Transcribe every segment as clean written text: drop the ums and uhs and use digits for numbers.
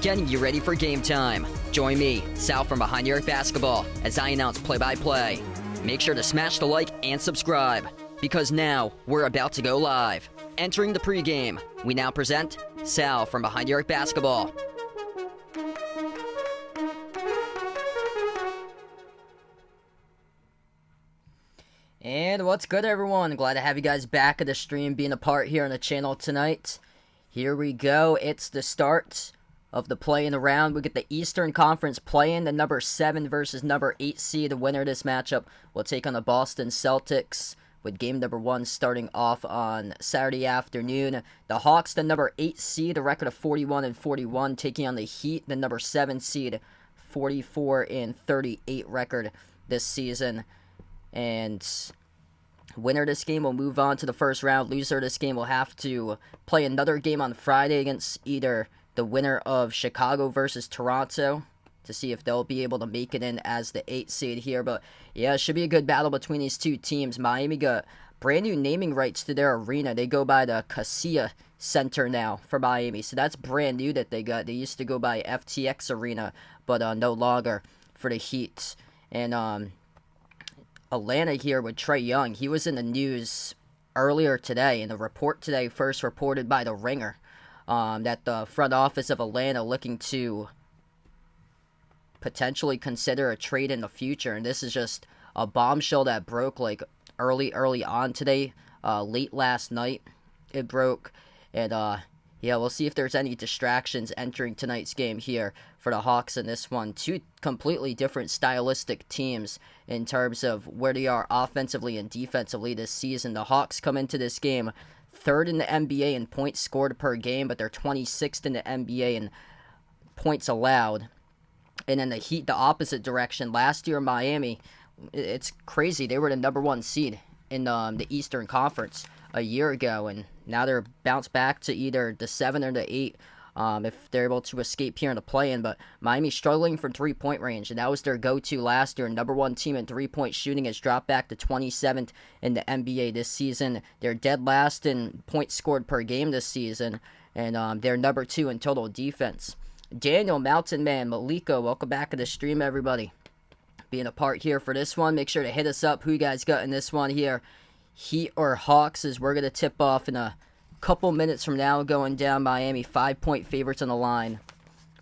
Getting you ready for game time. Join me, Sal from Behind the Arc Basketball, as I announce play-by-play. Make sure to smash the like and subscribe, because now we're about to go live. Entering the pregame, we now present Sal from Behind the Arc Basketball. And what's good, everyone? Glad to have you guys back at the stream, being a part here on the channel tonight. Here we go. It's the start of the play-in round. We get the Eastern Conference play-in, the number 7 versus number 8 seed. The winner of this matchup will take on the Boston Celtics, with game number 1 starting off on Saturday afternoon. The Hawks, the number 8 seed, a record of 41-41, taking on the Heat, the number 7 seed, 44-38 record this season. And winner of this game will move on to the first round. Loser of this game will have to play another game on Friday against either the winner of Chicago versus Toronto to see if they'll be able to make it in as the 8 seed here. But yeah, it should be a good battle between these two teams. Miami got brand new naming rights to their arena. They go by the Kaseya Center now for Miami. So that's brand new that they got. They used to go by FTX Arena, but no longer for the Heat. And Atlanta here with Trae Young. He was in the news earlier today, and the report today first reported by The Ringer. That the front office of Atlanta looking to potentially consider a trade in the future. And this is just a bombshell that broke like early on today, late last night it broke. And yeah, we'll see if there's any distractions entering tonight's game here for the Hawks in this one. Two completely different stylistic teams in terms of where they are offensively and defensively this season. The Hawks come into this game 3rd in the NBA in points scored per game, but they're 26th in the NBA in points allowed. And then the Heat, the opposite direction. Last year, Miami, it's crazy. They were the number 1 seed in the Eastern Conference a year ago, and now they're bounced back to either the 7 or the 8 if they're able to escape here in the play-in. But Miami's struggling from three-point range, and that was their go-to last year. Number 1 team in three-point shooting has dropped back to 27th in the NBA this season. They're dead last in points scored per game this season, and they're number 2 in total defense. Daniel, Mountain Man, Maliko, welcome back to the stream, everybody. Being a part here for this one. Make sure to hit us up who you guys got in this one here. Heat or Hawks, as we're going to tip off in a couple minutes from now, going down. Miami 5-point favorites on the line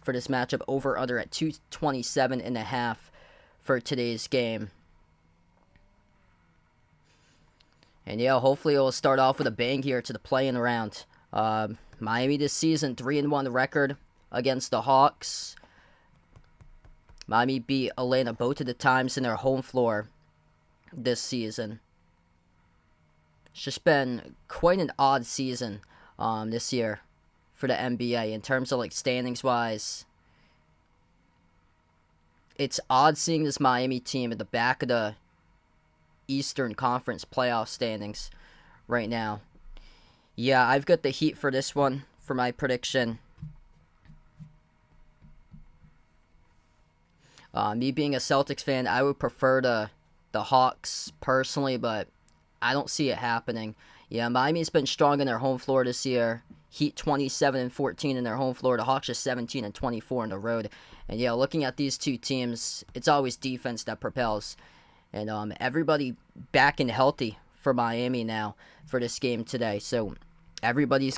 for this matchup, over under at 227.5 for today's game. And yeah, hopefully it will start off with a bang here to the play-in round. Miami this season 3-1 record against the Hawks. Miami beat Atlanta both of the times in their home floor this season. It's just been quite an odd season this year for the NBA in terms of like standings wise. It's odd seeing this Miami team at the back of the Eastern Conference playoff standings right now. Yeah, I've got the Heat for this one for my prediction. Me being a Celtics fan, I would prefer the Hawks personally, but I don't see it happening. Yeah, Miami's been strong in their home floor this year. Heat 27-14 in their home floor. The Hawks just 17-24 on the road. And yeah, looking at these two teams, it's always defense that propels. And everybody back and healthy for Miami now for this game today. So everybody's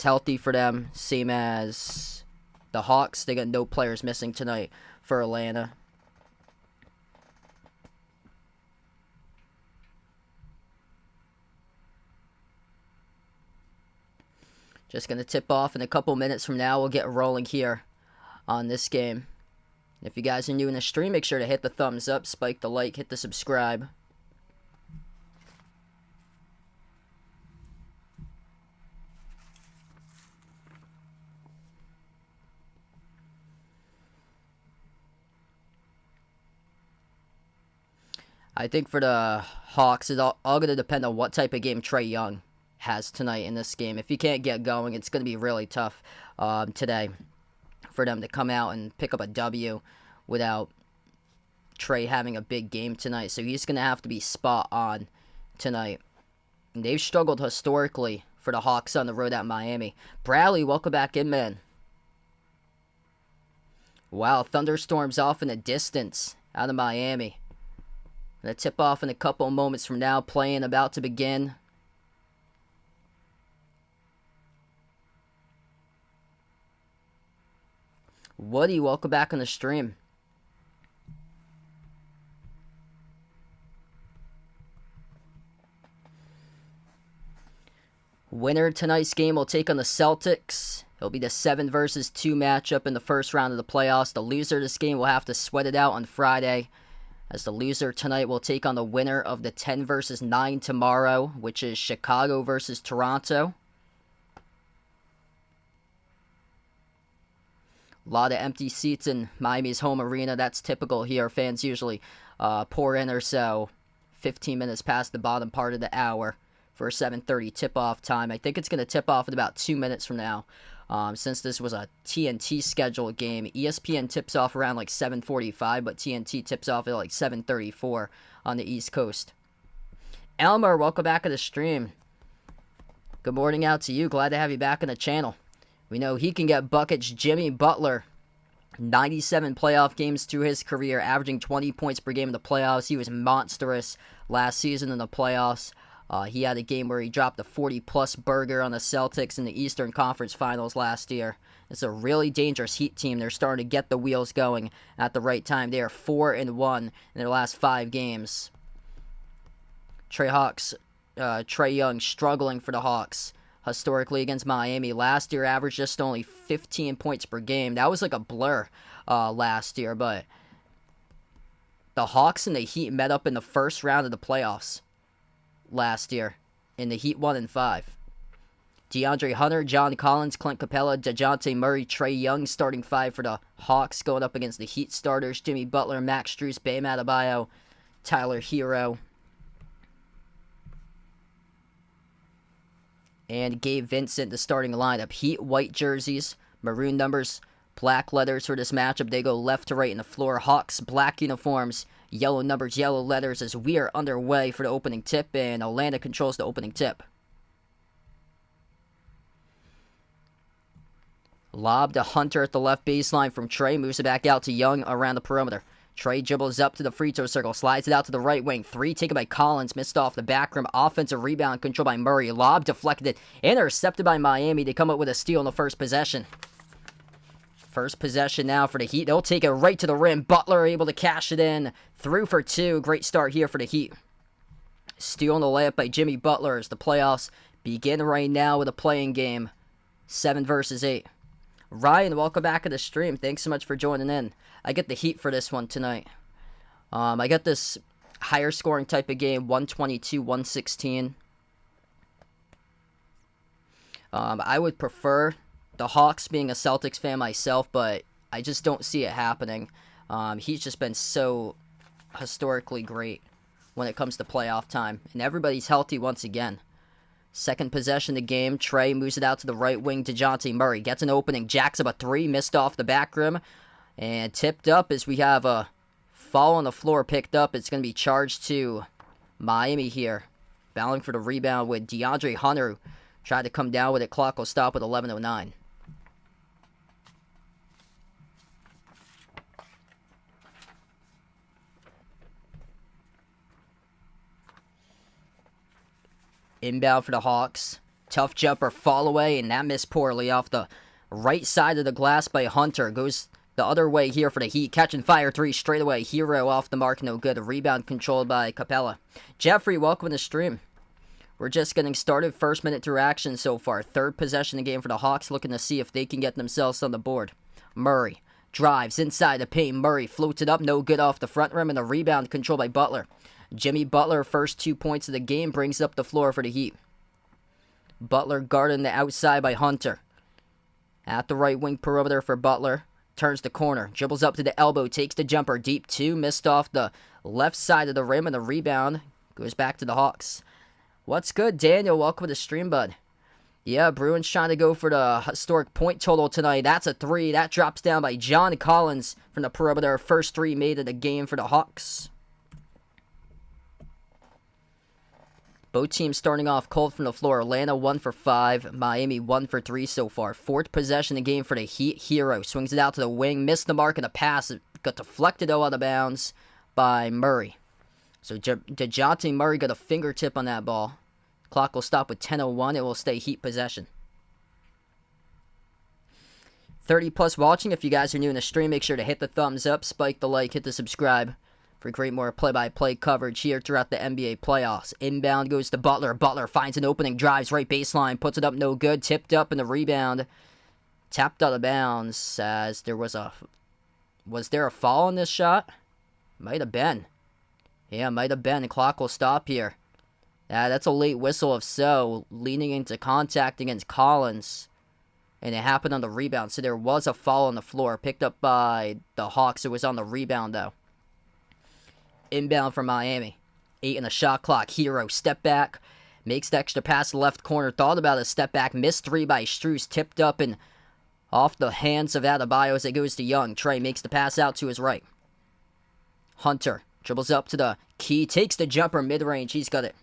healthy for them, same as the Hawks, they got no players missing tonight for Atlanta. Just going to tip off in a couple minutes from now. We'll get rolling here on this game. If you guys are new in the stream, make sure to hit the thumbs up, spike the like, hit the subscribe. I think for the Hawks, it's all going to depend on what type of game Trae Young has tonight in this game. If he can't get going, it's going to be really tough today for them to come out and pick up a W without Trae having a big game tonight. So he's going to have to be spot on tonight. And they've struggled historically for the Hawks on the road at Miami. Bradley, welcome back in, man. Wow, thunderstorms off in the distance out of Miami. Gonna tip off in a couple moments from now. Playing about to begin. Woody, welcome back on the stream. Winner of tonight's game will take on the Celtics. It'll be the 7 versus 2 matchup in the first round of the playoffs. The loser of this game will have to sweat it out on Friday, as the loser tonight will take on the winner of the 10 versus 9 tomorrow, which is Chicago versus Toronto. A lot of empty seats in Miami's home arena. That's typical here. Fans usually pour in or so 15 minutes past the bottom part of the hour for a 7:30 tip-off time. I think it's going to tip off in about 2 minutes from now. Since this was a TNT scheduled game, ESPN tips off around like 7:45, but TNT tips off at like 7:34 on the East Coast. Elmer, welcome back to the stream. Good morning out to you. Glad to have you back on the channel. We know he can get buckets. Jimmy Butler, 97 playoff games through his career, averaging 20 points per game in the playoffs. He was monstrous last season in the playoffs. He had a game where he dropped a 40-plus burger on the Celtics in the Eastern Conference Finals last year. It's a really dangerous Heat team. They're starting to get the wheels going at the right time. They are 4-1 in their last 5 games. Trae Young struggling for the Hawks historically against Miami. Last year averaged just only 15 points per game. That was like a blur last year, but the Hawks and the Heat met up in the first round of the playoffs last year, in the Heat 1-5. DeAndre Hunter, John Collins, Clint Capella, DeJounte Murray, Trae Young starting 5 for the Hawks, going up against the Heat starters: Jimmy Butler, Max Strus, Bam Adebayo, Tyler Hero, and Gabe Vincent, the starting lineup. Heat white jerseys, maroon numbers, black letters for this matchup. They go left to right in the floor. Hawks black uniforms, yellow numbers, yellow letters, as we are underway for the opening tip, and Atlanta controls the opening tip. Lob to Hunter at the left baseline from Trae. Moves it back out to Young around the perimeter. Trae dribbles up to the free throw circle. Slides it out to the right wing. 3 taken by Collins. Missed off the back rim. Offensive rebound controlled by Murray. Lob deflected. Intercepted by Miami. They come up with a steal in the first possession. First possession now for the Heat. They'll take it right to the rim. Butler able to cash it in. Through for 2. Great start here for the Heat. Steal on the layup by Jimmy Butler as the playoffs begin right now with a playing game. 7 versus 8. Ryan, welcome back to the stream. Thanks so much for joining in. I get the Heat for this one tonight. I got this higher scoring type of game, 122-116. I would prefer the Hawks, being a Celtics fan myself, but I just don't see it happening. He's just been so historically great when it comes to playoff time, and everybody's healthy once again. Second possession of the game, Trae moves it out to the right wing. DeJounte Murray gets an opening, jacks up a 3, missed off the back rim, and tipped up as we have a fall on the floor picked up. It's going to be charged to Miami here. Battling for the rebound with DeAndre Hunter. Tried to come down with it. Clock will stop with 11:09. Inbound for the Hawks. Tough jumper, fall away, and that missed poorly off the Right side of the glass by Hunter. Goes the other way here for the Heat. Catching fire 3 straight away. Hero off the mark, no good. A rebound controlled by Capella. Jeffrey, welcome to the stream. We're just getting started. First minute through action so far. Third possession of the game for the Hawks, looking to see if they can get themselves on the board. Murray drives inside the paint. Murray floats it up, no good off the front rim, and a rebound controlled by Butler. Jimmy Butler, first 2 points of the game, brings up the floor for the Heat. Butler guarding the outside by Hunter. At the right wing perimeter for Butler. Turns the corner, dribbles up to the elbow, takes the jumper. Deep 2, missed off the left side of the rim, and the rebound goes back to the Hawks. What's good, Daniel? Welcome to the stream, bud. Yeah, Bruins trying to go for the historic point total tonight. That's a 3. That drops down by John Collins from the perimeter. First 3 made of the game for the Hawks. Both teams starting off cold from the floor. Atlanta 1 for 5. Miami 1 for 3 so far. Fourth possession of the game for the Heat. Hero swings it out to the wing. Missed the mark in the pass. It got deflected out of bounds by Murray. So DeJounte Murray got a fingertip on that ball. Clock will stop with 10:01. It will stay Heat possession. 30 plus watching. If you guys are new in the stream, make sure to hit the thumbs up, spike the like, hit the subscribe for great more play-by-play coverage here throughout the NBA playoffs. Inbound goes to Butler. Butler finds an opening, drives right baseline, puts it up, no good. Tipped up in the rebound. Tapped out of bounds as there was a... Was there a foul on this shot? Might have been. Yeah, might have been. The clock will stop here. That's a late whistle if so. Leaning into contact against Collins. And it happened on the rebound. So there was a foul on the floor. Picked up by the Hawks. It was on the rebound, though. Inbound for Miami. 8 in the shot clock. Hero, step back. Makes the extra pass left corner. Thought about a step back. Missed 3 by Strus. Tipped up and off the hands of Adebayo as it goes to Young. Trey makes the pass out to his right. Hunter dribbles up to the key. Takes the jumper mid-range. He's got it.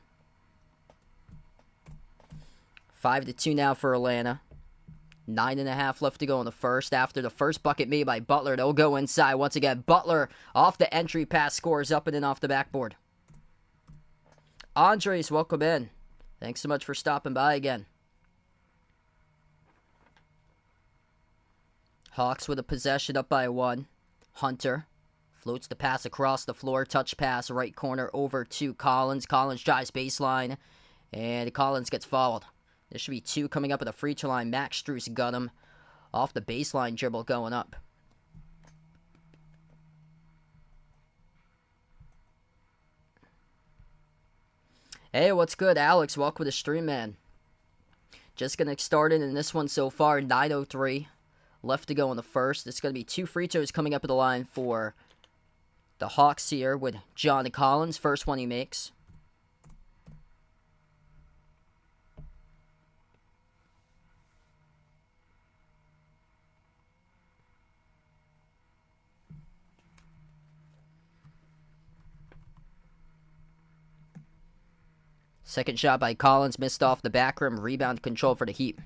5-2 now for Atlanta. 9.5 left to go in the first. After the first bucket made by Butler, they'll go inside once again. Butler off the entry pass, scores up and in off the backboard. Andres, welcome in. Thanks so much for stopping by again. Hawks with a possession up by 1. Hunter floats the pass across the floor. Touch pass right corner over to Collins. Collins drives baseline. And Collins gets fouled. There should be 2 coming up at the free throw line. Max Strus got him off the baseline dribble going up. Hey, what's good, Alex? Welcome to the stream, man. Just getting started in this one so far. 9:03 left to go in the first. It's going to be 2 free throws coming up at the line for the Hawks here with John Collins. First one he makes. Second shot by Collins, missed off the back rim. Rebound control for the Heat.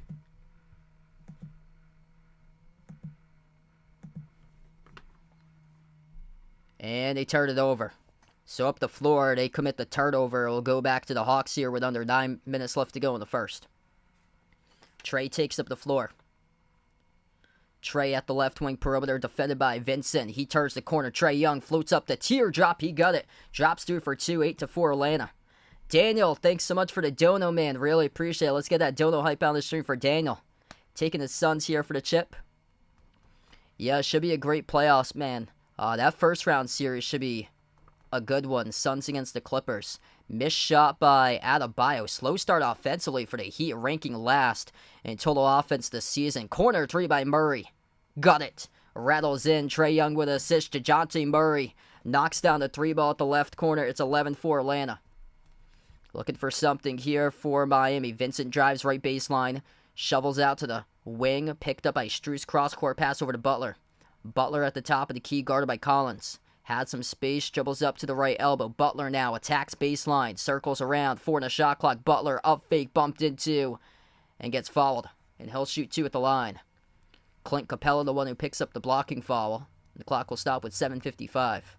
And they turn it over. So up the floor, they commit the turnover. It will go back to the Hawks here with under 9 minutes left to go in the first. Trey takes up the floor. Trey at the left wing perimeter, defended by Vincent. He turns the corner. Trey Young floats up the teardrop. He got it. Drops through for 2, 8-4 Atlanta. Daniel, thanks so much for the dono, man. Really appreciate it. Let's get that dono hype on the stream for Daniel. Taking his Suns here for the chip. Yeah, it should be a great playoffs, man. That first round series should be a good one. Suns against the Clippers. Missed shot by Adebayo. Slow start offensively for the Heat, ranking last in total offense this season. Corner 3 by Murray. Got it. Rattles in. Trey Young with an assist. DeJounte Murray knocks down the 3 ball at the left corner. It's 11-4 Atlanta. Looking for something here for Miami. Vincent drives right baseline. Shovels out to the wing. Picked up by Strus. Cross-court pass over to Butler. Butler at the top of the key, guarded by Collins. Had some space. Dribbles up to the right elbow. Butler now attacks baseline. Circles around. 4 in the shot clock. Butler up fake. Bumped into. And gets fouled. And he'll shoot 2 at the line. Clint Capella, the one who picks up the blocking foul. The clock will stop with 7:55.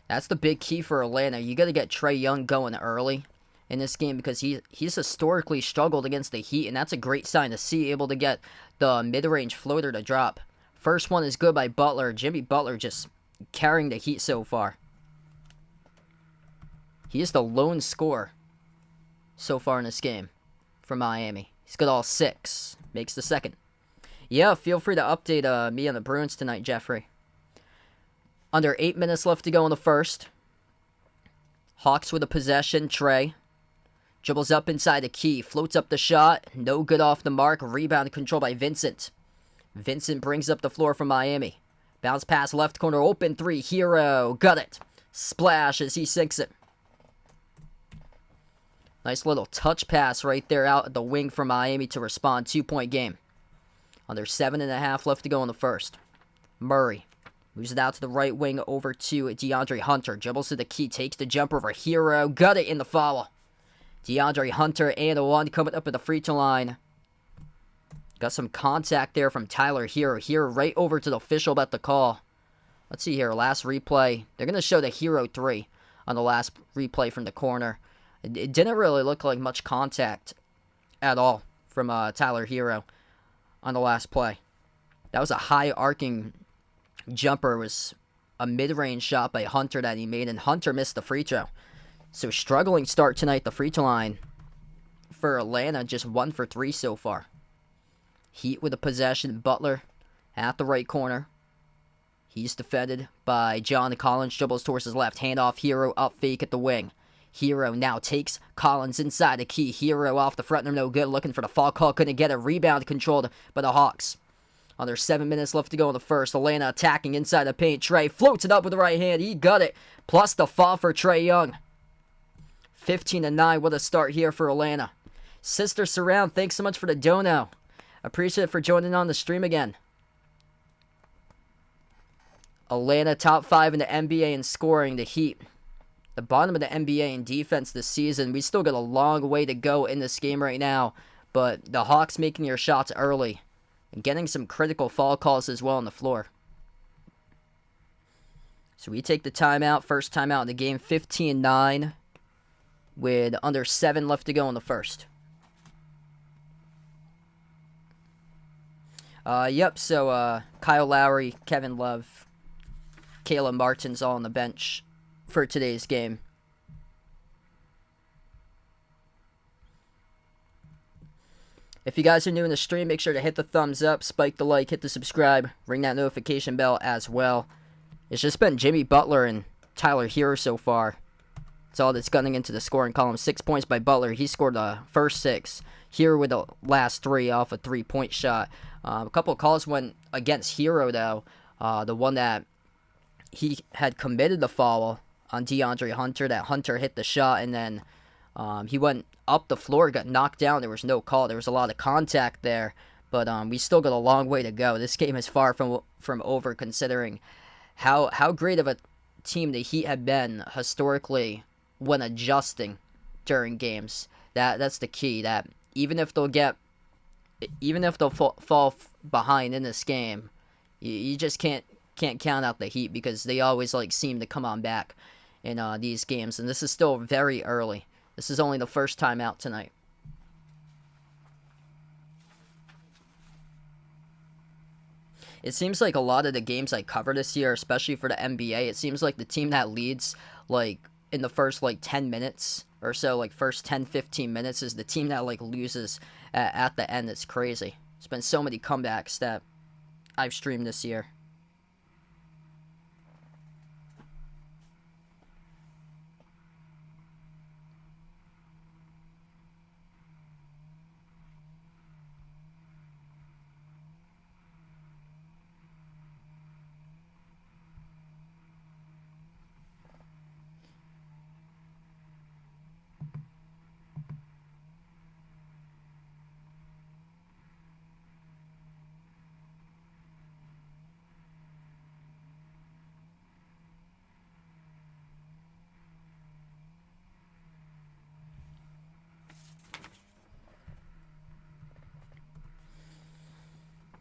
That's the big key for Atlanta. You got to get Trae Young going early in this game because he's historically struggled against the Heat, and that's a great sign to see, able to get the mid-range floater to drop. First one is good by Butler. Jimmy Butler just carrying the Heat so far. He is the lone scorer so far in this game for Miami. He's got all 6. Makes the second. Yeah, feel free to update me on the Bruins tonight, Jeffrey. Under 8 minutes left to go in the first. Hawks with a possession. Trae dribbles up inside the key. Floats up the shot. No good off the mark. Rebound controlled by Vincent. Vincent brings up the floor for Miami. Bounce pass left corner. Open 3. Hero. Got it. Splash as he sinks it. Nice little touch pass right there out at the wing for Miami to respond. 2-point game. Under 7.5 left to go in the first. Murray moves it out to the right wing over to DeAndre Hunter. Dribbles to the key. Takes the jumper over Hero. Got it in the foul. DeAndre Hunter and a 1 coming up at the free throw line. Got some contact there from Tyler Hero. Hero right over to the official about the call. Let's see here. Last replay. They're going to show the Hero 3 on the last replay from the corner. It didn't really look like much contact at all from Tyler Hero on the last play. That was a high arcing jumper. It was a mid-range shot by Hunter that he made, and Hunter missed the free throw. So struggling start tonight, the free throw line for Atlanta, just 1 for 3 so far. Heat with a possession. Butler at the right corner. He's defended by John Collins. Dribbles towards his left. Handoff. Hero up fake at the wing. Hero now takes Collins inside the key. Hero off the front. They're no good. Looking for the foul call. Couldn't get it. Rebound controlled by the Hawks. Under 7 minutes left to go in the first. Atlanta attacking inside the paint. Trae floats it up with the right hand. He got it. Plus the foul for Trae Young. 15-9. What a start here for Atlanta. Sister Surround, thanks so much for the dono. Appreciate it for joining on the stream again. Atlanta top 5 in the NBA in scoring. The Heat, the bottom of the NBA in defense this season. We still got a long way to go in this game right now, but the Hawks making their shots early and getting some critical foul calls as well on the floor. So we take the timeout, first timeout in the game, 15-9 with under 7 left to go in the first. So Kyle Lowry, Kevin Love, Caleb Martin's all on the bench for today's game. If you guys are new in the stream, make sure to hit the thumbs up, spike the like, hit the subscribe, ring that notification bell as well. It's just been Jimmy Butler and Tyler Hero so far. It's all that's gunning into the scoring column. 6 points by Butler. He scored the first 6. Hero with the last 3 off a 3-point shot. A couple of calls went against Hero, though. The one that he had committed the foul on DeAndre Hunter, that Hunter hit the shot, and then he went up the floor, got knocked down. There was no call. There was a lot of contact there, but we still got a long way to go. This game is far from over, considering how great of a team the Heat have been historically when adjusting during games. That's the key. That even if they'll fall behind in this game, you just can't count out the Heat, because they always seem to come on back in these games, and this is still very early. This is only the first time out tonight. It seems like a lot of the games I cover this year, especially for the NBA, it seems like the team that leads in the first 10 minutes or so, first 10-15 minutes, is the team that loses at the end. It's crazy. There's been so many comebacks that I've streamed this year.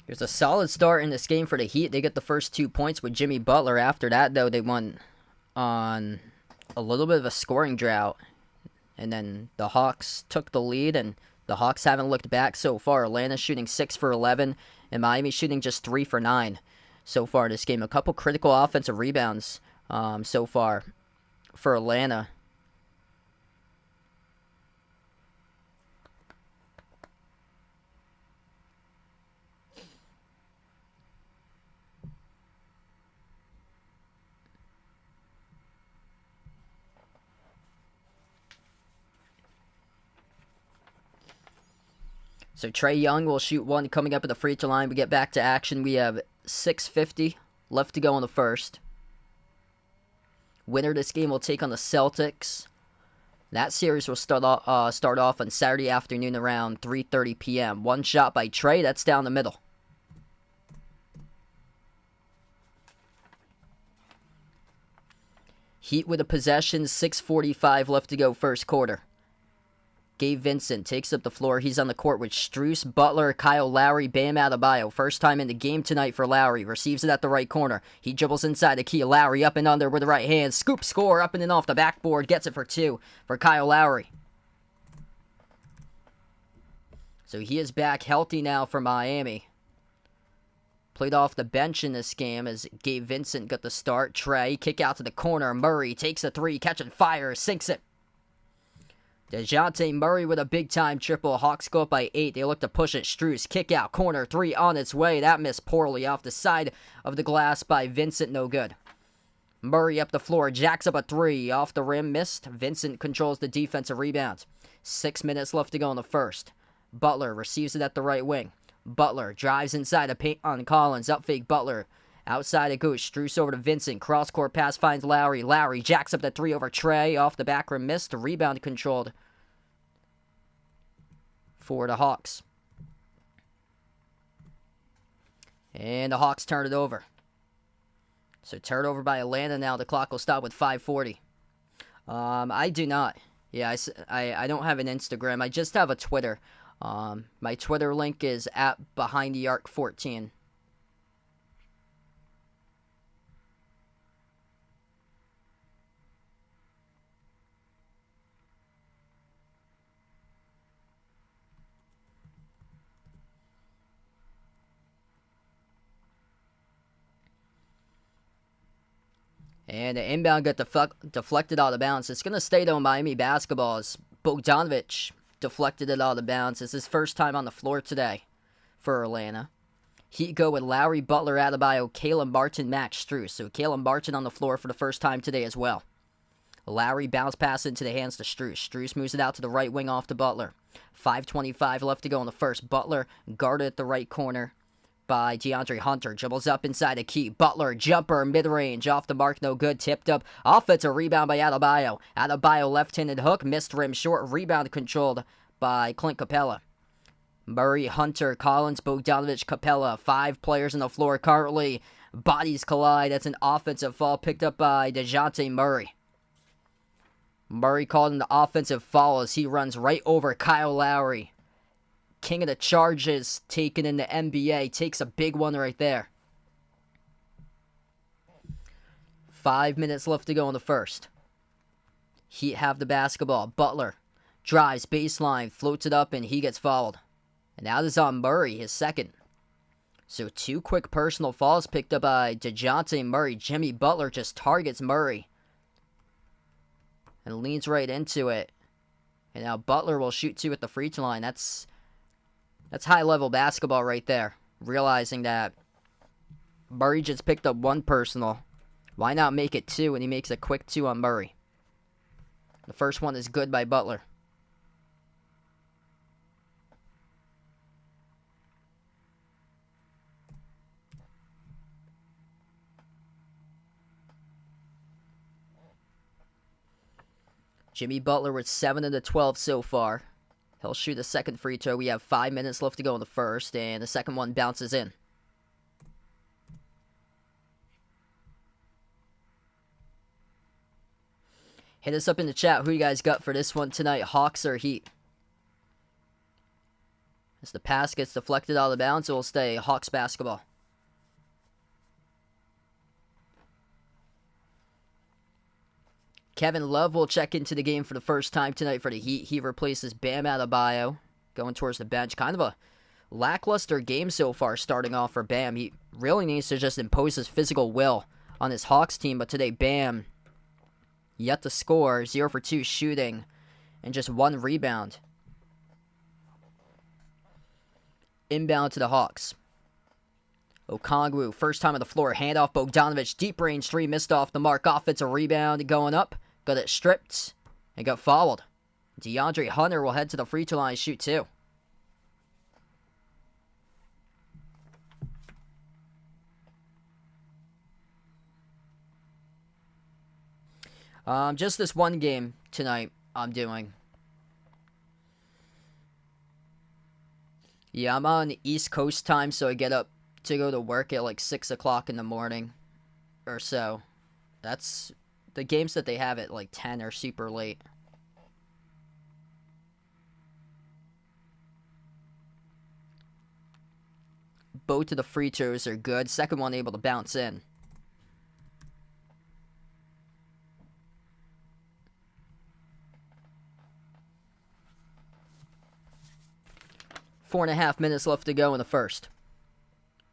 There's a solid start in this game for the Heat. They get the first 2 points with Jimmy Butler. After that, though, they went on a little bit of a scoring drought. And then the Hawks took the lead, and the Hawks haven't looked back so far. Atlanta's shooting 6 for 11, and Miami's shooting just 3 for 9 so far in this game. A couple critical offensive rebounds so far for Atlanta. So Trae Young will shoot one coming up at the free throw line. We get back to action. We have 6:50 left to go in the first. Winner of this game will take on the Celtics. That series will start off on Saturday afternoon around 3:30 p.m. One shot by Trae. That's down the middle. Heat with a possession. 6:45 left to go first quarter. Gabe Vincent takes up the floor. He's on the court with Strus, Butler, Kyle Lowry, Bam Adebayo. First time in the game tonight for Lowry. Receives it at the right corner. He dribbles inside the key. Lowry up and under with the right hand. Scoop score up and in off the backboard. Gets it for 2 for Kyle Lowry. So he is back healthy now for Miami. Played off the bench in this game as Gabe Vincent got the start. Trae, kick out to the corner. Murray takes a 3, catching fire, sinks it. DeJounte Murray with a big-time triple. Hawks go up by 8. They look to push it. Strus, kick out, corner 3 on its way. That missed poorly off the side of the glass by Vincent. No good. Murray up the floor. Jacks up a 3. Off the rim, missed. Vincent controls the defensive rebound. 6 minutes left to go in the first. Butler receives it at the right wing. Butler drives inside the paint on Collins. Up fake Butler. Outside it goes. Strus over to Vincent. Cross-court pass finds Lowry. Lowry jacks up the 3 over Trae. Off the back rim, missed. Rebound controlled for the Hawks. And the Hawks turn it over. So turn it over by Atlanta now. The clock will stop with 5:40. I do not. Yeah, I don't have an Instagram. I just have a Twitter. My Twitter link is at BehindTheArc14. And the inbound got deflected out of bounds. It's going to stay though Miami basketball as Bogdanovic deflected it out of bounds. It's his first time on the floor today for Atlanta. Heat go with Lowry, Butler, Adebayo, Caleb Martin, Max Strus. So Caleb Martin on the floor for the first time today as well. Lowry bounce pass into the hands to Strus. Strus moves it out to the right wing off to Butler. 5:25 left to go in the first. Butler guarded at the right corner by DeAndre Hunter. Dribbles up inside the key. Butler, jumper, mid-range, off the mark, no good. Tipped up. Offensive rebound by Adebayo. Adebayo left-handed hook, missed rim short. Rebound controlled by Clint Capella. Murray, Hunter, Collins, Bogdanovic, Capella. 5 players on the floor currently. Bodies collide. That's an offensive foul picked up by DeJounte Murray. Murray called an offensive foul as he runs right over Kyle Lowry. King of the charges taken in the NBA. Takes a big one right there. 5 minutes left to go in the first. Heat have the basketball. Butler drives baseline, floats it up, and he gets fouled. And that is on Murray, his second. So 2 quick personal fouls picked up by DeJounte Murray. Jimmy Butler just targets Murray and leans right into it. And now Butler will shoot 2 at the free throw line. That's high-level basketball right there. Realizing that Murray just picked up 1 personal. Why not make it 2? And he makes a quick 2 on Murray. The first one is good by Butler. Jimmy Butler with 7 of the 12 so far. He'll shoot a second free throw. We have 5 minutes left to go in the first, and the second one bounces in. Hit us up in the chat. Who you guys got for this one tonight, Hawks or Heat? As the pass gets deflected out of bounds, it will stay Hawks basketball. Kevin Love will check into the game for the first time tonight for the Heat. He replaces Bam Adebayo, going towards the bench. Kind of a lackluster game so far starting off for Bam. He really needs to just impose his physical will on his Hawks team, but today Bam yet to score, 0 for 2 shooting, and just 1 rebound. Inbound to the Hawks. Okongwu, first time on the floor, handoff Bogdanovic, deep range 3, missed off the mark, offensive rebound, going up, got it stripped, and got fouled. DeAndre Hunter will head to the free throw line and shoot 2. Just this one game tonight I'm doing. Yeah, I'm on East Coast time, so I get up to go to work at like 6 o'clock in the morning or so. That's the games that they have at like 10 are super late. Both of the free throws are good. Second one able to bounce in. Four and a half minutes left to go in the first.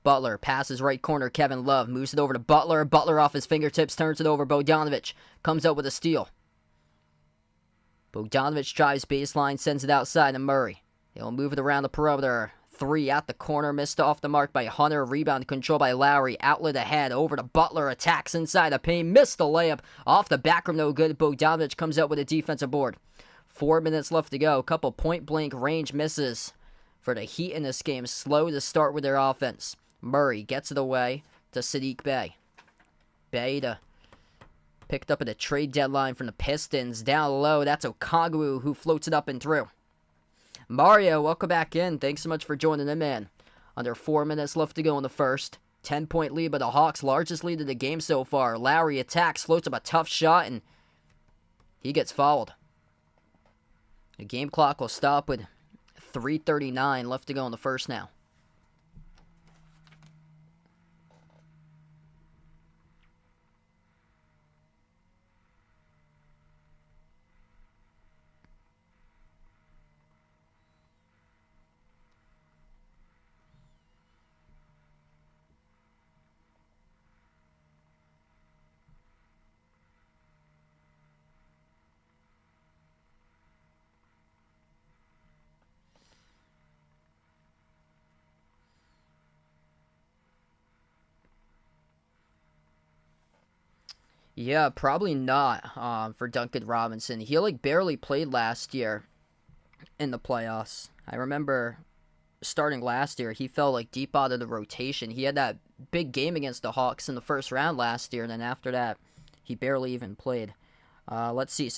Butler passes right corner. Kevin Love moves it over to Butler. Butler off his fingertips, turns it over. Bogdanovic comes out with a steal. Bogdanovic drives baseline, sends it outside to Murray. He'll move it around the perimeter. 3 at the corner, missed off the mark by Hunter. Rebound control by Lowry. Outlet ahead, over to Butler. Attacks inside the paint. Missed the layup. Off the back rim, no good. Bogdanovic comes out with a defensive board. 4 minutes left to go. Couple point-blank range misses for the Heat in this game. Slow to start with their offense. Murray gets it away to Saddiq Bey. Bey picked up at the trade deadline from the Pistons. Down low, that's Okongwu who floats it up and through. Mario, welcome back in. Thanks so much for joining in, man. Under 4 minutes left to go in the first. 10-point lead by the Hawks, largest lead of the game so far. Lowry attacks, floats up a tough shot, and he gets fouled. The game clock will stop with 3:39 left to go in the first now. Yeah, probably not for Duncan Robinson. He like barely played last year in the playoffs. I remember starting last year, he fell like deep out of the rotation. He had that big game against the Hawks in the first round last year, and then after that, he barely even played. Let's see.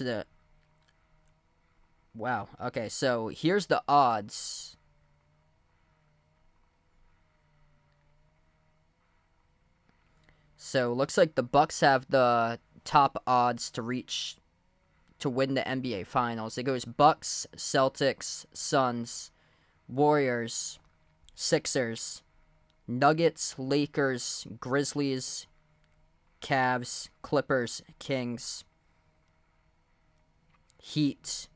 Wow. Okay, so here's the odds. So looks like the Bucks have the top odds to win the NBA Finals. It goes Bucks, Celtics, Suns, Warriors, Sixers, Nuggets, Lakers, Grizzlies, Cavs, Clippers, Kings, Heat.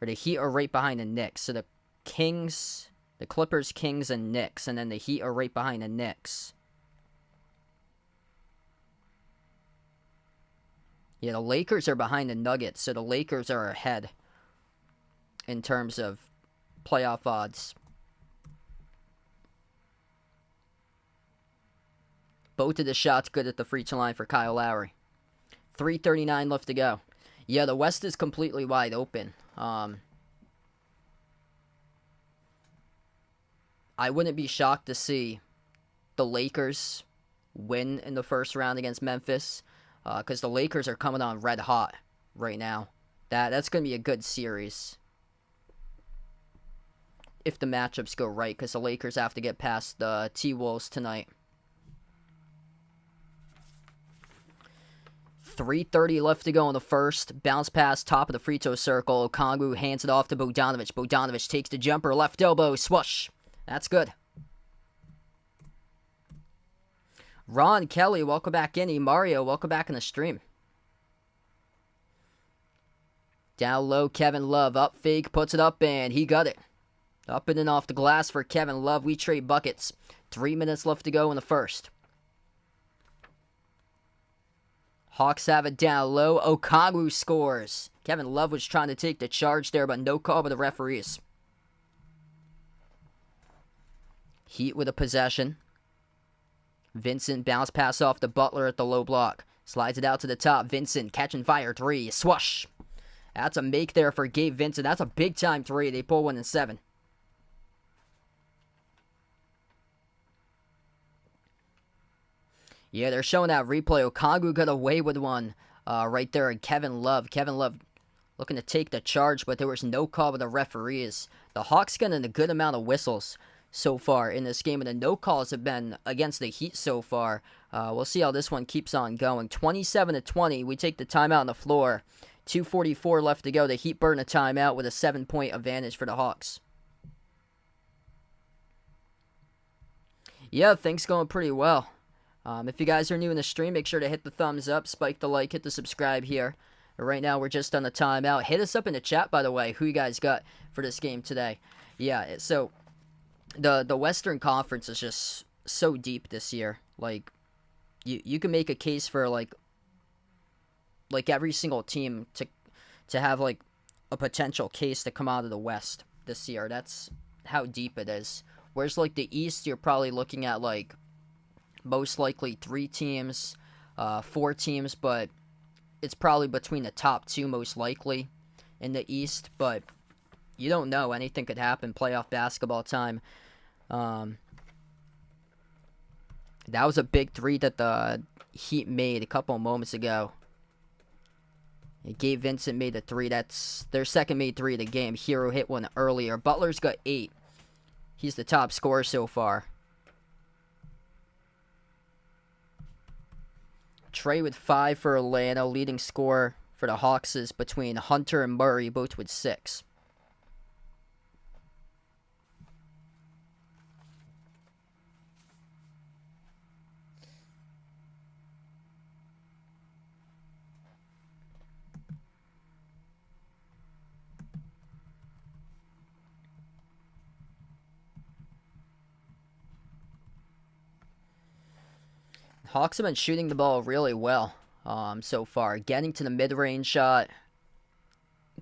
Or the Heat are right behind the Knicks. So the Kings, the Clippers, Kings, and Knicks. And then the Heat are right behind the Knicks. Yeah, the Lakers are behind the Nuggets, so the Lakers are ahead in terms of playoff odds. Both of the shots good at the free throw line for Kyle Lowry. 3:39 left to go. Yeah, the West is completely wide open. I wouldn't be shocked to see the Lakers win in the first round against Memphis. Because the Lakers are coming on red hot right now. That's going to be a good series. If the matchups go right, because the Lakers have to get past the T-Wolves tonight. 3:30 left to go in the first. Bounce pass, top of the free throw circle. Okongwu hands it off to Bogdanovic. Bogdanovic takes the jumper, left elbow, swoosh. That's good. Ron Kelly, welcome back in. Mario, welcome back in the stream. Down low, Kevin Love. Up fake, puts it up, and he got it. Up and in off the glass for Kevin Love. We trade buckets. 3 minutes left to go in the first. Hawks have it down low. Okongwu scores. Kevin Love was trying to take the charge there, but no call by the referees. Heat with a possession. Vincent bounce pass off to Butler at the low block. Slides it out to the top. Vincent catching fire. 3. Swoosh. That's a make there for Gabe Vincent. That's a big time 3. They pull 1 in 7. Yeah, they're showing that replay. Okongwu got away with one right there. And Kevin Love looking to take the charge, but there was no call by the referees. The Hawks getting a good amount of whistles so far in this game, and the no calls have been against the Heat so far. We'll see how this one keeps on going. 27-20. We take the timeout on the floor. 2:44 left to go. The Heat burn a timeout with a 7-point advantage for the Hawks. Yeah, things going pretty well. If you guys are new in the stream, make sure to hit the thumbs up, spike the like, hit the subscribe here. Right now, we're just on the timeout. Hit us up in the chat, by the way, who you guys got for this game today. Yeah, so the Western Conference is just so deep this year. Like, you can make a case for like every single team to have like a potential case to come out of the West this year. That's how deep it is. Whereas like the East, you're probably looking at like most likely 3 teams, 4 teams, but it's probably between the top 2 most likely in the East. But you don't know. Anything could happen. Playoff basketball time. That was a big 3 that the Heat made a couple of moments ago. Gabe Vincent made a 3. That's their second made 3 of the game. Hero hit one earlier. Butler's got 8. He's the top scorer so far. Trey with 5 for Atlanta. Leading scorer for the Hawks is between Hunter and Murray, both with 6. Hawks have been shooting the ball really well so far. Getting to the mid-range shot.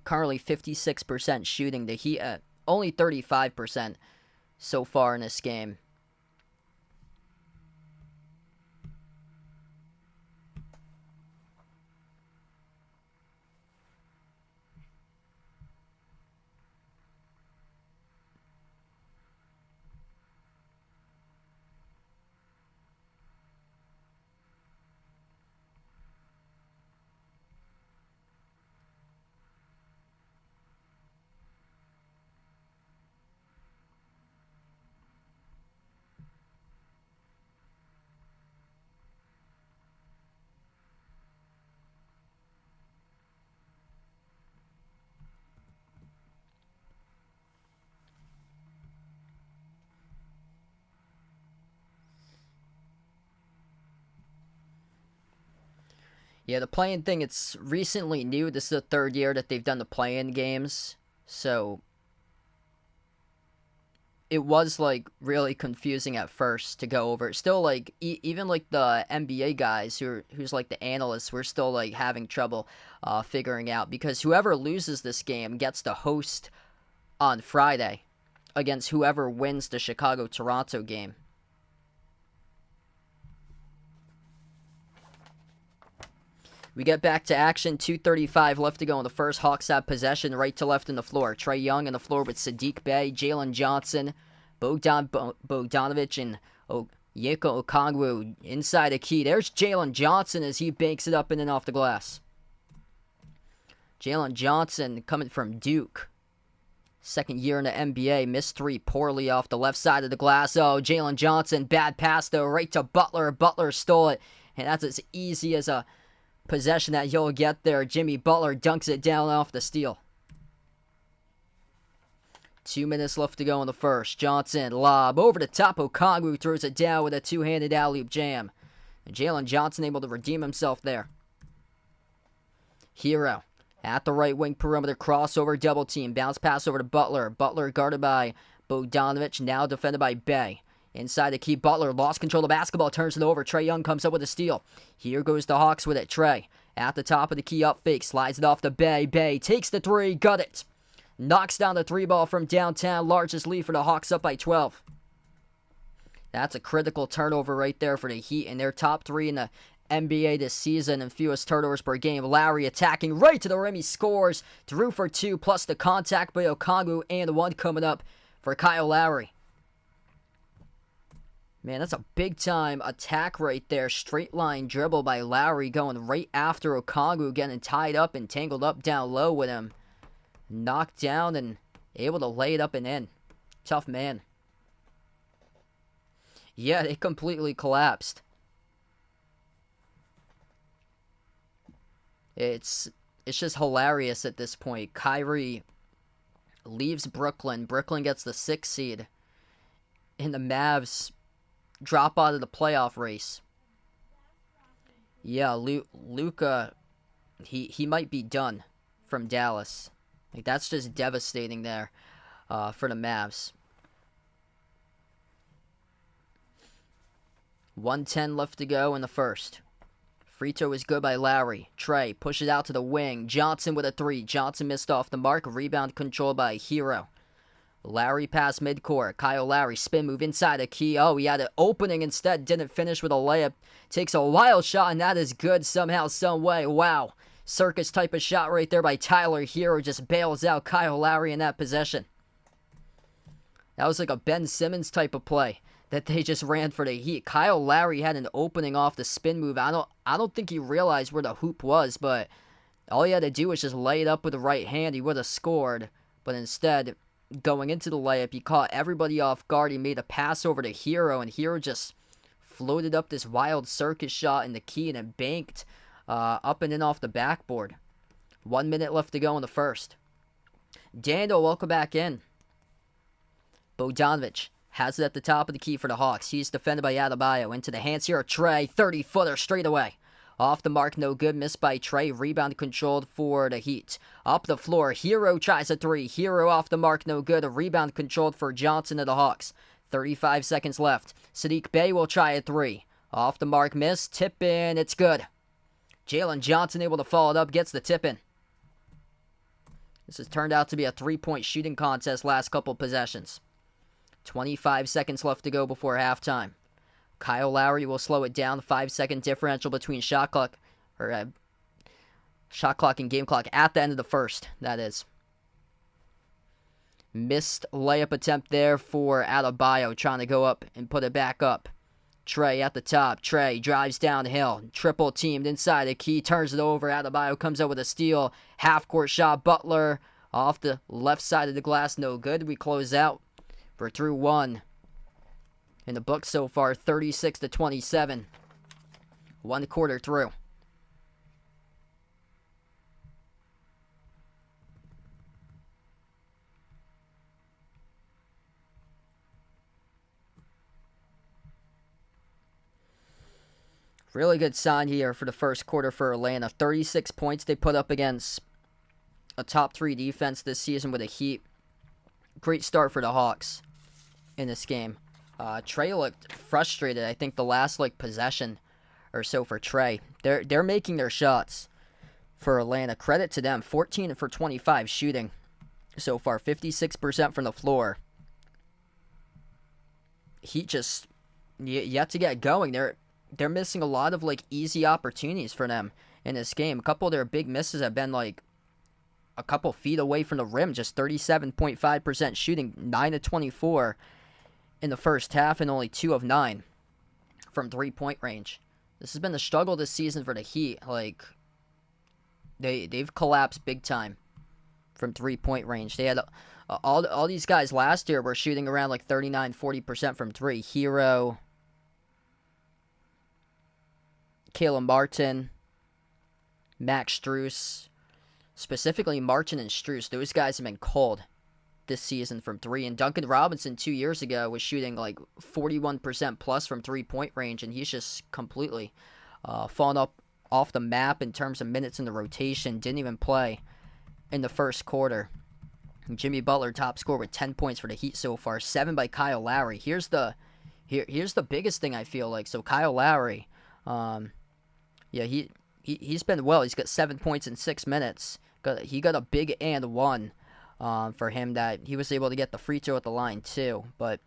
Currently 56% shooting. The Heat at only 35% so far in this game. Yeah, the play-in thing, it's recently new. This is the 3rd year that they've done the play-in games. So it was like really confusing at first to go over. Still like even like the NBA guys who's like the analysts, we're still like having trouble figuring out, because whoever loses this game gets to host on Friday against whoever wins the Chicago-Toronto game. We get back to action. 2:35 left to go in the first. Hawks have possession right to left in the floor. Trae Young on the floor with Saddiq Bey, Jalen Johnson, Bogdanovic, and Onyeka Okongwu inside the key. There's Jalen Johnson as he banks it up in and off the glass. Jalen Johnson coming from Duke. Second year in the NBA. Missed 3 poorly off the left side of the glass. Oh, Jalen Johnson. Bad pass, though, right to Butler. Butler stole it. And that's as easy as a possession that you'll get there. Jimmy Butler dunks it down off the steal. 2 minutes left to go in the first. Johnson, lob over the top. Okongwu throws it down with a 2-handed alley-oop jam. And Jalen Johnson able to redeem himself there. Hero At the right wing perimeter, crossover, double team. Bounce pass over to Butler. Butler guarded by Bogdanovic, now defended by Bey. Inside the key, Butler lost control of the basketball, turns it over. Trae Young comes up with a steal. Here goes the Hawks with it. Trae at the top of the key, up fake, slides it off to Bey. Bey takes the three, got it. Knocks down the three ball from downtown. Largest lead for the Hawks, up by 12. That's a critical turnover right there for the Heat, and their top three in the NBA this season and fewest turnovers per game. Lowry attacking right to the rim. He scores. Through for two, plus the contact by Okongwu and one coming up for Kyle Lowry. Man, that's a big-time attack right there. Straight line dribble by Lowry going right after Okongwu, getting tied up and tangled up down low with him. Knocked down and able to lay it up and in. Tough man. Yeah, they completely collapsed. It's just hilarious at this point. Kyrie leaves Brooklyn. Brooklyn gets the 6th seed. And the Mavs drop out of the playoff race. Yeah, Luka, he might be done from Dallas. Like, that's just devastating there for the Mavs. 1:10 left to go in the first. Free throw is good by Lowry. Trae pushes out to the wing. Johnson with a three. Johnson missed off the mark. Rebound controlled by Hero. Lowry pass midcourt. Kyle Lowry spin move inside the key. Oh, he had an opening instead. Didn't finish with a layup. Takes a wild shot, and that is good somehow, some way. Wow. Circus type of shot right there by Tyler Hero. Just bails out Kyle Lowry in that possession. That was like a Ben Simmons type of play that they just ran for the Heat. Kyle Lowry had an opening off the spin move. I don't think he realized where the hoop was, but all he had to do was just lay it up with the right hand. He would have scored, but instead, going into the layup, he caught everybody off guard. He made a pass over to Hero, and Hero just floated up this wild circus shot in the key and it banked up and in off the backboard. 1 minute left to go in the first. Daniel, welcome back in. Bogdanovic has it at the top of the key for the Hawks. He's defended by Adebayo. Into the hands here of Trae. 30-footer straight away. Off the mark, no good. Missed by Trae. Rebound controlled for the Heat. Up the floor. Hero tries a three. Hero off the mark, no good. A rebound controlled for Johnson of the Hawks. 35 seconds left. Saddiq Bey will try a three. Off the mark, miss. Tip in. It's good. Jalen Johnson able to follow it up. Gets the tip in. This has turned out to be a three-point shooting contest last couple possessions. 25 seconds left to go before halftime. Kyle Lowry will slow it down. 5-second differential between shot clock and game clock at the end of the first, that is. Missed layup attempt there for Adebayo, trying to go up and put it back up. Trae at the top. Trae drives downhill. Triple teamed inside the key. Turns it over. Adebayo comes up with a steal. Half-court shot. Butler off the left side of the glass. No good. We close out. We're through one. In the book so far, 36-27. 1 quarter through. Really good sign here for the first quarter for Atlanta. 36 points they put up against a top 3 defense this season with the Heat. Great start for the Hawks in this game. Trae looked frustrated. I think the last possession or so for Trae. They're making their shots for Atlanta. Credit to them. 14 for 25 shooting so far. 56% from the floor. Heat just yet to get going. They're missing a lot of easy opportunities for them in this game. A couple of their big misses have been a couple feet away from the rim. Just 37.5% shooting, 9 of 24 in the first half, and only 2 of 9 from 3-point range. This has been the struggle this season for the Heat. They've collapsed big time from 3-point range. They had all these guys last year were shooting around 39-40% from 3. Hero, Caleb Martin, Max Strus, specifically Martin and Strus. Those guys have been cold this season from 3. And Duncan Robinson 2 years ago was shooting 41% plus from 3-point range, and he's just completely fallen off the map in terms of minutes in the rotation. Didn't even play in the first quarter. Jimmy Butler top scorer with 10 points for the Heat so far. 7 by Kyle Lowry. Here's the biggest thing I feel like. So Kyle Lowry, he's been well. He's got 7 points in 6 minutes. He got a big and one for him that he was able to get the free throw at the line too. But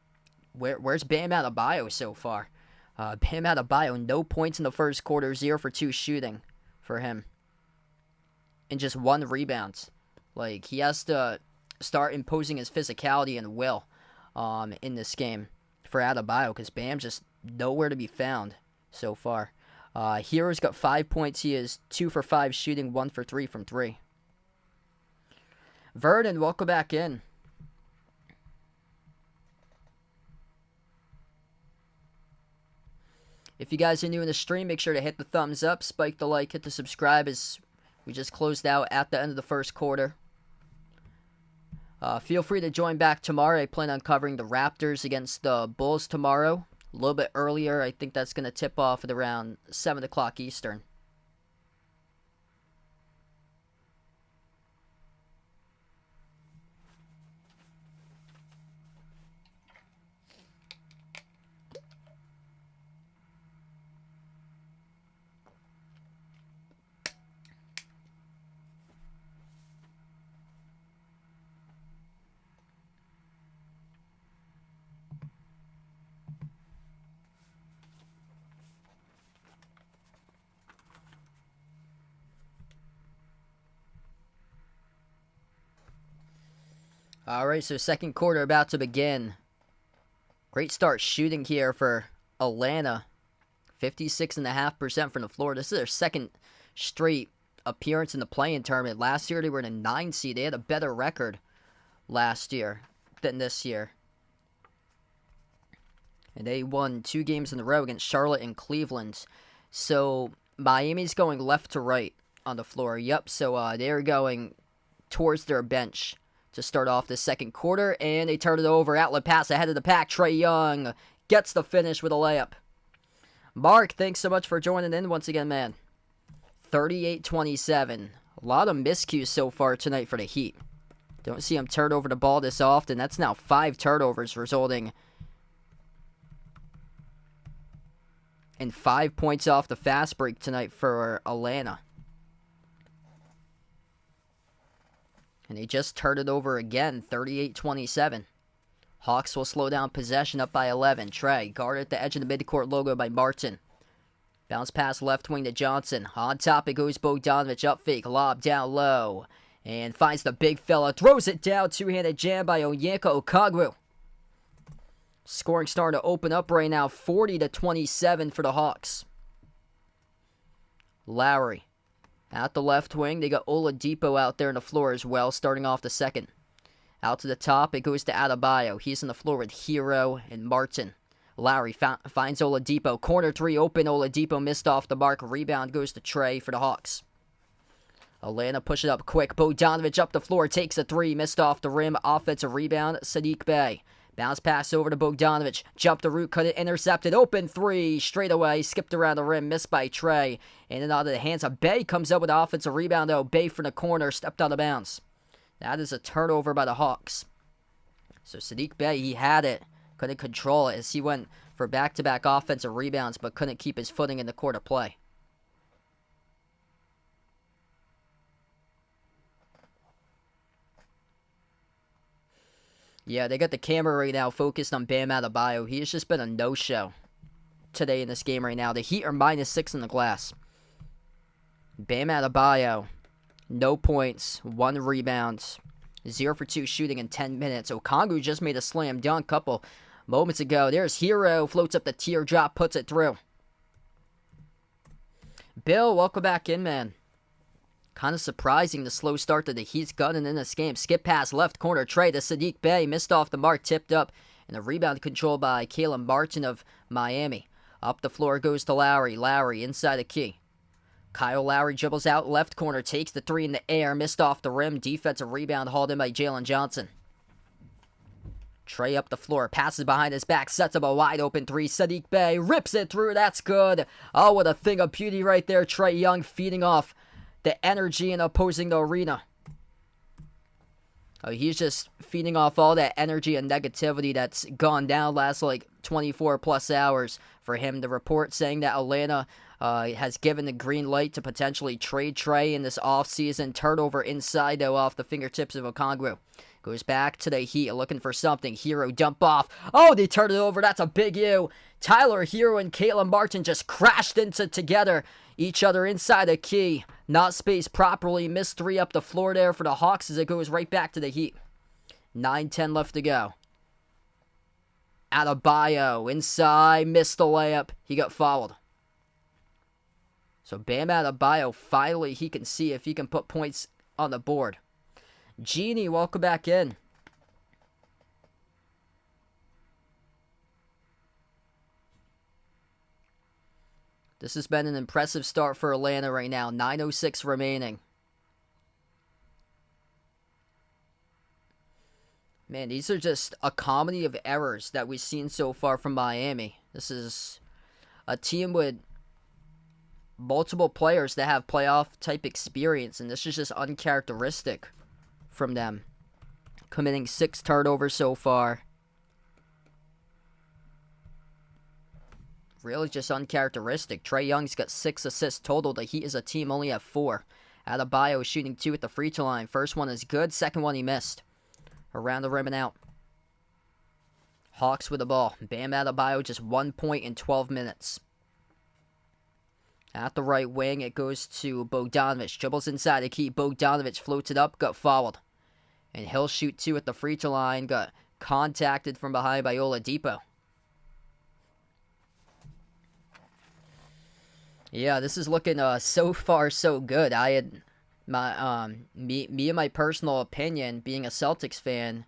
where's Bam Adebayo so far? Bam Adebayo, no points in the first quarter, 0 for 2 shooting for him. And just 1 rebound. Like, he has to start imposing his physicality and will in this game for Adebayo, because Bam's just nowhere to be found so far. Hero's got 5 points. He is 2 for 5 shooting, 1 for 3 from 3. Vernon, welcome back in. If you guys are new in the stream, make sure to hit the thumbs up, spike the like, hit the subscribe, as we just closed out at the end of the first quarter. Feel free to join back tomorrow. I plan on covering the Raptors against the Bulls tomorrow. A little bit earlier. I think that's going to tip off at around 7 o'clock Eastern. Alright, so second quarter about to begin. Great start shooting here for Atlanta. 56.5% from the floor. This is their second straight appearance in the play-in tournament. Last year they were in a 9 seed. They had a better record last year than this year. And they won 2 games in a row against Charlotte and Cleveland. So Miami's going left to right on the floor. Yep, so they're going towards their bench to start off the second quarter, and they turn it over. Outlet pass ahead of the pack. Trae Young gets the finish with a layup. Mark, thanks so much for joining in once again, man. 38-27. A lot of miscues so far tonight for the Heat. Don't see them turn over the ball this often. That's now 5 turnovers, resulting in 5 points off the fast break tonight for Atlanta. And they just turned it over again, 38-27. Hawks will slow down possession, up by 11. Trae, guarded at the edge of the midcourt logo by Martin. Bounce pass left wing to Johnson. On top it goes Bogdanovic, up fake, lob down low. And finds the big fella, throws it down, two-handed jam by Onyeka Okongwu. Scoring starting to open up right now, 40-27 for the Hawks. Lowry. At the left wing, they got Oladipo out there on the floor as well, starting off the second. Out to the top, it goes to Adebayo. He's on the floor with Hero and Martin. Lowry finds Oladipo. Corner 3 open. Oladipo missed off the mark. Rebound goes to Trae for the Hawks. Atlanta push it up quick. Bogdanovic up the floor, takes a 3. Missed off the rim. Offensive rebound, Saddiq Bey. Bounce pass over to Bogdanovic. Jump the route, cut it, intercepted. Open 3, straight away. Skipped around the rim, missed by Trae. And then out of the hands of Bey. Comes up with an offensive rebound, though. Bey from the corner, stepped out of bounds. That is a turnover by the Hawks. So Saddiq Bey, he had it. Couldn't control it as he went for back-to-back offensive rebounds, but couldn't keep his footing in the court of play. Yeah, they got the camera right now focused on Bam Adebayo. He has just been a no-show today in this game right now. The Heat are -6 in the glass. Bam Adebayo, no points, 1 rebound, 0 for 2 shooting in 10 minutes. Okongwu just made a slam dunk couple moments ago. There's Hero, floats up the teardrop, puts it through. Bill, welcome back in, man. Kind of surprising the slow start that the Heat's gotten in this game. Skip pass left corner, Trae to Saddiq Bey. Missed off the mark, tipped up. And a rebound controlled by Caleb Martin of Miami. Up the floor goes to Lowry. Lowry inside the key. Kyle Lowry dribbles out left corner, takes the 3 in the air. Missed off the rim. Defensive rebound hauled in by Jalen Johnson. Trae up the floor, passes behind his back, sets up a wide open 3. Saddiq Bey rips it through. That's good. Oh, what a thing of beauty right there. Trae Young feeding off the energy and opposing the arena. He's just feeding off all that energy and negativity that's gone down last 24 plus hours for him. The report saying that Atlanta has given the green light to potentially trade Trey in this offseason. Turnover inside, though, off the fingertips of Okongwu. Goes back to the Heat, looking for something. Hero dump off. Oh, they turn it over. That's a big U. Tyler Hero and Caleb Martin just crashed into together. Each other inside the key. Not spaced properly. Missed 3 up the floor there for the Hawks as it goes right back to the Heat. 9:10 left to go. Adebayo inside. Missed the layup. He got fouled. So Bam Adebayo, finally he can see if he can put points on the board. Genie, welcome back in. This has been an impressive start for Atlanta right now. 9:06 remaining. Man, these are just a comedy of errors that we've seen so far from Miami. This is a team with multiple players that have playoff-type experience, and this is just uncharacteristic from them. Committing 6 turnovers so far. Really just uncharacteristic. Trae Young's got 6 assists total. The Heat as a team only have 4. Adebayo is shooting 2 at the free throw line. First one is good. Second one he missed. Around the rim and out. Hawks with the ball. Bam Adebayo just 1 point in 12 minutes. At the right wing, it goes to Bogdanovic. Dribbles inside the key. Bogdanovic floats it up. Got fouled. And he'll shoot 2 at the free throw line. Got contacted from behind by Oladipo. Yeah, this is looking so far so good. I had my me and my personal opinion, being a Celtics fan,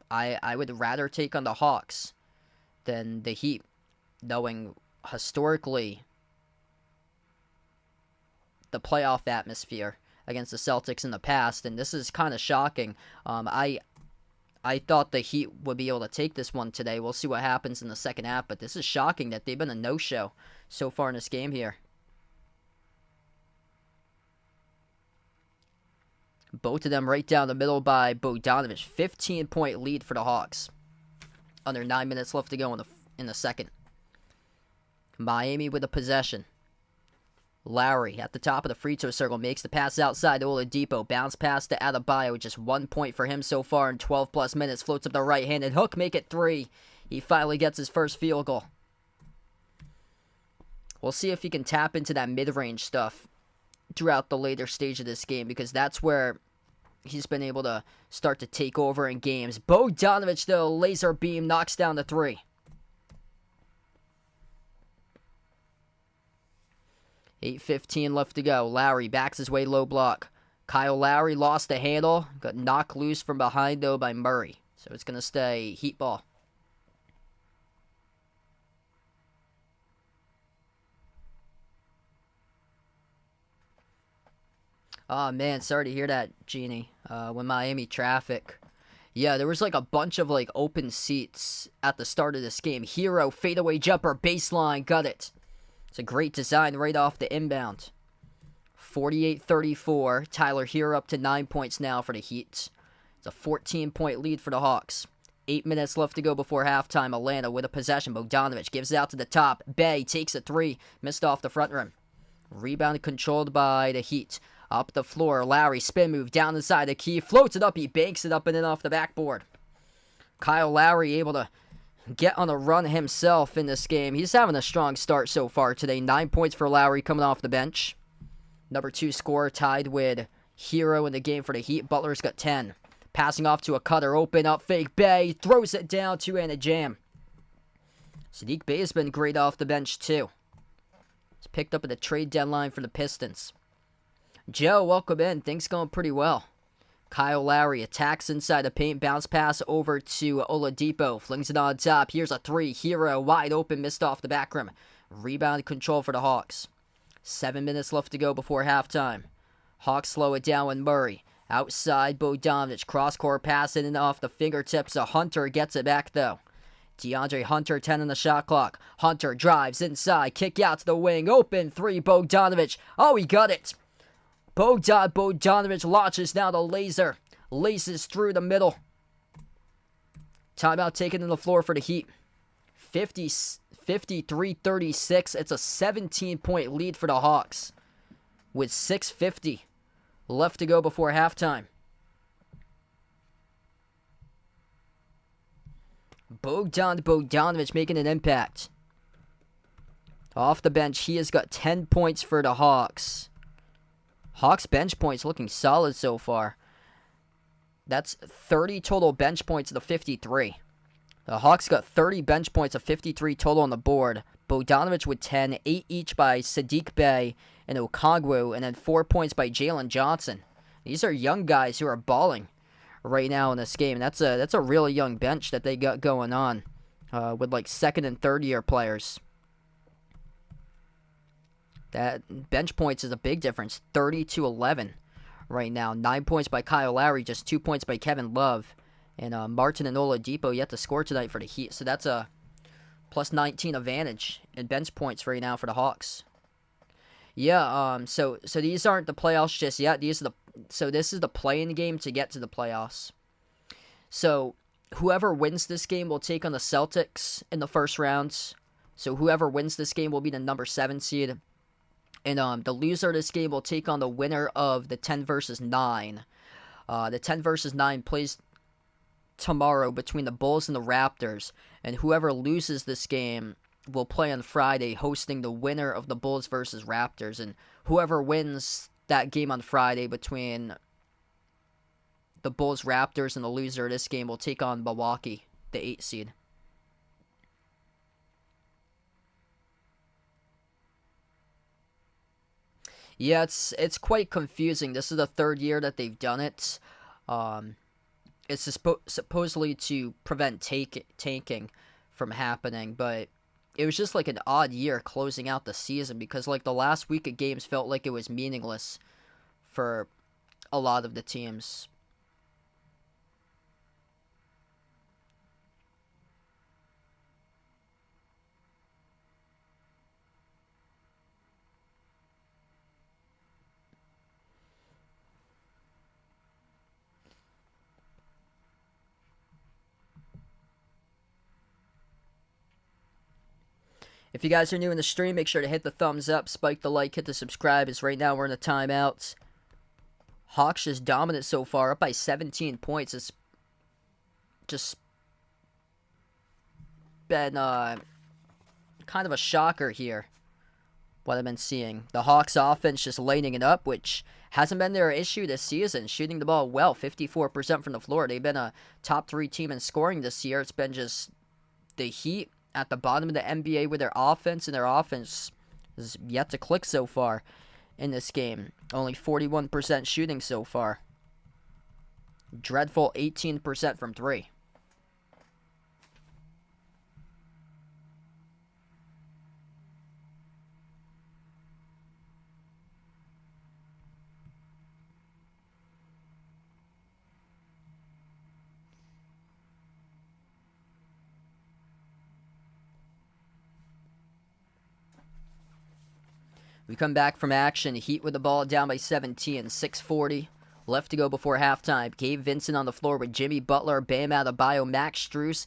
I would rather take on the Hawks than the Heat, knowing historically the playoff atmosphere against the Celtics in the past, and this is kind of shocking. I thought the Heat would be able to take this one today. We'll see what happens in the second half, but this is shocking that they've been a no-show so far in this game here. Both of them right down the middle by Bogdanovic. 15-point lead for the Hawks. Under 9 minutes left to go in the second. Miami with the possession. Lowry at the top of the free throw circle makes the pass outside to Oladipo. Bounce pass to Adebayo. Just 1 point for him so far in 12 plus minutes. Floats up the right-handed hook. Make it 3. He finally gets his first field goal. We'll see if he can tap into that mid-range stuff throughout the later stage of this game, because that's where he's been able to start to take over in games. Bogdanovic, though, laser beam, knocks down the 3. 8:15 left to go. Lowry backs his way low block. Kyle Lowry lost the handle. Got knocked loose from behind, though, by Murray. So it's going to stay Heat ball. Oh, man, sorry to hear that, Genie. When Miami traffic. Yeah, there was a bunch of open seats at the start of this game. Hero, fadeaway jumper, baseline, got it. It's a great design right off the inbound. 48-34. Tyler Hero up to 9 points now for the Heat. It's a 14-point lead for the Hawks. 8 minutes left to go before halftime. Atlanta with a possession. Bogdanovic gives it out to the top. Bay takes a 3. Missed off the front rim. Rebound controlled by the Heat. Up the floor. Lowry spin move down inside the key. Floats it up. He banks it up and in off the backboard. Kyle Lowry able to get on a run himself in this game. He's having a strong start so far today. 9 points for Lowry coming off the bench. Number 2 scorer tied with Hero in the game for the Heat. Butler's got 10. Passing off to a cutter. Open up fake. Bay throws it down. 2-handed jam. Saddiq Bey has been great off the bench too. He's picked up at the trade deadline for the Pistons. Joe, welcome in. Things going pretty well. Kyle Lowry attacks inside the paint. Bounce pass over to Oladipo. Flings it on top. Here's a 3. Hero wide open. Missed off the back rim. Rebound control for the Hawks. 7 minutes left to go before halftime. Hawks slow it down with Murray. Outside Bogdanovic. Cross-court pass in and off the fingertips of Hunter. Gets it back though. DeAndre Hunter, 10 on the shot clock. Hunter drives inside. Kick out to the wing. Open 3. Bogdanovic. Oh, he got it. Bogdanovic launches now the laser. laces through the middle. Timeout taken to the floor for the Heat. 53-36. It's a 17-point lead for the Hawks with 6:50 left to go before halftime. Bogdan Bogdanovic making an impact. Off the bench, he has got 10 points for the Hawks. Hawks bench points looking solid so far. That's 30 total bench points of the 53. The Hawks got 30 bench points of 53 total on the board. Bogdanovic with 10, 8 each by Saddiq Bey and Okongwu, and then 4 points by Jalen Johnson. These are young guys who are balling right now in this game. That's a really young bench that they got going on with like second and third year players. That bench points is a big difference. 30-11 right now. 9 points by Kyle Lowry, just 2 points by Kevin Love. And Martin and Oladipo yet to score tonight for the Heat. So that's a plus 19 advantage in bench points right now for the Hawks. Yeah, so these aren't the playoffs just yet. This is the play-in game to get to the playoffs. So whoever wins this game will take on the Celtics in the first round. So whoever wins this game will be the number 7 seed. And the loser of this game will take on the winner of the 10 versus 9. The 10 versus 9 plays tomorrow between the Bulls and the Raptors. And whoever loses this game will play on Friday, hosting the winner of the Bulls versus Raptors. And whoever wins that game on Friday between the Bulls, Raptors, and the loser of this game will take on Milwaukee, the 8 seed. Yeah, it's quite confusing. This is the third year that they've done it. It's supposedly to prevent tanking from happening, but it was just like an odd year closing out the season because like the last week of games felt like it was meaningless for a lot of the teams. If you guys are new in the stream, make sure to hit the thumbs up, spike the like, hit the subscribe, as right now we're in a timeout. Hawks just dominant so far, up by 17 points. It's just been kind of a shocker here, what I've been seeing. The Hawks offense just lighting it up, which hasn't been their issue this season. Shooting the ball well, 54% from the floor. They've been a top 3 team in scoring this year. It's been just the Heat at the bottom of the NBA with their offense, and their offense is yet to click so far in this game. Only 41% shooting so far. Dreadful 18% from 3. We come back from action. Heat with the ball down by 17. 6:40 left to go before halftime. Gabe Vincent on the floor with Jimmy Butler, Bam Adebayo, Max Strus,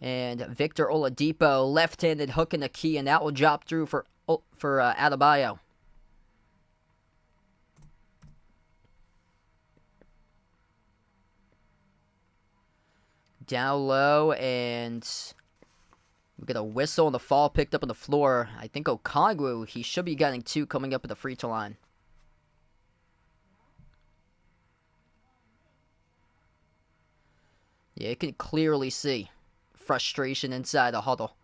and Victor Oladipo. Left-handed hook in the key, and that will drop through for Adebayo. Down low, and we get a whistle and the fall picked up on the floor. I think Okongwu, he should be getting 2 coming up at the free throw line. Yeah, you can clearly see frustration inside the huddle.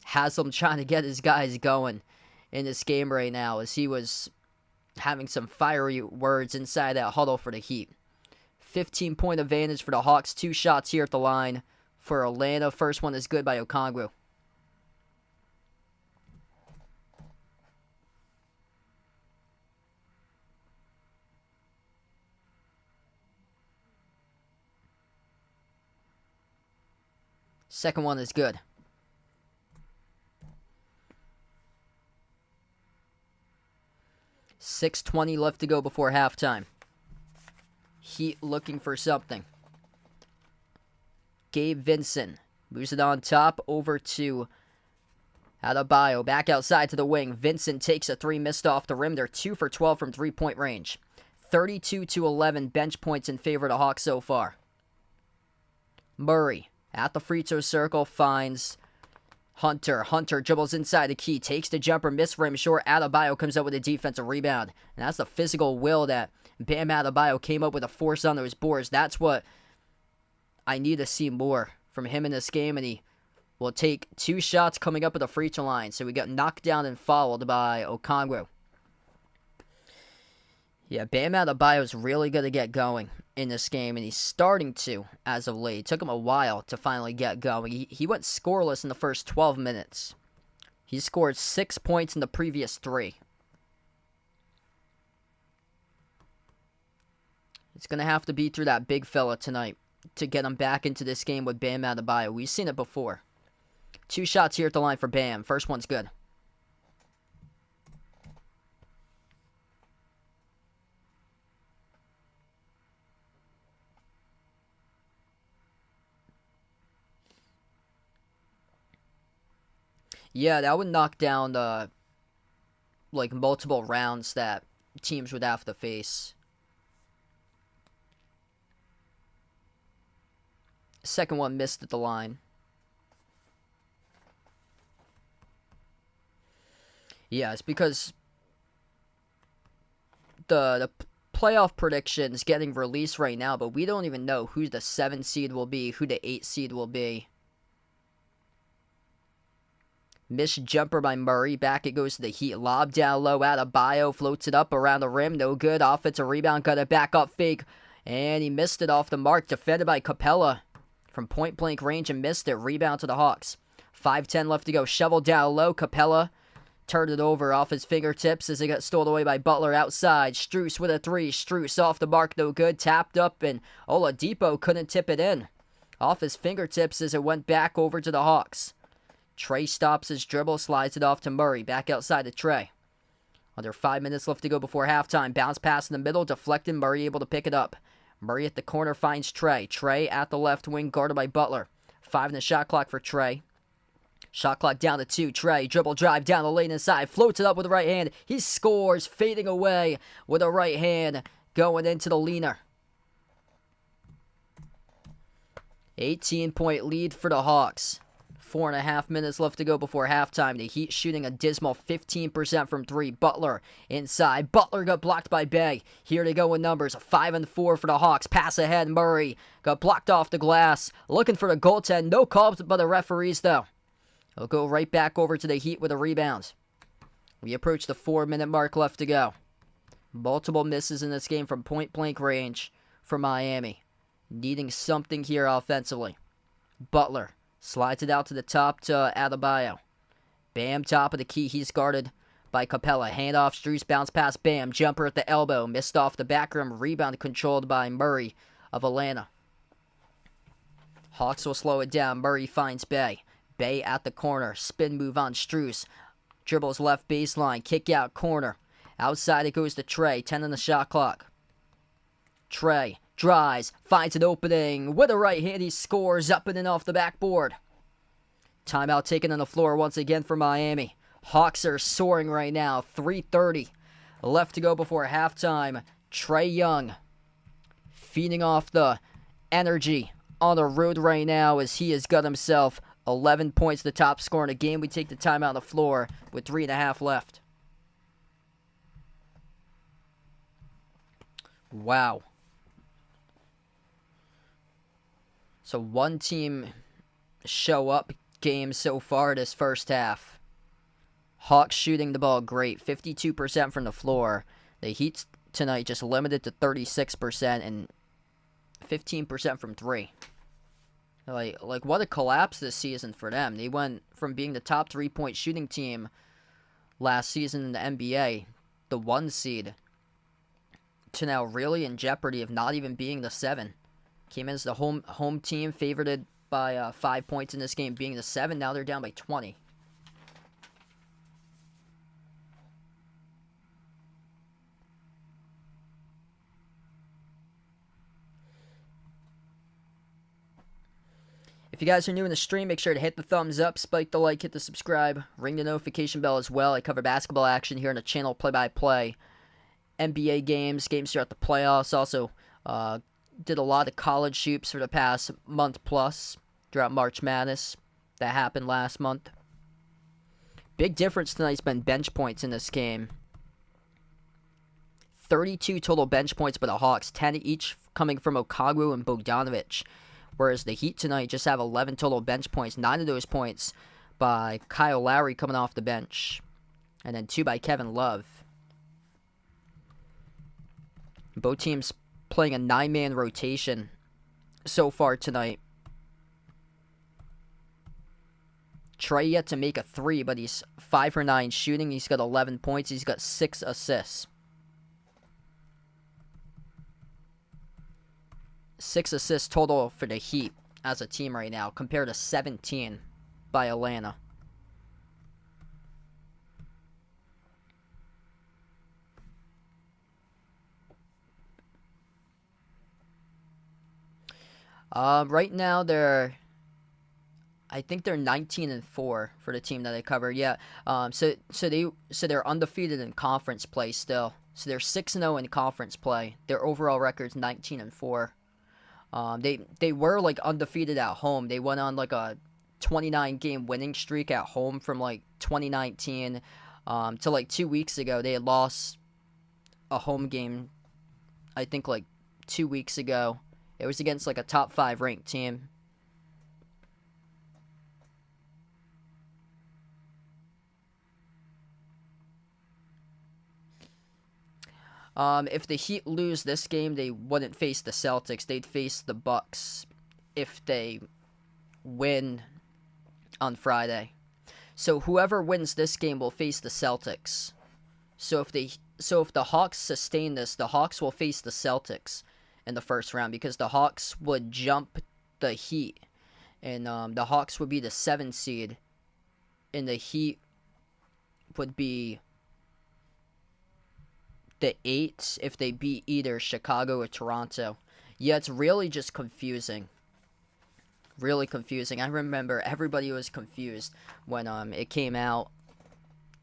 Haslam trying to get his guys going in this game right now as he was having some fiery words inside that huddle for the Heat. 15-point advantage for the Hawks. 2 shots here at the line for Atlanta. First one is good by Okongwu. Second one is good. .620 left to go before halftime. Heat looking for something. Gabe Vincent moves it on top over to Adebayo. Back outside to the wing. Vincent takes a three, missed off the rim. They're 2 for 12 from three-point range. 32-11 bench points in favor of the Hawks so far. Murray at the free throw circle finds Hunter. Hunter dribbles inside the key, takes the jumper, miss rim short. Adebayo comes up with a defensive rebound. And that's the physical will that Bam Adebayo came up with a force on those boards. That's what I need to see more from him in this game. And he will take 2 shots coming up at the free throw line. So we got knocked down and fouled by Okongwu. Yeah, Bam Adebayo is really going to get going in this game, and he's starting to as of late. It took him a while to finally get going. He went scoreless in the first 12 minutes. He scored 6 points in the previous 3. It's going to have to be through that big fella tonight to get him back into this game with Bam Adebayo. We've seen it before. 2 shots here at the line for Bam. First one's good. Yeah, that would knock down like multiple rounds that teams would have to face. Second one missed at the line. Yeah, it's because the playoff predictions getting released right now, but we don't even know who the 7 seed will be, who the 8 seed will be. Missed jumper by Murray. Back it goes to the Heat. Lob down low. Adebayo floats it up around the rim. No good. Offensive rebound. Got a back up fake. And he missed it off the mark. Defended by Capella from point blank range and missed it. Rebound to the Hawks. 5:10 left to go. Shovel down low. Capella turned it over off his fingertips as it got stolen away by Butler outside. Strus with a 3. Strus off the mark. No good. Tapped up and Oladipo couldn't tip it in. Off his fingertips as it went back over to the Hawks. Trey stops his dribble, slides it off to Murray. Back outside to Trey. Under 5 minutes left to go before halftime. Bounce pass in the middle, deflected. Murray able to pick it up. Murray at the corner finds Trey. Trey at the left wing, guarded by Butler. 5 in the shot clock for Trey. Shot clock down to 2. Trey, dribble drive down the lane inside. Floats it up with the right hand. He scores, fading away with a right hand. Going into the leaner. 18-point lead for the Hawks. 4.5 minutes left to go before halftime. The Heat shooting a dismal 15% from 3. Butler inside. Butler got blocked by Bay. Here they go with numbers. 5 and 4 for the Hawks. Pass ahead. Murray got blocked off the glass. Looking for the goaltend. No call by the referees, though. He'll go right back over to the Heat with a rebound. We approach the 4-minute mark left to go. Multiple misses in this game from point-blank range for Miami. Needing something here offensively. Butler slides it out to the top to Adebayo. Bam, top of the key. He's guarded by Capella. Handoff, Strus, bounce pass, Bam. Jumper at the elbow. Missed off the back rim. Rebound controlled by Murray of Atlanta. Hawks will slow it down. Murray finds Bay. Bay at the corner. Spin move on Strus. Dribbles left baseline. Kick out corner. Outside it goes to Trey. 10 on the shot clock. Trey drives, finds an opening. With a right hand, he scores up and in off the backboard. Timeout taken on the floor once again for Miami. Hawks are soaring right now. 3:30 left to go before halftime. Trey Young feeding off the energy on the road right now as he has got himself 11 points, the top scorer in the game. We take the timeout on the floor with 3.5 left. Wow. So one team show up game so far this first half. Hawks shooting the ball great. 52% from the floor. The Heat tonight just limited to 36% and 15% from 3. Like what a collapse this season for them. They went from being the top 3-point shooting team last season in the NBA, the 1 seed, to now really in jeopardy of not even being the 7. Came in as the home team, favored by 5 points in this game, being the 7. Now they're down by 20. If you guys are new in the stream, make sure to hit the thumbs up, spike the like, hit the subscribe, ring the notification bell as well. I cover basketball action here on the channel, play-by-play, NBA games throughout the playoffs. Also, did a lot of college shoots for the past month plus throughout March Madness that happened last month. Big difference tonight's been bench points in this game. 32 total bench points by the Hawks, 10 each coming from Okongwu and Bogdanovic. Whereas the Heat tonight just have 11 total bench points, 9 of those points by Kyle Lowry coming off the bench, and then 2 by Kevin Love. Both teams playing a 9-man rotation so far tonight. Trae yet to make a 3, but he's 5 for 9 shooting. He's got 11 points. He's got 6 assists. 6 assists total for the Heat as a team right now, compared to 17 by Atlanta. Right now I think they're 19-4 for the team that I covered. Yeah. So they're undefeated in conference play still. So they're 6-0 in conference play. Their overall record's 19-4. They were like undefeated at home. They went on like a 29-game winning streak at home from like 2019 to like 2 weeks ago. They had lost a home game, I think like 2 weeks ago. It was against like a top 5 ranked team. If the Heat lose this game, they wouldn't face the Celtics. They'd face the Bucks if they win on Friday. So whoever wins this game will face the Celtics. So if the Hawks sustain this, the Hawks will face the Celtics in the first round, because the Hawks would jump the Heat, and the Hawks would be the 7 seed, and the Heat would be the 8 if they beat either Chicago or Toronto. Yeah, it's really just confusing. Really confusing. I remember everybody was confused when it came out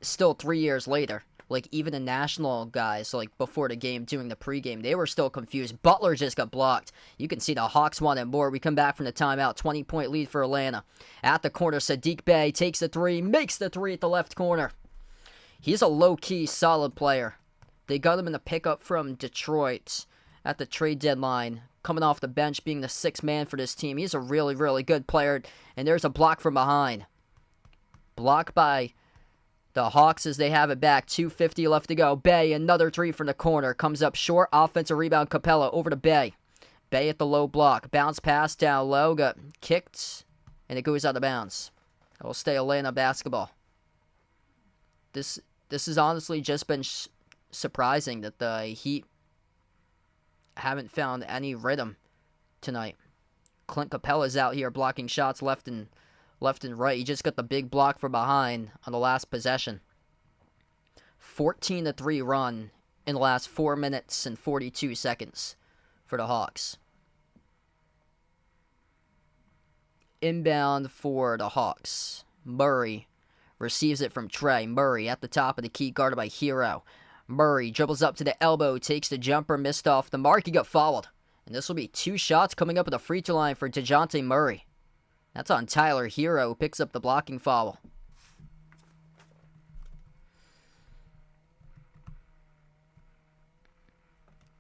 still 3 years later. Like, even the national guys, like, before the game, doing the pregame, they were still confused. Butler just got blocked. You can see the Hawks wanted more. We come back from the timeout. 20-point lead for Atlanta. At the corner, Saddiq Bey takes the 3, makes the 3 at the left corner. He's a low-key, solid player. They got him in the pickup from Detroit at the trade deadline, coming off the bench, being the 6th man for this team. He's a really, really good player, and there's a block from behind. Blocked by the Hawks as they have it back. 2:50 left to go. Bey, another 3 from the corner. Comes up short. Offensive rebound, Capella over to Bey. Bey at the low block. Bounce pass down low. Got kicked, and it goes out of bounds. It will stay Atlanta basketball. This has honestly just been surprising that the Heat haven't found any rhythm tonight. Clint Capella's out here blocking shots left and right. He just got the big block from behind on the last possession. 14-3 run in the last 4 minutes and 42 seconds for the Hawks. Inbound for the Hawks. Murray receives it from Trae. Murray at the top of the key, guarded by Hero. Murray dribbles up to the elbow, takes the jumper, missed off the mark. He got fouled. And this will be 2 shots coming up at the free throw line for DeJounte Murray. That's on Tyler Hero, who picks up the blocking foul.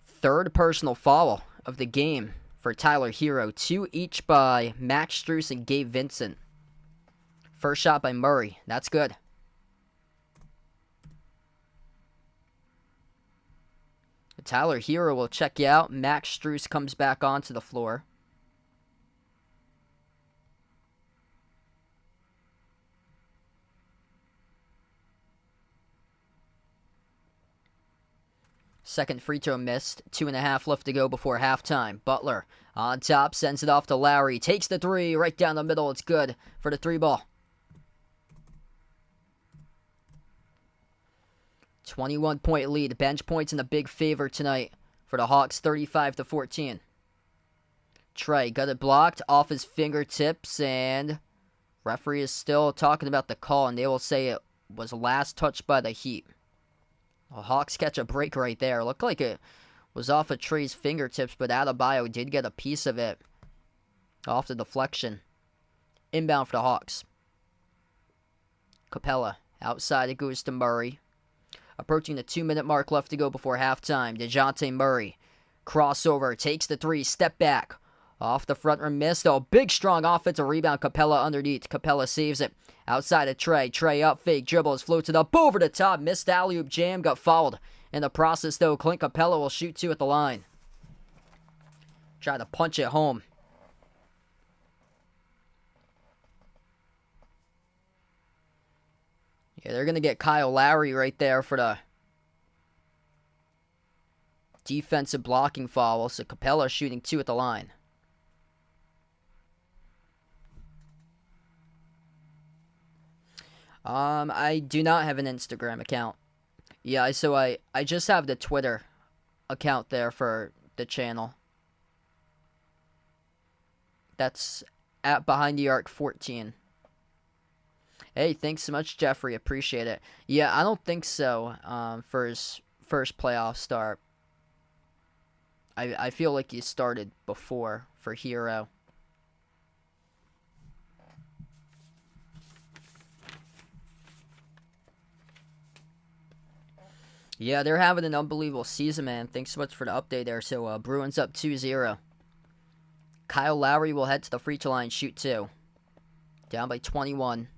Third personal foul of the game for Tyler Hero. 2 each by Max Strus and Gabe Vincent. First shot by Murray. That's good. Tyler Hero will check you out. Max Strus comes back onto the floor. Second free throw missed. 2.5 left to go before halftime. Butler on top, sends it off to Lowry. Takes the 3 right down the middle. It's good for the 3 ball. 21-point lead. Bench points in the big favor tonight for the Hawks, 35-14. Trey got it blocked off his fingertips, and referee is still talking about the call, and they will say it was last touched by the Heat. The Hawks catch a break right there. Looked like it was off of Trey's fingertips, but Adebayo did get a piece of it off the deflection. Inbound for the Hawks. Capella outside, it goes to Murray. Approaching the 2-minute mark left to go before halftime. DeJounte Murray. Crossover, takes the three, step back. Off the front rim, missed. Oh, big, strong offensive rebound. Capella underneath. Capella saves it. Outside of Trey. Trey up, fake, dribbles, floats it up, over the top. Missed alley-oop jam, got fouled. In the process, though, Clint Capella will shoot 2 at the line. Try to punch it home. Yeah, they're going to get Kyle Lowry right there for the defensive blocking foul. So Capella shooting 2 at the line. I do not have an Instagram account. Yeah, so I just have the Twitter account there for the channel. That's at Behind the Arc 14. Hey, thanks so much, Jeffrey. Appreciate it. Yeah, I don't think so. For his first playoff start. I feel like he started before for Hero. Yeah, they're having an unbelievable season, man. Thanks so much for the update there. So, Bruins up 2-0. Kyle Lowry will head to the free throw line, shoot 2. Down by 21.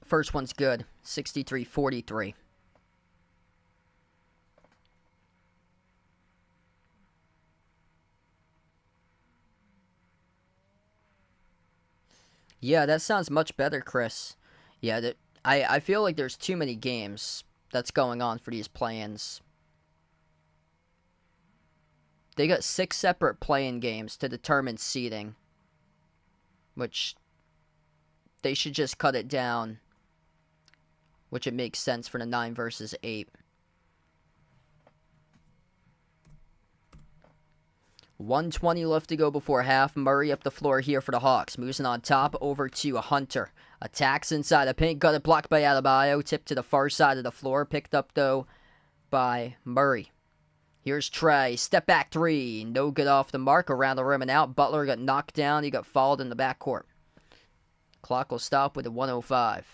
First one's good. 63-43. Yeah, that sounds much better, Chris. Yeah, I feel like there's too many games that's going on for these play-ins. They got 6 separate play-in games to determine seeding, which they should just cut it down, which it makes sense for the 9 versus 8. 1:20 left to go before half. Murray up the floor here for the Hawks. Moves it on top over to Hunter. Attacks inside the paint. Got it blocked by Adebayo. Tipped to the far side of the floor. Picked up, though, by Murray. Here's Trey. Step back 3. No good off the mark. Around the rim and out. Butler got knocked down. He got fouled in the backcourt. Clock will stop with a 1:05.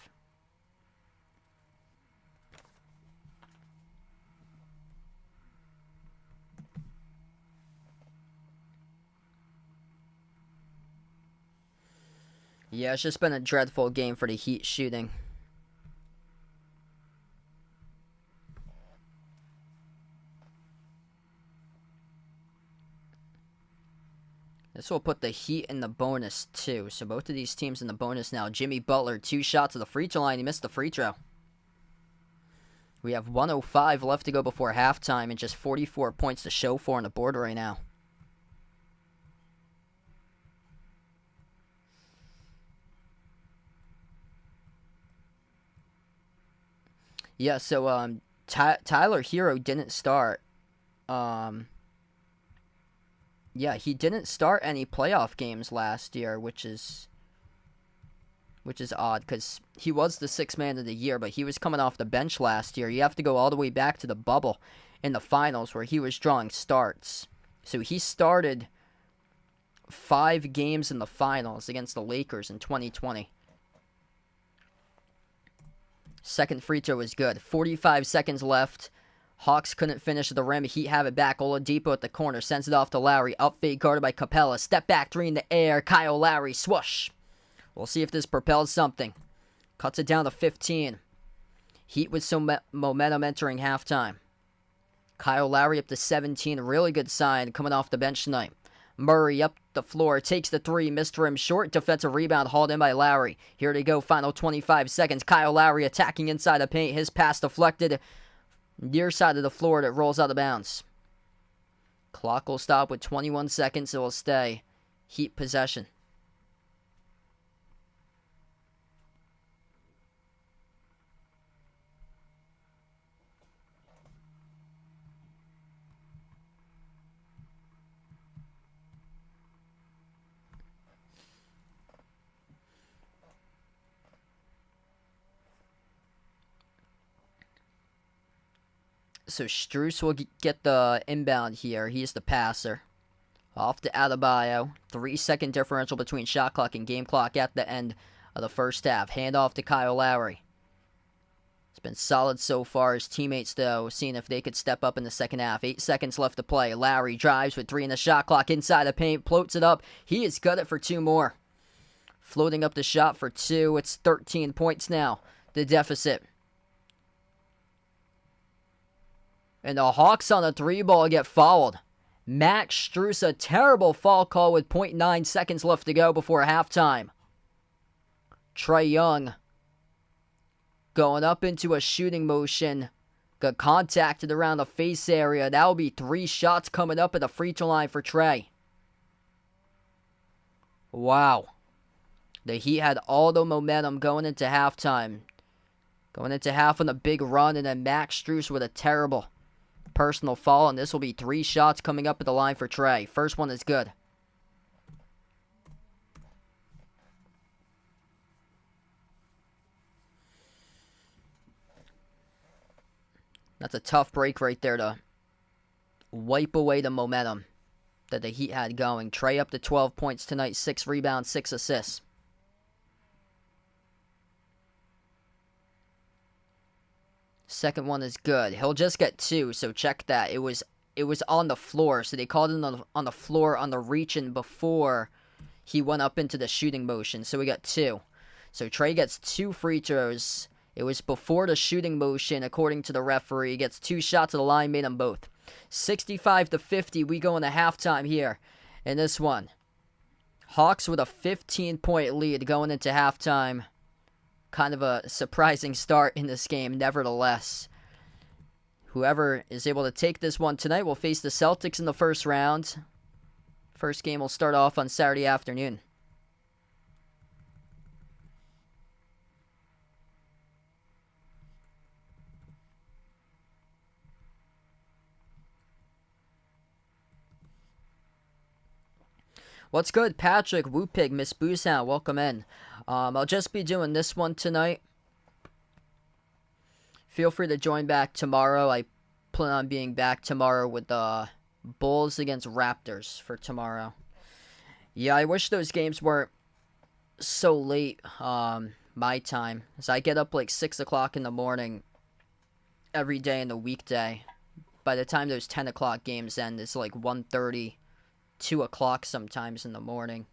Yeah, it's just been a dreadful game for the Heat shooting. This will put the Heat in the bonus, too. So both of these teams in the bonus now. Jimmy Butler, 2 shots at the free throw line. He missed the free throw. We have 1:05 left to go before halftime and just 44 points to show for on the board right now. Yeah, so Tyler Hero didn't start. Yeah, he didn't start any playoff games last year, which is odd because he was the 6th man of the year, but he was coming off the bench last year. You have to go all the way back to the bubble in the finals where he was drawing starts. So he started 5 games in the finals against the Lakers in 2020. Second free throw is good. 45 seconds left. Hawks couldn't finish the rim. Heat have it back. Oladipo at the corner. Sends it off to Lowry. Up fade guarded by Capella. Step back 3 in the air. Kyle Lowry. Swoosh. We'll see if this propels something. Cuts it down to 15. Heat with some momentum entering halftime. Kyle Lowry up to 17. Really good sign coming off the bench tonight. Murray up the floor, takes the three, missed rim short, defensive rebound hauled in by Lowry. Here they go, final 25 seconds. Kyle Lowry attacking inside the paint. His pass deflected near side of the floor that rolls out of bounds. Clock will stop with 21 seconds. It will stay Heat possession. So Strus will get the inbound here. He's the passer. Off to Adebayo. 3-second differential between shot clock and game clock at the end of the first half. Handoff to Kyle Lowry. It's been solid so far. His teammates, though, seeing if they could step up in the second half. 8 seconds left to play. Lowry drives with 3 in the shot clock. Inside the paint. Floats it up. He has got it for 2 more. Floating up the shot for 2. It's 13 points now. The deficit. And the Hawks on the 3-ball get fouled. Max Strus, a terrible foul call with 0.9 seconds left to go before halftime. Trae Young going up into a shooting motion. Got contacted around the face area. That will be 3 shots coming up at the free throw line for Trae. Wow. The Heat had all the momentum going into halftime. Going into half on a big run, and then Max Strus with a terrible personal foul, and this will be 3 shots coming up at the line for Trae. First one is good. That's a tough break right there to wipe away the momentum that the Heat had going. Trae up to 12 points tonight, 6 rebounds, 6 assists. Second one is good. He'll just get 2, so check that. It was on the floor, so they called it on the floor on the reach-in before he went up into the shooting motion, so we got 2. So Trae gets 2 free throws. It was before the shooting motion, according to the referee. He gets 2 shots at the line, made them both. 65-50, we go into halftime here in this one. Hawks with a 15-point lead going into halftime. Kind of a surprising start in this game, nevertheless. Whoever is able to take this one tonight will face the Celtics in the first round. First game will start off on Saturday afternoon. What's good, Patrick, Woopig, Miss Boosound, welcome in. I'll just be doing this one tonight. Feel free to join back tomorrow. I plan on being back tomorrow with the Bulls against Raptors for tomorrow. Yeah, I wish those games weren't so late, my time. As I get up like 6 o'clock in the morning every day in the weekday. By the time those 10 o'clock games end, it's like 1:30, 2 o'clock sometimes in the morning.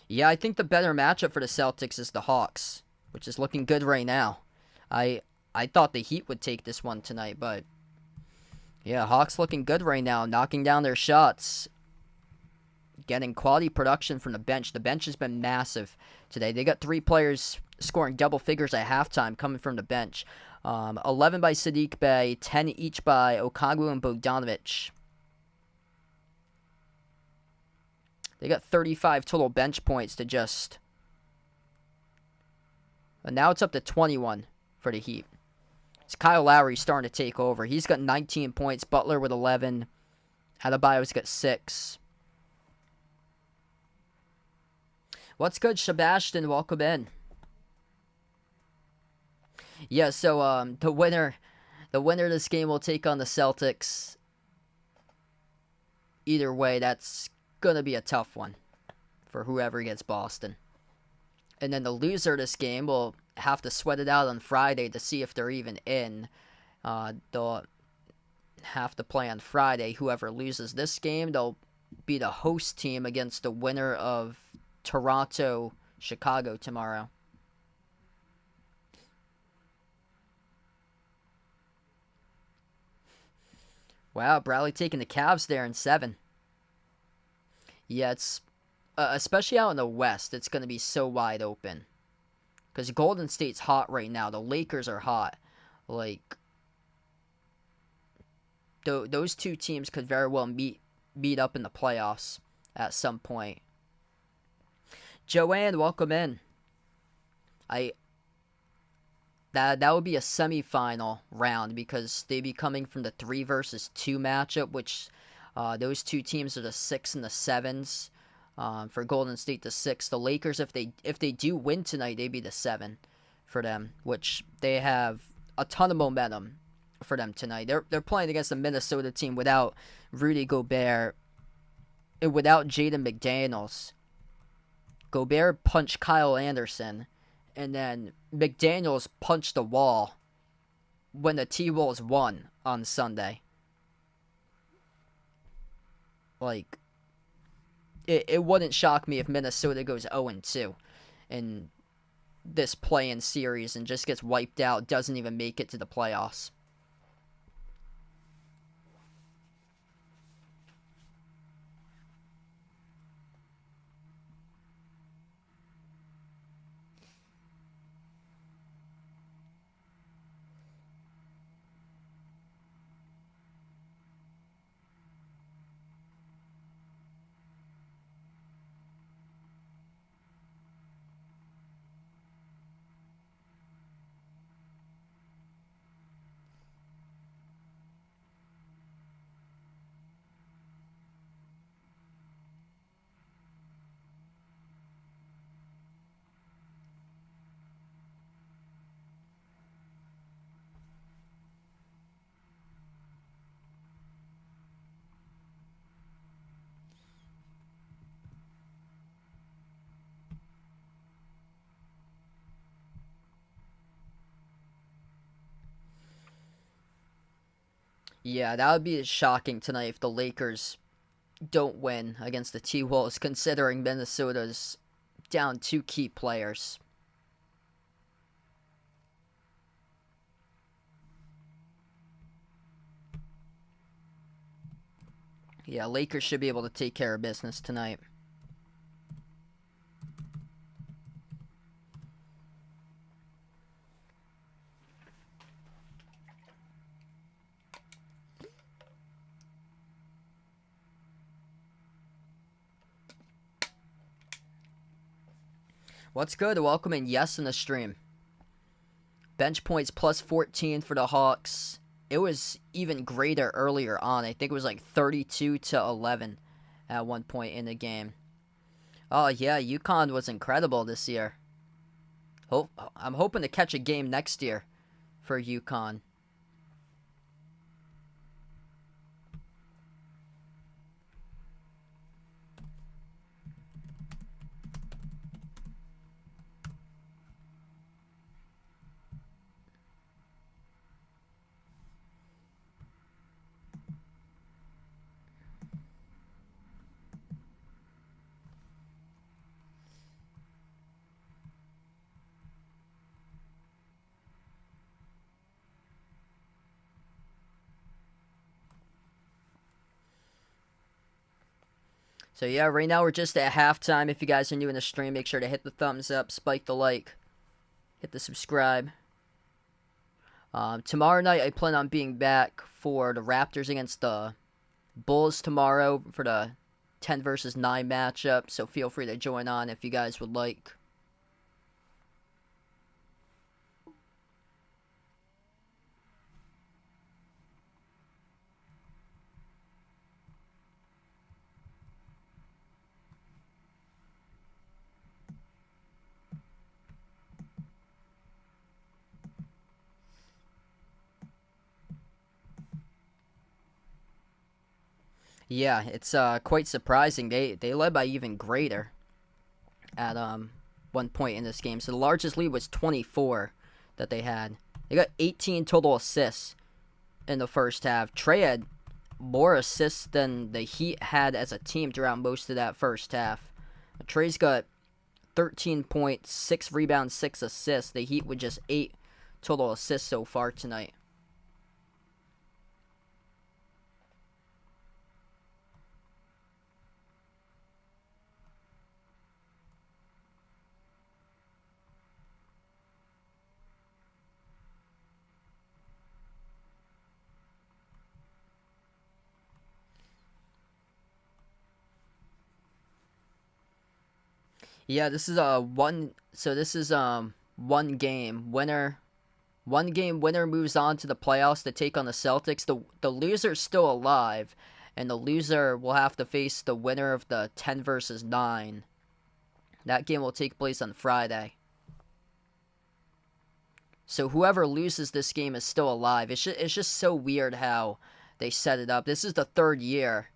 Yeah, I think the better matchup for the Celtics is the Hawks, which is looking good right now. I thought the Heat would take this one tonight, but yeah, Hawks looking good right now, knocking down their shots, getting quality production from the bench. The bench has been massive today. They got 3 players scoring double figures at halftime coming from the bench. 11 by Saddiq Bey, 10 each by Okongwu and Bogdanovic. They got 35 total bench points to just... And now it's up to 21 for the Heat. It's Kyle Lowry starting to take over. He's got 19 points. Butler with 11. Adebayo's got 6. What's good, Sebastian? Welcome in. Yeah, so the winner of this game will take on the Celtics. Either way, that's gonna be a tough one for whoever gets Boston. And then the loser of this game will have to sweat it out on Friday to see if they're even in. They'll have to play on Friday. Whoever loses this game, they'll be the host team against the winner of Toronto-Chicago tomorrow. Wow, Bradley taking the Cavs there in 7. Yeah, it's especially out in the West, it's going to be so wide open. Because Golden State's hot right now. The Lakers are hot. Like, those two teams could very well meet up in the playoffs at some point. Joanne, welcome in. That would be a semifinal round because they'd be coming from the 3 versus 2 matchup, which those two teams are the 6 and the 7s. For Golden State, the 6. The Lakers, if they do win tonight, they'd be the 7 for them, which they have a ton of momentum for them tonight. They're playing against a Minnesota team without Rudy Gobert and without Jaden McDaniels. Gobert punched Kyle Anderson, and then McDaniels punched the wall when the T-Wolves won on Sunday. Like, it wouldn't shock me if Minnesota goes 0-2 in this play-in series and just gets wiped out, doesn't even make it to the playoffs. Yeah, that would be shocking tonight if the Lakers don't win against the T-Wolves, considering Minnesota's down 2 key players. Yeah, Lakers should be able to take care of business tonight. What's good? Welcome in Yes in the stream. Bench points plus 14 for the Hawks. It was even greater earlier on. I think it was like 32-11 at one point in the game. Oh yeah, UConn was incredible this year. I'm hoping to catch a game next year for UConn. So yeah, right now we're just at halftime. If you guys are new in the stream, make sure to hit the thumbs up, spike the like, hit the subscribe. Tomorrow night I plan on being back for the Raptors against the Bulls tomorrow for the 10 versus 9 matchup. So feel free to join on if you guys would like. Yeah, it's quite surprising. They led by even greater at one point in this game. So the largest lead was 24 that they had. They got 18 total assists in the first half. Trey had more assists than the Heat had as a team throughout most of that first half. Trey's got 13 points, 6 rebounds, 6 assists. The Heat with just 8 total assists so far tonight. Yeah, this is a one. So this is one game winner. One game winner moves on to the playoffs to take on the Celtics. The loser's still alive, and the loser will have to face the winner of the 10 versus 9. That game will take place on Friday. So whoever loses this game is still alive. It's just so weird how they set it up. This is the third year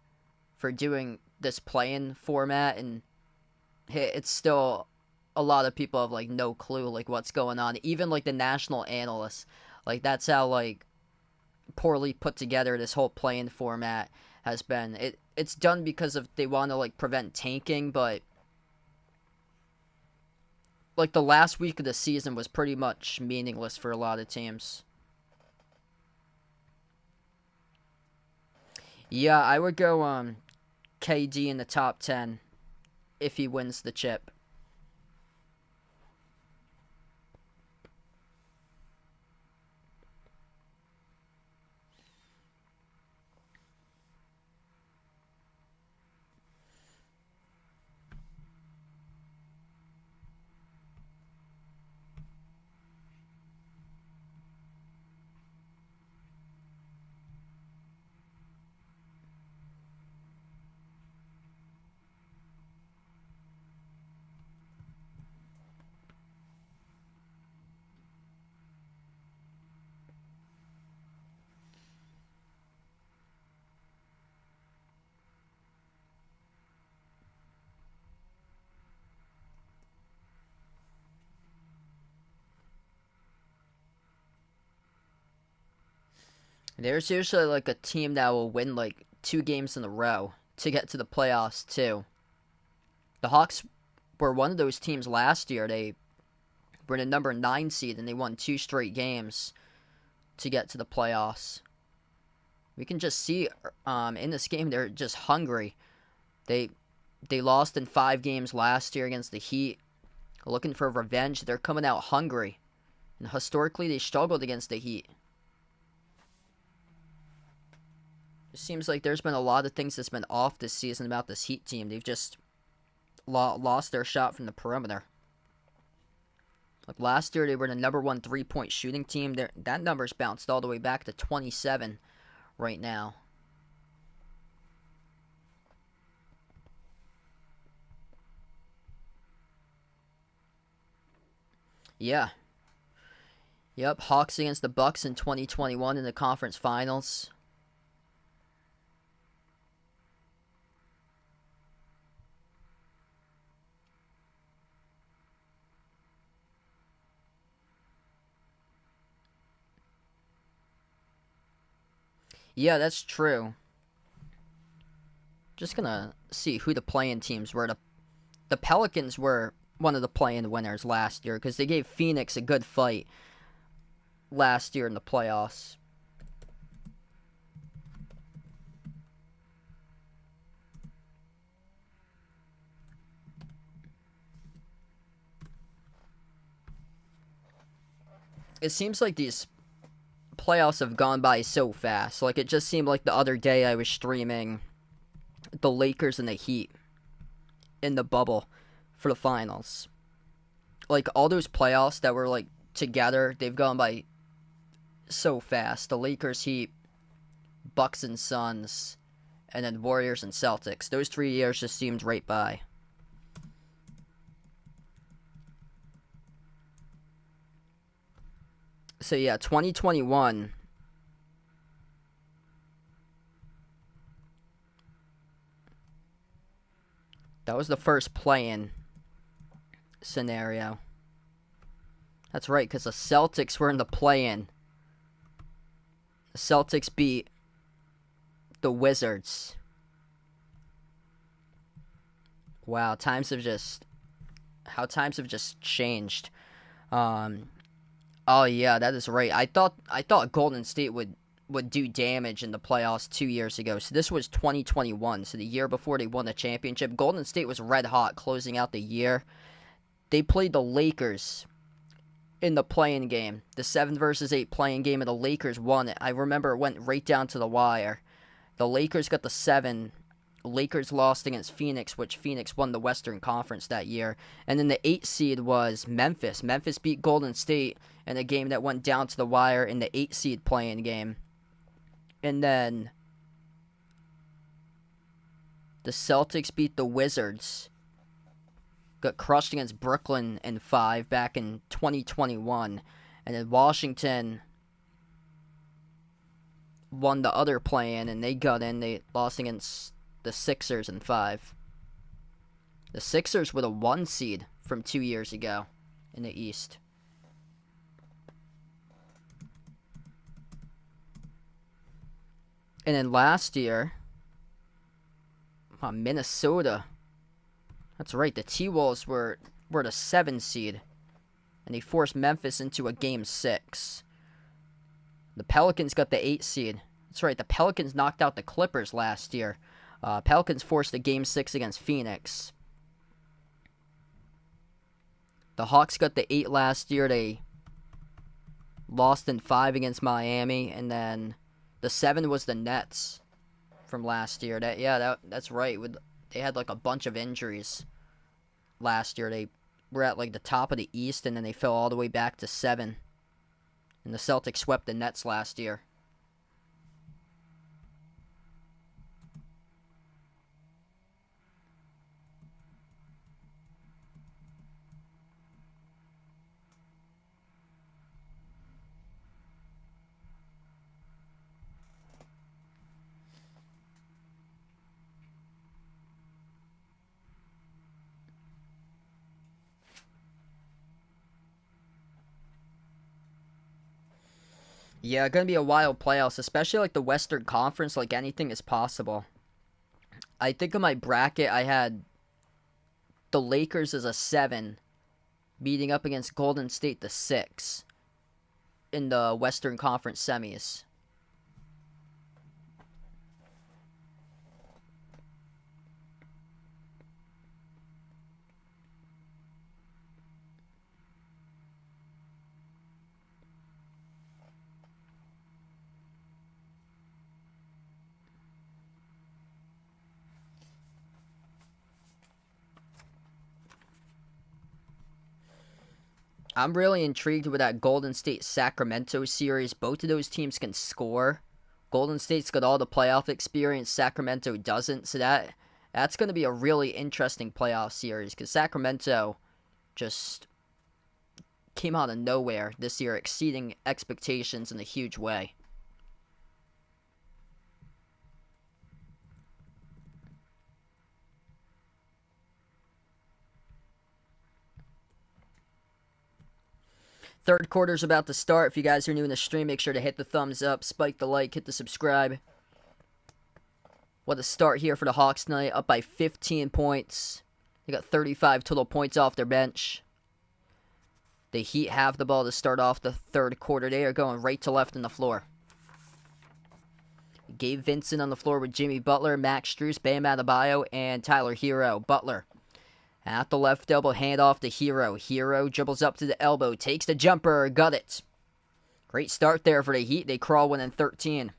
for doing this play-in format, and it's still a lot of people have like no clue like what's going on. Even like the national analysts, like that's how like poorly put together this whole play-in format has been. It's done because of they want to like prevent tanking, but like the last week of the season was pretty much meaningless for a lot of teams. Yeah, I would go KD in the top 10 if he wins the chip. There's usually like a team that will win like 2 games in a row to get to the playoffs too. The Hawks were one of those teams last year. They were the number 9 seed and they won 2 straight games to get to the playoffs. We can just see in this game they're just hungry. They they lost in 5 games last year against the Heat, looking for revenge. They're coming out hungry, and historically they struggled against the Heat. It seems like there's been a lot of things that's been off this season about this Heat team. They've just lost their shot from the perimeter. Like last year, they were the number 1 3-point shooting team. That number's bounced all the way back to 27 right now. Yeah. Yep. Hawks against the Bucks in 2021 in the conference finals. Yeah, that's true. Just gonna see who the play-in teams were. The Pelicans were one of the play-in winners last year because they gave Phoenix a good fight last year in the playoffs. It seems like these playoffs have gone by so fast. Like, it just seemed like the other day I was streaming the Lakers and the Heat in the bubble for the finals. Like, all those playoffs that were, like, together, they've gone by so fast. The Lakers, Heat, Bucks and Suns, and then Warriors and Celtics. Those 3 years just seemed right by. So, yeah, 2021. That was the first play-in scenario. That's right, because the Celtics were in the play-in. The Celtics beat the Wizards. Wow, how times have just changed. Um, oh yeah, that is right. I thought Golden State would do damage in the playoffs 2 years ago. So this was 2021, so the year before they won the championship. Golden State was red hot closing out the year. They played the Lakers in the play-in game, the 7 versus 8 play-in game, and the Lakers won it. I remember it went right down to the wire. The Lakers got the 7 Lakers lost against Phoenix, which Phoenix won the Western Conference that year. And then the 8 seed was Memphis. Memphis beat Golden State in a game that went down to the wire in the 8 seed play-in game. And then the Celtics beat the Wizards. Got crushed against Brooklyn in 5 back in 2021. And then Washington won the other play-in, and they got in. They lost against the Sixers in 5. The Sixers were the 1 seed from 2 years ago in the East. And then last year, Minnesota. That's right, the T-Wolves were the 7 seed. And they forced Memphis into a Game 6. The Pelicans got the 8 seed. That's right, the Pelicans knocked out the Clippers last year. Pelicans forced a Game 6 against Phoenix. The Hawks got the 8 last year. They lost in 5 against Miami. And then the 7 was the Nets from last year. That's right. They had like a bunch of injuries last year. They were at like the top of the East, and then they fell all the way back to 7. And the Celtics swept the Nets last year. Yeah, gonna be a wild playoffs, especially like the Western Conference. Like anything is possible. I think in my bracket I had the Lakers as a 7, beating up against Golden State the 6 in the Western Conference semis. I'm really intrigued with that Golden State-Sacramento series. Both of those teams can score. Golden State's got all the playoff experience. Sacramento doesn't. So that's going to be a really interesting playoff series because Sacramento just came out of nowhere this year, exceeding expectations in a huge way. Third quarter's about to start. If you guys are new in the stream, make sure to hit the thumbs up, spike the like, hit the subscribe. What a start here for the Hawks tonight, up by 15 points. They got 35 total points off their bench. The Heat have the ball to start off the third quarter. They are going right to left on the floor. Gabe Vincent on the floor with Jimmy Butler, Max Strus, Bam Adebayo, and Tyler Hero. Butler at the left elbow, hand off to Hero. Hero dribbles up to the elbow, takes the jumper, got it. Great start there for the Heat. They crawl within 13.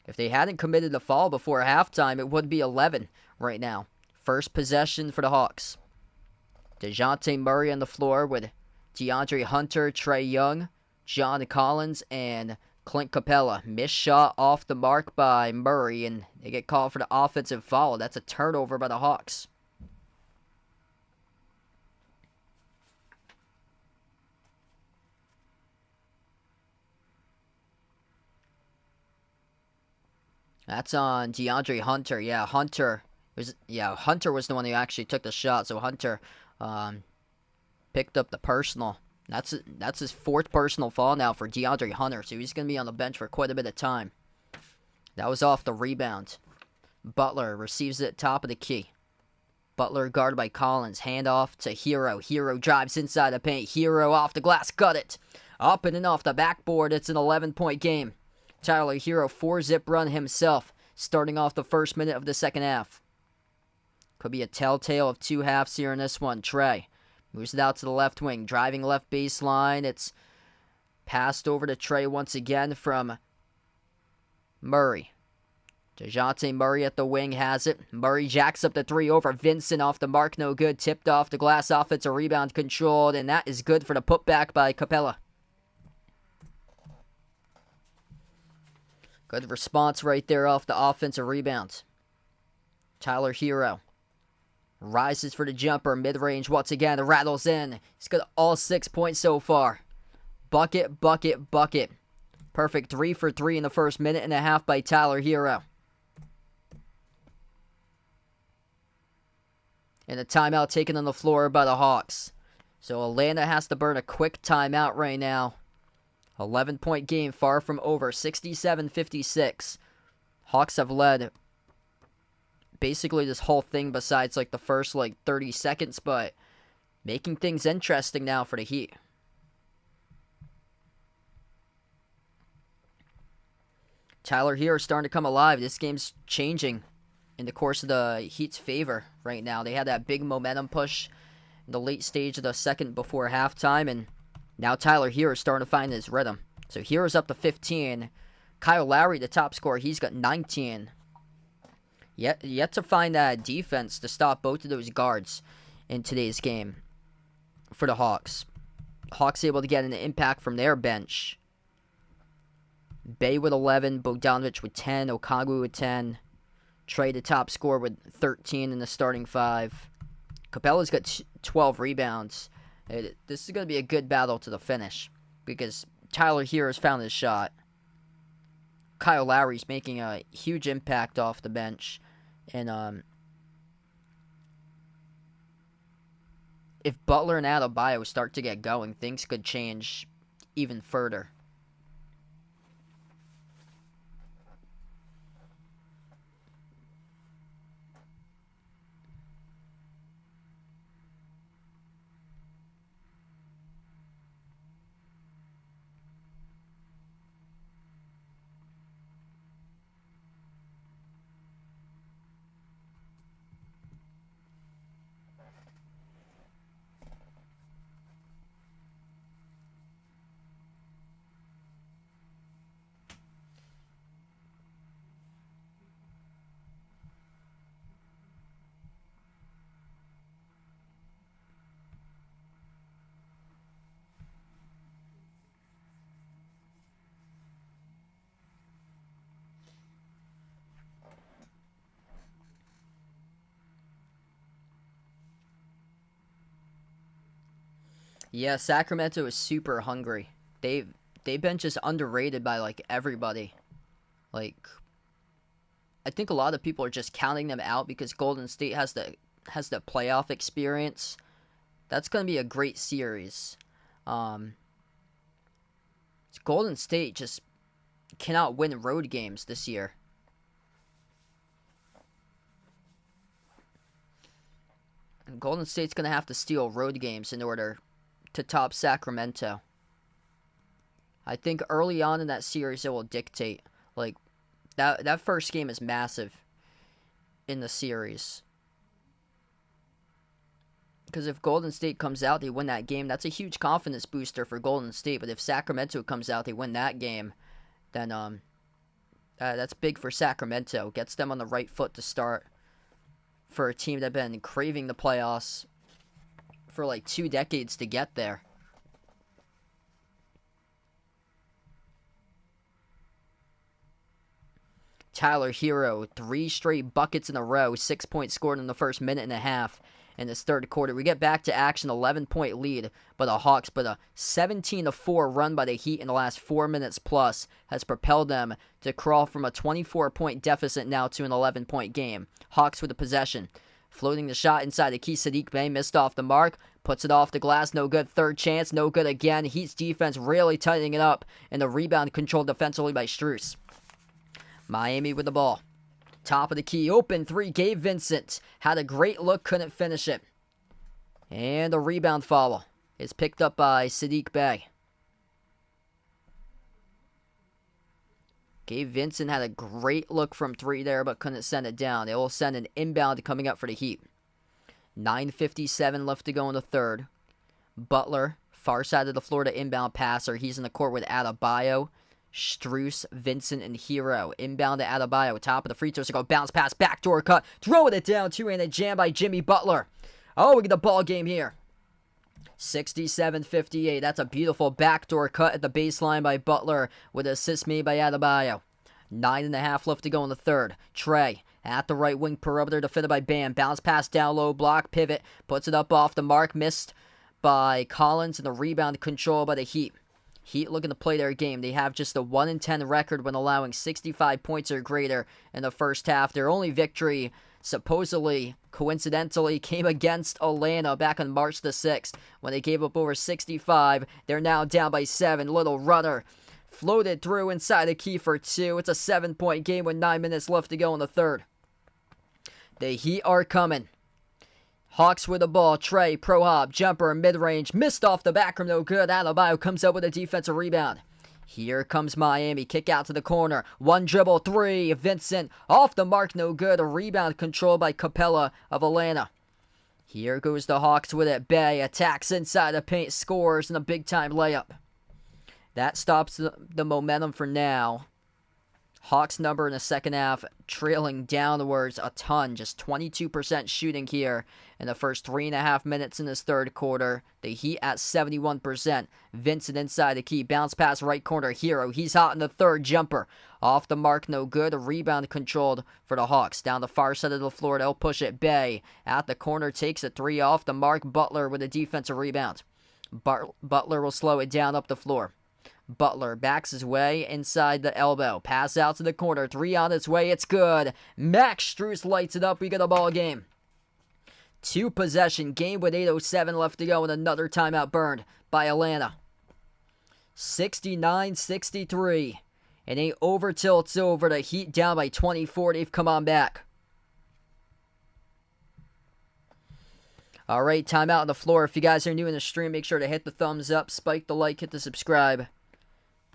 If they hadn't committed the foul before halftime, it would be 11 right now. First possession for the Hawks. DeJounte Murray on the floor with DeAndre Hunter, Trae Young, John Collins, and Clint Capella. Missed shot off the mark by Murray, and they get called for the offensive foul. That's a turnover by the Hawks. That's on DeAndre Hunter. Hunter was the one who actually took the shot. So Hunter picked up the personal. That's his 4th personal foul now for DeAndre Hunter. So he's going to be on the bench for quite a bit of time. That was off the rebound. Butler receives it top of the key. Butler guarded by Collins. Hand off to Hero. Hero drives inside the paint. Hero off the glass. Got it. Up and off the backboard. It's an 11-point game. Tyler Hero 4-zip run himself, starting off the first minute of the second half. Could be a telltale of 2 halves here in this one. Trae moves it out to the left wing, driving left baseline. It's passed over to Trae once again from Murray. DeJounte Murray at the wing has it. Murray jacks up the three over Vincent off the mark. No good. Tipped off the glass. Offensive rebound controlled. And that is good for the putback by Capella. Good response right there off the offensive rebound. Tyler Herro rises for the jumper. Mid-range once again. Rattles in. He's got all 6 points so far. Bucket, bucket, bucket. Perfect 3 for 3 in the first minute and a half by Tyler Herro. And a timeout taken on the floor by the Hawks. So Atlanta has to burn a quick timeout right now. 11-point game, far from over. 67-56. Hawks have led basically this whole thing besides like the first 30 seconds, but making things interesting now for the Heat. Tyler Herro is starting to come alive. This game's changing in the course of the Heat's favor right now. They had that big momentum push in the late stage of the second before halftime, and now Tyler Herro is starting to find his rhythm. So Hero's up to 15. Kyle Lowry, the top scorer, he's got 19. Yet to find that defense to stop both of those guards in today's game for the Hawks. Hawks able to get an impact from their bench. Bay with 11, Bogdanovic with 10, Okongwu with 10. Trey, the top scorer, with 13 in the starting 5. Capella's got 12 rebounds. This is going to be a good battle to the finish because Tyler Herro has found his shot. Kyle Lowry's making a huge impact off the bench. And if Butler and Adebayo start to get going, things could change even further. Yeah, Sacramento is super hungry. They've been just underrated by everybody. I think a lot of people are just counting them out because Golden State has the playoff experience. That's going to be a great series. Golden State just cannot win road games this year. And Golden State's going to have to steal road games in order to top Sacramento. I think early on in that series it will dictate. That first game is massive in the series. Because if Golden State comes out, they win that game, that's a huge confidence booster for Golden State. But if Sacramento comes out, they win that game, then that's big for Sacramento. Gets them on the right foot to start for a team that's been craving the playoffs for 2 decades to get there. Tyler Herro, 3 straight buckets in a row, 6 points scored in the first minute and a half in this third quarter. We get back to action, 11-point lead by the Hawks, but a 17-4 run by the Heat in the last 4 minutes plus has propelled them to crawl from a 24-point deficit now to an 11-point game. Hawks with the possession. Floating the shot inside the key. Saddiq Bey missed off the mark. Puts it off the glass. No good. Third chance. No good again. Heat's defense really tightening it up. And the rebound controlled defensively by Strus. Miami with the ball. Top of the key. Open 3. Gabe Vincent. Had a great look. Couldn't finish it. And a rebound follow is picked up by Saddiq Bey. Gabe Vincent had a great look from 3 there, but couldn't send it down. They will send an inbound coming up for the Heat. 9:57 left to go in the third. Butler, far side of the floor to inbound passer. He's in the court with Adebayo. Strus, Vincent, and Hero. Inbound to Adebayo. Top of the free throw circle. Bounce pass. Backdoor cut. Throwing it down. Two-handed jam by Jimmy Butler. Oh, we get the ball game here. 67-58. That's a beautiful backdoor cut at the baseline by Butler with an assist made by Adebayo. 9.5 left to go in the third. Trey at the right wing perimeter defended by Bam. Bounce pass down low. Block. Pivot. Puts it up off the mark. Missed by Collins, and the rebound controlled by the Heat. Heat looking to play their game. They have just a 1-10 record when allowing 65 points or greater in the first half. Their only victory, supposedly, coincidentally, came against Atlanta back on March the 6th when they gave up over 65. They're now down by 7. Little runner floated through inside the key for 2. It's a 7-point game with 9 minutes left to go in the third. The Heat are coming. Hawks with the ball. Trey, pro hop, jumper, mid-range. Missed off the back rim, no good. Adebayo comes up with a defensive rebound. Here comes Miami. Kick out to the corner. One dribble, 3. Vincent off the mark, no good. A rebound controlled by Capella of Atlanta. Here goes the Hawks with it. Bay attacks inside the paint, scores, and a big-time layup. That stops the momentum for now. Hawks number in the second half trailing downwards a ton. Just 22% shooting here in the first 3.5 minutes in this third quarter. The Heat at 71%. Vincent inside the key. Bounce pass right corner. Hero. He's hot in the third. Jumper. Off the mark. No good. A rebound controlled for the Hawks. Down the far side of the floor. They'll push it. Bay at the corner. Takes a 3 off the mark. Butler with a defensive rebound. Butler will slow it down up the floor. Butler backs his way inside the elbow. Pass out to the corner. 3 on its way. It's good. Max Strus lights it up. We get a ball game. 2-possession game with 8:07 left to go and another timeout burned by Atlanta. 69-63. It ain't over till it's over. The Heat down by 24. They've come on back. Alright, timeout on the floor. If you guys are new in the stream, make sure to hit the thumbs up, spike the like, hit the subscribe.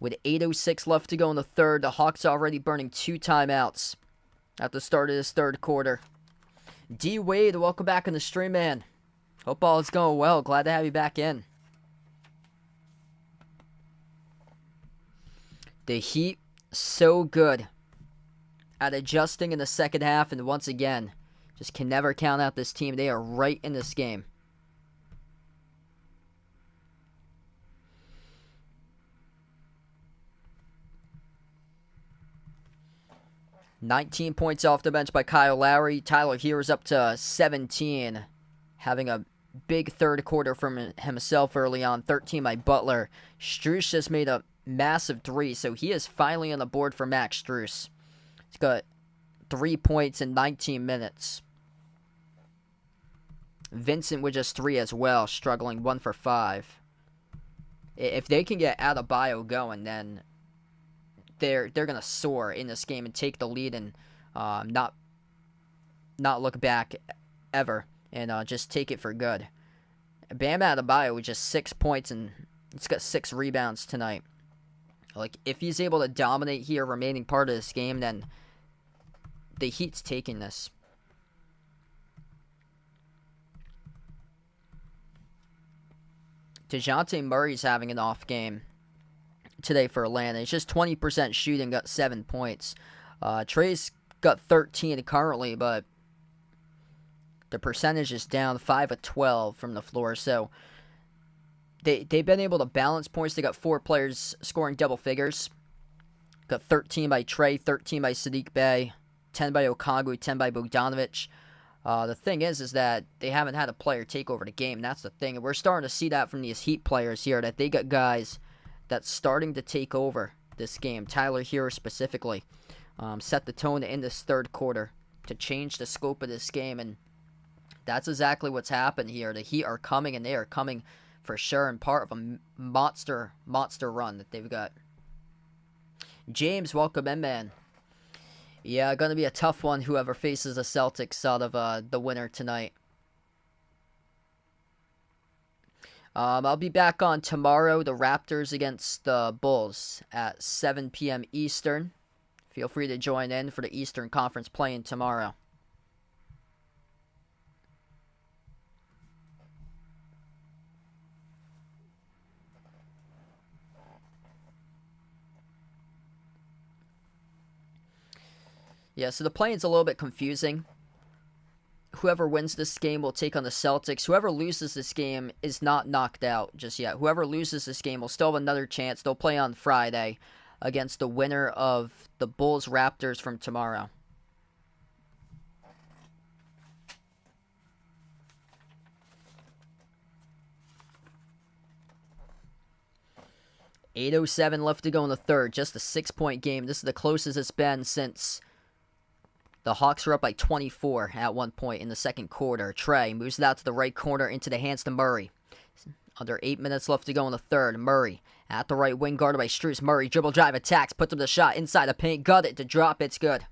With 8:06 left to go in the third, the Hawks already burning 2 timeouts at the start of this third quarter. D. Wade, welcome back in the stream, man. Hope all is going well. Glad to have you back in. The Heat, so good at adjusting in the second half, and once again, just can never count out this team. They are right in this game. $19 points off the bench by Kyle Lowry. Tyler Hero's up to 17, having a big third quarter from himself early on. 13 by Butler. Strus just made a massive 3, so he is finally on the board for Max Strus. He's got 3 points in 19 minutes. Vincent with just 3 as well, struggling 1 for 5. If they can get Adebayo going, then they're gonna soar in this game and take the lead and not look back ever and just take it for good. Bam Adebayo with just 6 points and he's got 6 rebounds tonight. Like, if he's able to dominate here remaining part of this game, then the Heat's taking this. DeJounte Murray's having an off game today for Atlanta. It's just 20% shooting, got 7 points. Trey's got 13 currently, but the percentage is down 5 of 12 from the floor. So they've been able to balance points. They got 4 players scoring double figures. Got 13 by Trey, 13 by Saddiq Bey, 10 by Okongwu, 10 by Bogdanovic. The thing is that they haven't had a player take over the game. That's the thing. And we're starting to see that from these Heat players here, that they got guys that's starting to take over this game. Tyler Hero specifically set the tone in this third quarter to change the scope of this game. And that's exactly what's happened here. The Heat are coming, and they are coming for sure, and part of a monster run that they've got. James, welcome in, man. Yeah, going to be a tough one, whoever faces the Celtics out of the winner tonight. I'll be back on tomorrow, the Raptors against the Bulls at 7 p.m. Eastern. Feel free to join in for the Eastern Conference play-in tomorrow. Yeah, so the play-in's a little bit confusing. Whoever wins this game will take on the Celtics. Whoever loses this game is not knocked out just yet. Whoever loses this game will still have another chance. They'll play on Friday against the winner of the Bulls-Raptors from tomorrow. .807 left to go in the third. Just a 6-point game. This is the closest it's been since the Hawks were up by 24 at one point in the second quarter. Trey moves it out to the right corner into the hands to Murray. Under 8 minutes left to go in the third. Murray at the right wing, guarded by Strus. Murray dribble drive attacks, puts up the shot inside the paint. Got it to drop. It's good.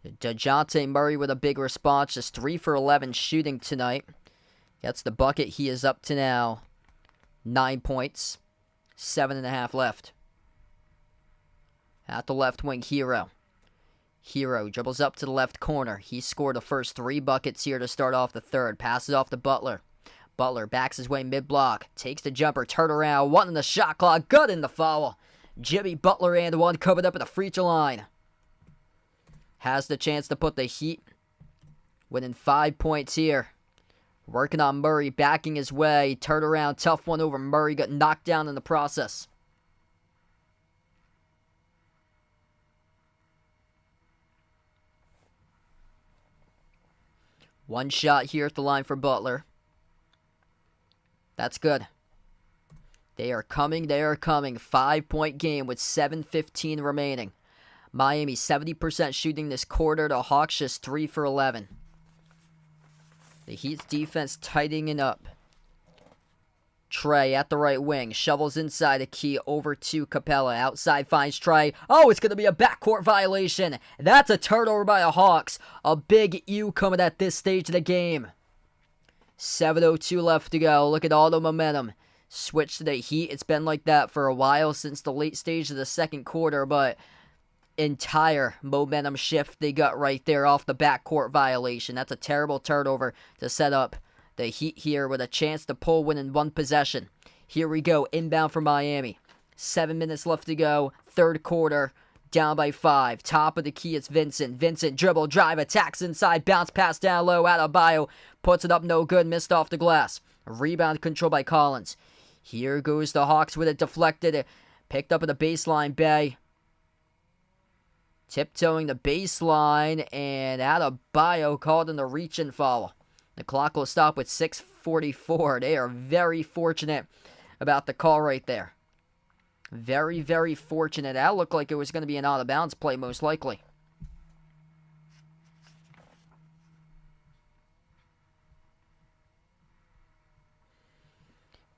DeJounte Murray with a big response. Just 3 for 11 shooting tonight. Gets the bucket. He is up to now 9 points. 7.5 left. At the left wing, Hero. Hero dribbles up to the left corner. He scored the first 3 buckets here to start off the third. Passes off to Butler. Butler backs his way mid-block. Takes the jumper. Turn around. 1 in the shot clock. Good in the foul. Jimmy Butler and 1 covered up at the free throw line. Has the chance to put the Heat winning 5 points here. Working on Murray, backing his way. Turn around. Tough one over Murray. Got knocked down in the process. One shot here at the line for Butler. That's good. They are coming. 5-point game with 7:15 remaining. Miami 70% shooting this quarter. The Hawks just 3 for 11. The Heat's defense tightening up. Trey at the right wing. Shovels inside the key over to Capella. Outside finds Trey. Oh, it's going to be a backcourt violation. That's a turnover by the Hawks. A big U coming at this stage of the game. 7:02 left to go. Look at all the momentum. Switch to the Heat. It's been like that for a while since the late stage of the second quarter, but entire momentum shift they got right there off the backcourt violation. That's a terrible turnover to set up the Heat here with a chance to pull win in 1 possession. Here we go, inbound for Miami. 7 minutes left to go, third quarter, down by 5. Top of the key, it's Vincent. Vincent dribble, drive, attacks inside, bounce pass down low, Adebayo puts it up, no good, missed off the glass. Rebound control by Collins. Here goes the Hawks with it deflected, picked up at the baseline, Bay. Tiptoeing the baseline, and Adebayo called in the reach-in foul. The clock will stop with 6:44. They are very fortunate about the call right there. Very, very fortunate. That looked like it was going to be an out-of-bounds play, most likely.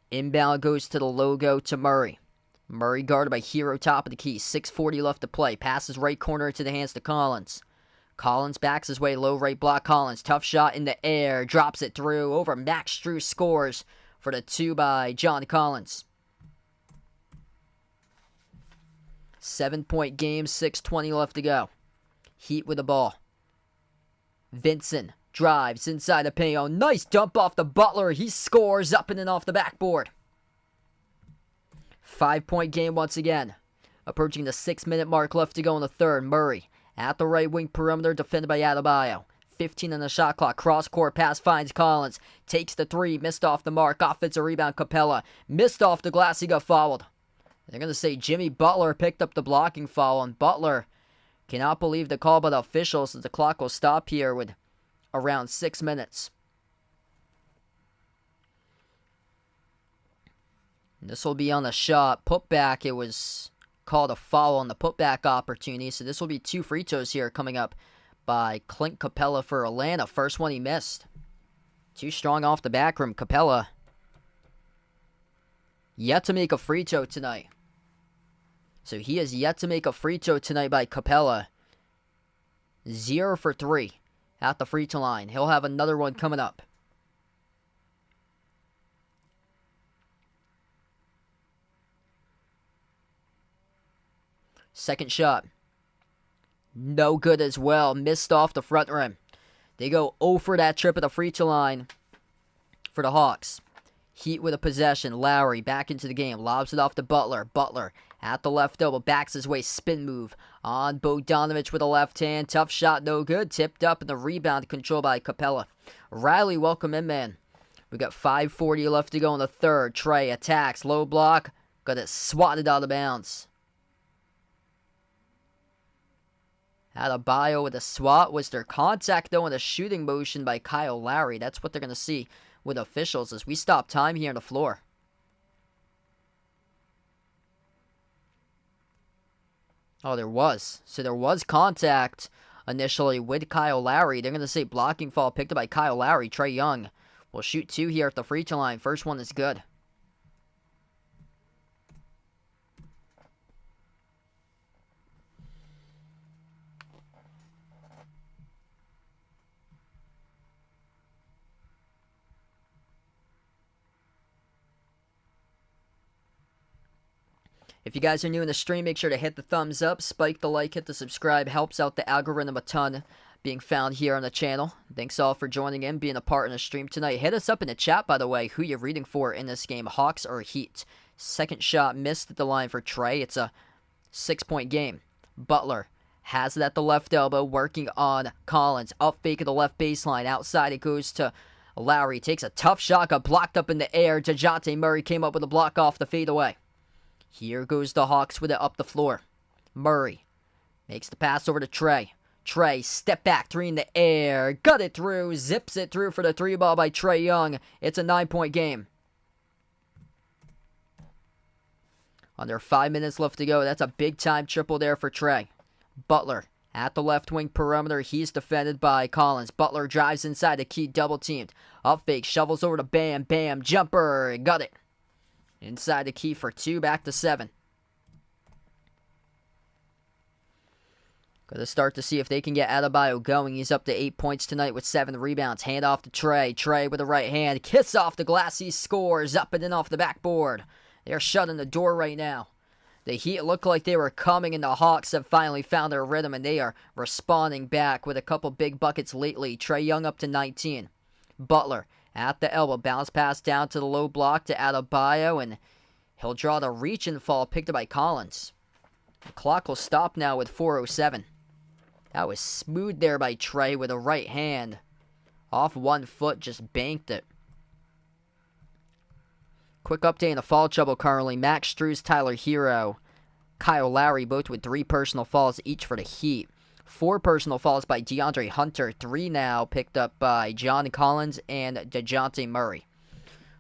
Inbound goes to the logo to Murray. Murray guarded by Hero, top of the key. 6:40 left to play. Passes right corner to the hands to Collins. Collins backs his way, low right block. Collins, tough shot in the air. Drops it through over Max Strus. Scores for the 2 by John Collins. 7-point game, 6:20 left to go. Heat with the ball. Vincent drives inside the paint. Oh, nice dump off the Butler. He scores up and in off the backboard. 5-point game once again. Approaching the 6-minute mark left to go in the third. Murray at the right wing perimeter, defended by Adebayo. 15 on the shot clock. Cross-court pass finds Collins. Takes the 3, missed off the mark. Offensive rebound, Capella. Missed off the glass, he got fouled. They're going to say Jimmy Butler picked up the blocking foul, and Butler cannot believe the call by the officials as the clock will stop here with around 6 minutes. And this will be on the shot. Putback, it was called a foul on the putback opportunity, so this will be 2 free throws here coming up by Clint Capella for Atlanta. First one he missed. Too strong off the back rim. Capella yet to make a free throw tonight. So he has yet to make a free throw tonight by Capella. 0 for 3 at the free throw line. He'll have another one coming up. Second shot. No good as well. Missed off the front rim. They go 0 for that trip at the free throw line for the Hawks. Heat with a possession. Lowry back into the game. Lobs it off to Butler. Butler at the left elbow. Backs his way. Spin move on Bogdanovic with a left hand. Tough shot, no good. Tipped up, and the rebound controlled by Capella. Riley, welcome in, man. We got 5:40 left to go in the third. Trey attacks. Low block. Got it swatted out of bounds. Adebayo with a swat. Was there contact, though, in a shooting motion by Kyle Lowry? That's what they're going to see with officials as we stop time here on the floor. Oh, there was. So there was contact initially with Kyle Lowry. They're going to say blocking foul picked up by Kyle Lowry. Trae Young will shoot 2 here at the free throw line. First one is good. If you guys are new in the stream, make sure to hit the thumbs up, spike the like, hit the subscribe. Helps out the algorithm a ton being found here on the channel. Thanks all for joining in, being a part in the stream tonight. Hit us up in the chat, by the way, who you're rooting for in this game, Hawks or Heat. Second shot missed at the line for Trey. It's a 6-point game. Butler has it at the left elbow, working on Collins. Up fake at the left baseline. Outside it goes to Lowry. Takes a tough shot, got blocked up in the air. DeJounte Murray came up with a block off the fadeaway. Here goes the Hawks with it up the floor. Murray makes the pass over to Trey. Trey, step back, 3 in the air. Got it through, zips it through for the 3 ball by Trae Young. It's a 9-point game. Under 5 minutes left to go. That's a big-time triple there for Trey. Butler at the left wing perimeter. He's defended by Collins. Butler drives inside the key, double-teamed. Up fake, shovels over to Bam. Bam, jumper, got it. Inside the key for 2, back to 7. Got to start to see if they can get Adebayo going. He's up to 8 points tonight with 7 rebounds. Hand off to Trey. Trey with the right hand. Kiss off the glass. He scores. Up and in off the backboard. They're shutting the door right now. The Heat looked like they were coming, and the Hawks have finally found their rhythm, and they are responding back with a couple big buckets lately. Trae Young up to 19. Butler at the elbow, bounce pass down to the low block to Adebayo, and he'll draw the reach and fall, picked up by Collins. The clock will stop now with 4:07. That was smooth there by Trey with a right hand. Off 1 foot, just banked it. Quick update in the foul trouble currently. Max Strus, Tyler Hero, Kyle Lowry, both with 3 personal fouls each for the Heat. 4 personal fouls by DeAndre Hunter. 3 now picked up by John Collins and DeJounte Murray.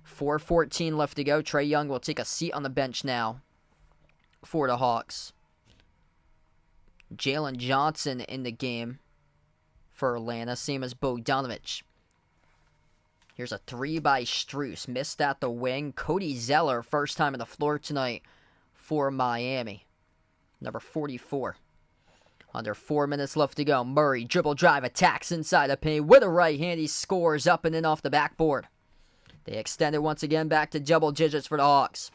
4:14 left to go. Trae Young will take a seat on the bench now for the Hawks. Jalen Johnson in the game for Atlanta, same as Bogdanovic. Here's a 3 by Strus. Missed at the wing. Cody Zeller, first time on the floor tonight for Miami. Number 44. Under 4 minutes left to go. Murray, dribble drive, attacks inside the paint with a right hand. He scores up and in off the backboard. They extend it once again back to double digits for the Hawks.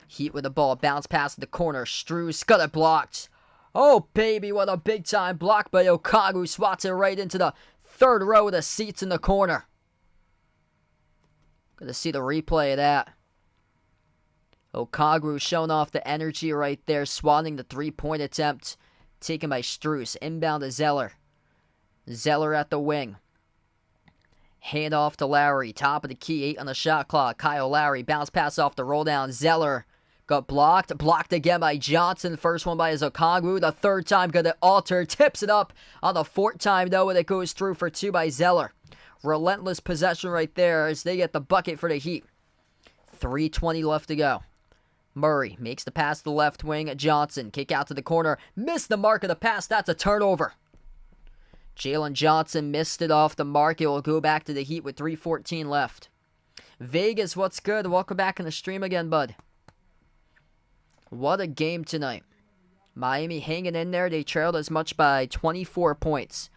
Heat with the ball. Bounce pass to the corner. Strus got it blocked. Oh, baby, what a big-time block by Okongwu. Swats it right into the third row of the seats in the corner. Good to see the replay of that. Okongwu showing off the energy right there, swatting the 3-point attempt taken by Strus. Inbound to Zeller. Zeller at the wing. Hand off to Lowry. Top of the key, 8 on the shot clock. Kyle Lowry, bounce pass off the roll down. Zeller got blocked. Blocked again by Johnson. First one by Okongwu. The third time got it altered. Tips it up on the 4th time, though, and it goes through for 2 by Zeller. Relentless possession right there as they get the bucket for the Heat. 3:20 left to go. Murray makes the pass to the left wing. Johnson, kick out to the corner. Missed the mark of the pass. That's a turnover. Jalen Johnson missed it off the mark. It will go back to the Heat with 3:14 left. Vegas, what's good? Welcome back in the stream again, bud. What a game tonight. Miami hanging in there. They trailed as much by 24 points.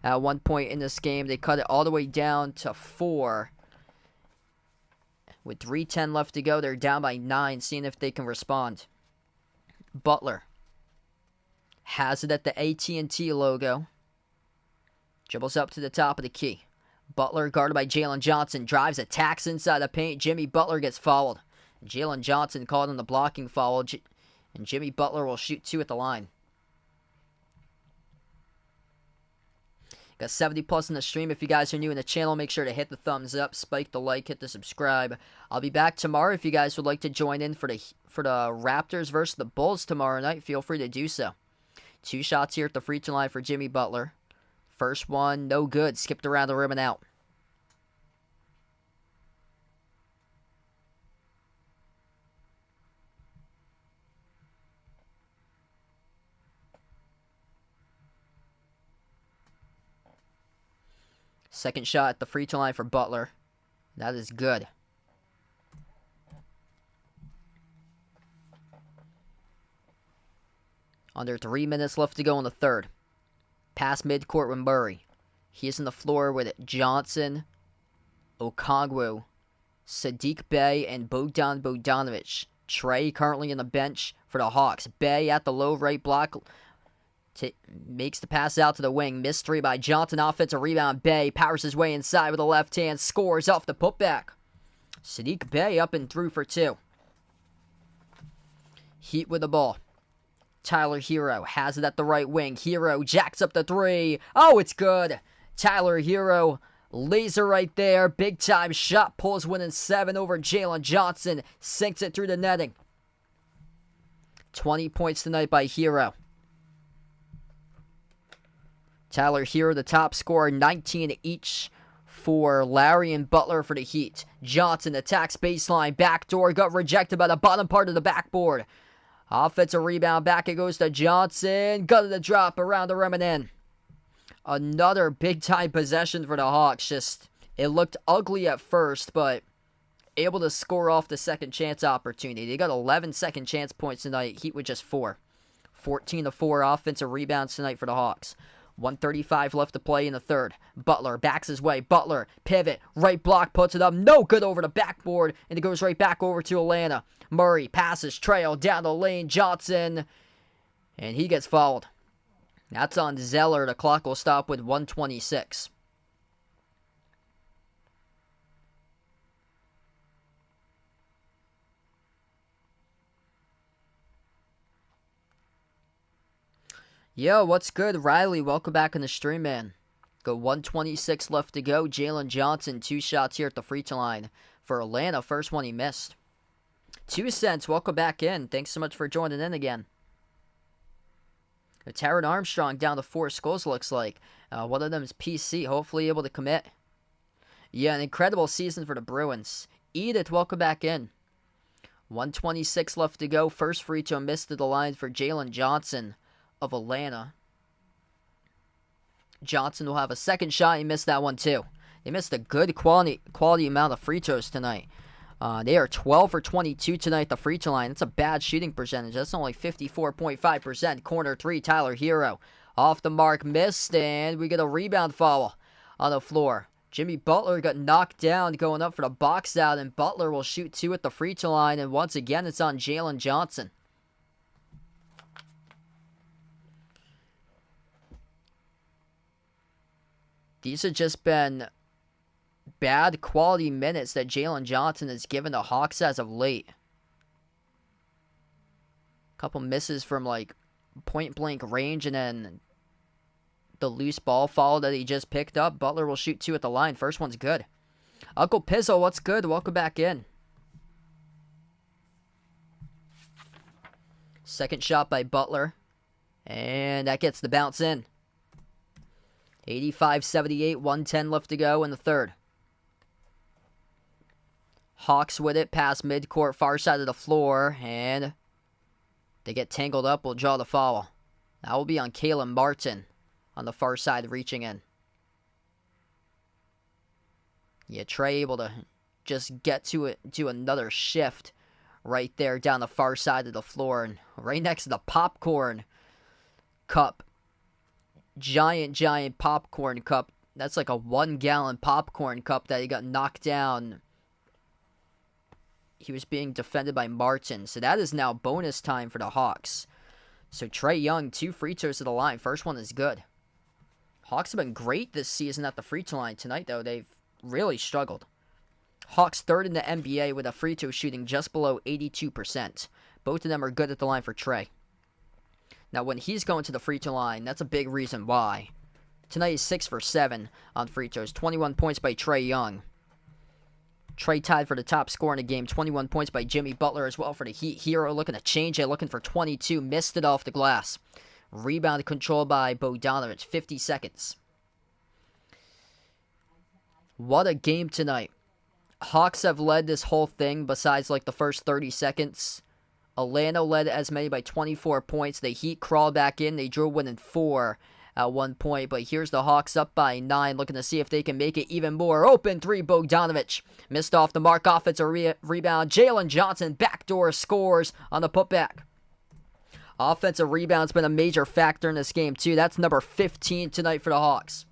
At one point in this game, they cut it all the way down to 4. With 3:10 left to go, they're down by 9, seeing if they can respond. Butler has it at the AT&T logo. Dribbles up to the top of the key. Butler guarded by Jalen Johnson. Drives, attacks inside the paint. Jimmy Butler gets fouled. Jalen Johnson called on the blocking foul. And Jimmy Butler will shoot 2 at the line. Got 70 plus in the stream. If you guys are new in the channel, make sure to hit the thumbs up, spike the like, hit the subscribe. I'll be back tomorrow. If you guys would like to join in for the Raptors versus the Bulls tomorrow night, feel free to do so. 2 shots here at the free throw line for Jimmy Butler. First one, no good. Skipped around the rim and out. Second shot at the free throw line for Butler. That is good. Under 3 minutes left to go in the third. Pass midcourt with Murray. He's on the floor with Johnson, Okongwu, Sadiq Bey, and Bogdan Bogdanovic. Trey currently on the bench for the Hawks. Bey at the low right block. Makes the pass out to the wing. Missed 3 by Johnson. Offensive rebound. Bey powers his way inside with the left hand. Scores off the putback. Sadiq Bey up and through for 2. Heat with the ball. Tyler Hero has it at the right wing. Hero jacks up the 3. Oh, it's good. Tyler Hero, laser right there. Big time shot. Pulls winning 7 over Jalen Johnson. Sinks it through the netting. 20 points tonight by Hero. Tyler Hero, the top scorer, 19 each for Larry and Butler for the Heat. Johnson attacks baseline. Backdoor got rejected by the bottom part of the backboard. Offensive rebound. Back it goes to Johnson. Got the drop around the rim and in. Another big-time possession for the Hawks. Just, it looked ugly at first, but able to score off the second chance opportunity. They got 11 second chance points tonight. Heat with just 4. 14-4 offensive rebounds tonight for the Hawks. 1:35 left to play in the third. Butler backs his way. Butler, pivot, right block, puts it up. No good over the backboard, and it goes right back over to Atlanta. Murray passes trail down the lane. Johnson, and he gets fouled. That's on Zeller. The clock will stop with 1:26. Yo, what's good? Riley, welcome back in the stream, man. Got 1:26 left to go. Jalen Johnson, 2 shots here at the free throw line for Atlanta. First one he missed. 2 cents, welcome back in. Thanks so much for joining in again. Taron Armstrong down to 4 skulls, looks like. One of them is PC, hopefully able to commit. Yeah, an incredible season for the Bruins. Edith, welcome back in. 1:26 left to go. First free throw missed to the line for Jalen Johnson of Atlanta. Johnson will have a second shot. He missed that one too. They missed a good quality amount of free throws tonight. They are 12 for 22 tonight at the free throw line. That's a bad shooting percentage. That's only 54.5%. Corner 3, Tyler Hero. Off the mark, missed, and we get a rebound foul on the floor. Jimmy Butler got knocked down going up for the box out, and Butler will shoot 2 at the free throw line, and once again it's on Jalen Johnson. These have just been bad quality minutes that Jalen Johnson has given the Hawks as of late. Couple misses from like point blank range, and then the loose ball foul that he just picked up. Butler will shoot 2 at the line. First one's good. Uncle Pizzo, what's good? Welcome back in. Second shot by Butler, and that gets the bounce in. 85-78, 1:10 left to go in the third. Hawks with it, past midcourt, far side of the floor, and they get tangled up. Will draw the foul. That will be on Caleb Martin on the far side, reaching in. Yeah, Trey able to just get to it, to another shift right there down the far side of the floor, and right next to the popcorn cup. Giant popcorn cup. That's like a 1-gallon popcorn cup that he got knocked down. He was being defended by Martin. So that is now bonus time for the Hawks. So Trae Young, 2 free throws to the line. First one is good. Hawks have been great this season at the free throw line. Tonight, though, they've really struggled. Hawks third in the NBA with a free throw shooting just below 82%. Both of them are good at the line for Trae. Now, when he's going to the free throw line, that's a big reason why. Tonight he's 6 for 7 on free throws. 21 points by Trae Young. Trae tied for the top scorer in the game. 21 points by Jimmy Butler as well for the Heat. Hero looking to change it, looking for 22. Missed it off the glass. Rebound controlled by Bogdanovic. 50 seconds. What a game tonight. Hawks have led this whole thing besides like the first 30 seconds. Atlanta led as many by 24 points. The Heat crawled back in. They drew winning 4 at one point. But here's the Hawks up by 9, looking to see if they can make it even more. Open 3, Bogdanovic. Missed off the mark. Offensive rebound. Jalen Johnson backdoor scores on the putback. Offensive rebound's been a major factor in this game too. That's number 15 tonight for the Hawks.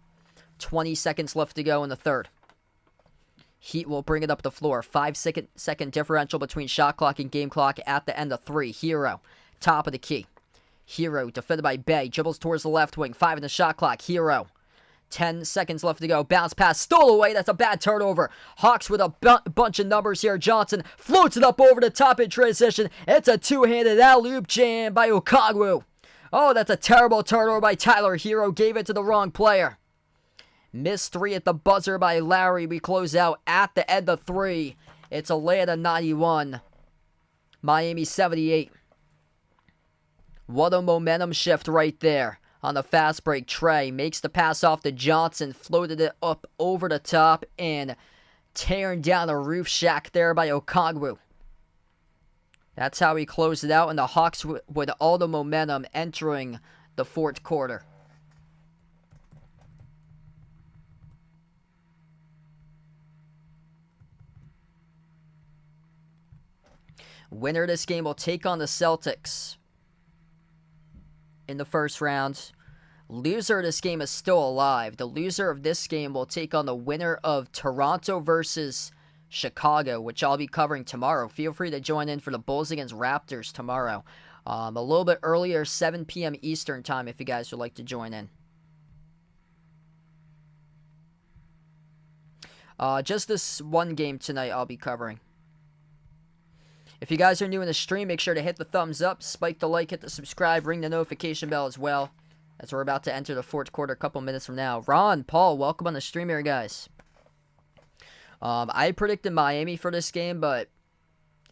20 seconds left to go in the third. Heat will bring it up the floor. 5-second differential between shot clock and game clock at the end of 3. Hero, top of the key. Hero, defended by Bay, dribbles towards the left wing. 5 in the shot clock. Hero. 10 seconds left to go. Bounce pass, stole away. That's a bad turnover. Hawks with a bunch of numbers here. Johnson floats it up over the top in transition. It's a two-handed alley-oop jam by Okongwu. Oh, that's a terrible turnover by Tyler Hero. Gave it to the wrong player. Missed 3 at the buzzer by Lowry. We close out at the end of 3. It's Atlanta 91. Miami 78. What a momentum shift right there. On the fast break, Trae makes the pass off to Johnson. Floated it up over the top and tearing down a roof shack there by Okongwu. That's how he closed it out. And the Hawks with all the momentum entering the fourth quarter. Winner of this game will take on the Celtics in the first round. Loser of this game is still alive. The loser of this game will take on the winner of Toronto versus Chicago, which I'll be covering tomorrow. Feel free to join in for the Bulls against Raptors tomorrow. A little bit earlier, 7 p.m. Eastern time if you guys would like to join in. Just this one game tonight I'll be covering. If you guys are new in the stream, make sure to hit the thumbs up, spike the like, hit the subscribe, ring the notification bell as well, as we're about to enter the fourth quarter a couple minutes from now. Ron, Paul, welcome on the stream here, guys. I predicted Miami for this game, but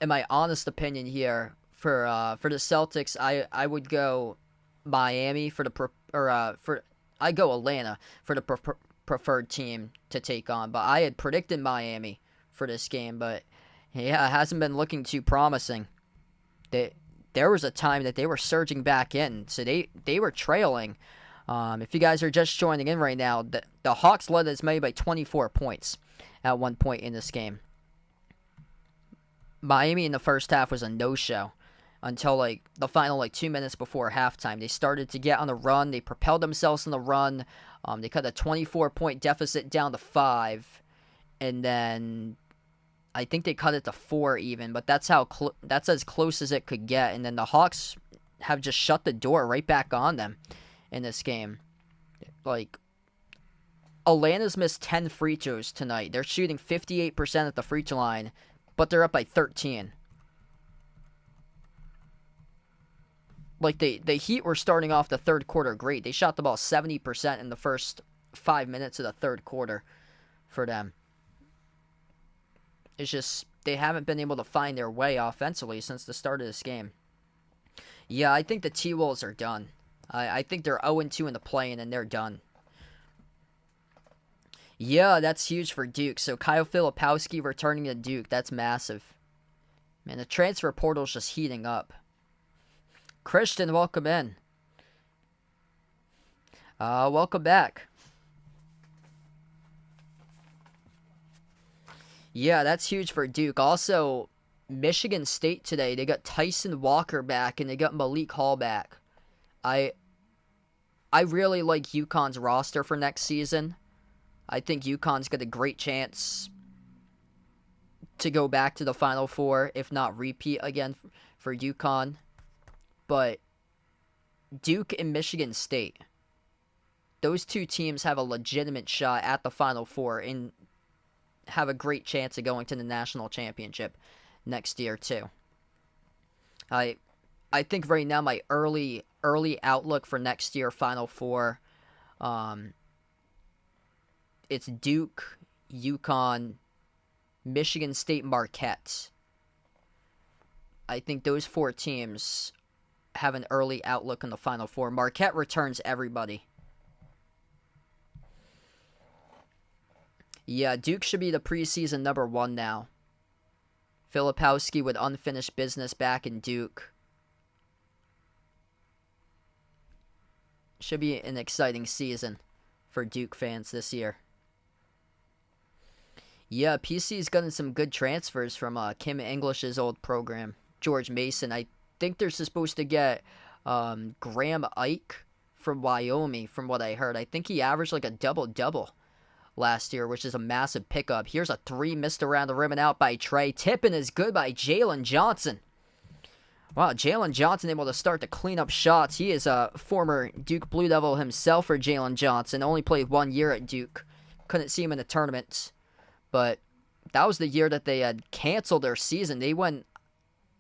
in my honest opinion here, for the Celtics, I would go Miami for the I go Atlanta for the preferred team to take on, but I had predicted Miami for this game, but yeah, it hasn't been looking too promising. There was a time that they were surging back in, so they were trailing. If you guys are just joining in right now, the Hawks led as many by 24 points at one point in this game. Miami in the first half was a no-show until like the final 2 minutes before halftime. They started to get on the run. They propelled themselves in the run. They cut a 24-point deficit down to 5, and then I think they cut it to 4 even, but that's as close as it could get. And then the Hawks have just shut the door right back on them in this game. Like, Atlanta's missed 10 free throws tonight. They're shooting 58% at the free throw line, but they're up by 13. Like, the Heat were starting off the third quarter great. They shot the ball 70% in the first 5 minutes of the third quarter for them. It's just they haven't been able to find their way offensively since the start of this game. Yeah, I think the T-Wolves are done. I think they're 0-2 in the play-in, and they're done. Yeah, that's huge for Duke. So Kyle Filipowski returning to Duke. That's massive. Man, the transfer portal's just heating up. Christian, welcome in. Welcome back. Yeah, that's huge for Duke. Also, Michigan State today, they got Tyson Walker back and they got Malik Hall back. I really like UConn's roster for next season. I think UConn's got a great chance to go back to the Final Four, if not repeat again for UConn. But Duke and Michigan State, those two teams have a legitimate shot at the Final Four and have a great chance of going to the national championship next year too. I think right now my early outlook for next year Final Four, it's Duke, UConn, Michigan State, Marquette. I think those four teams have an early outlook in the Final Four. Marquette returns everybody. Yeah, Duke should be the preseason number 1 now. Filipowski with unfinished business back in Duke. Should be an exciting season for Duke fans this year. Yeah, PC's gotten some good transfers from Kim English's old program, George Mason. I think they're supposed to get Graham Ike from Wyoming, from what I heard. I think he averaged like a double-double last year, which is a massive pickup. Here's a 3 missed around the rim and out by Trey. Tipping is good by Jalen Johnson. Wow, Jalen Johnson able to start to clean up shots. He is a former Duke Blue Devil himself for Jalen Johnson. Only played 1 year at Duke. Couldn't see him in the tournaments. But that was the year that they had canceled their season. They went,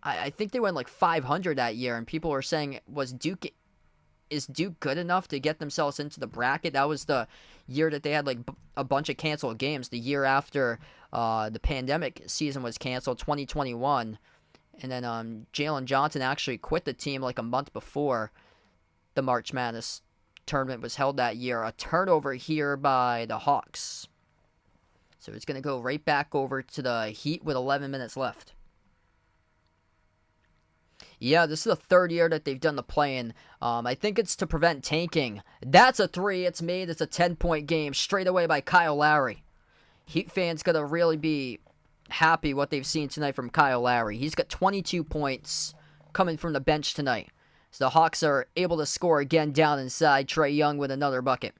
I think they went like 500 that year, and people were saying, is Duke good enough to get themselves into the bracket? That was the year that they had like a bunch of canceled games. The year after the pandemic season was canceled, 2021. And then Jalen Johnson actually quit the team like a month before the March Madness tournament was held that year. A turnover here by the Hawks. So it's going to go right back over to the Heat with 11 minutes left. Yeah, this is the 3rd year that they've done the play-in. I think it's to prevent tanking. That's a 3. It's made. It's a 10-point game straight away by Kyle Lowry. Heat fans going to really be happy what they've seen tonight from Kyle Lowry. He's got 22 points coming from the bench tonight. So the Hawks are able to score again down inside. Trae Young with another bucket.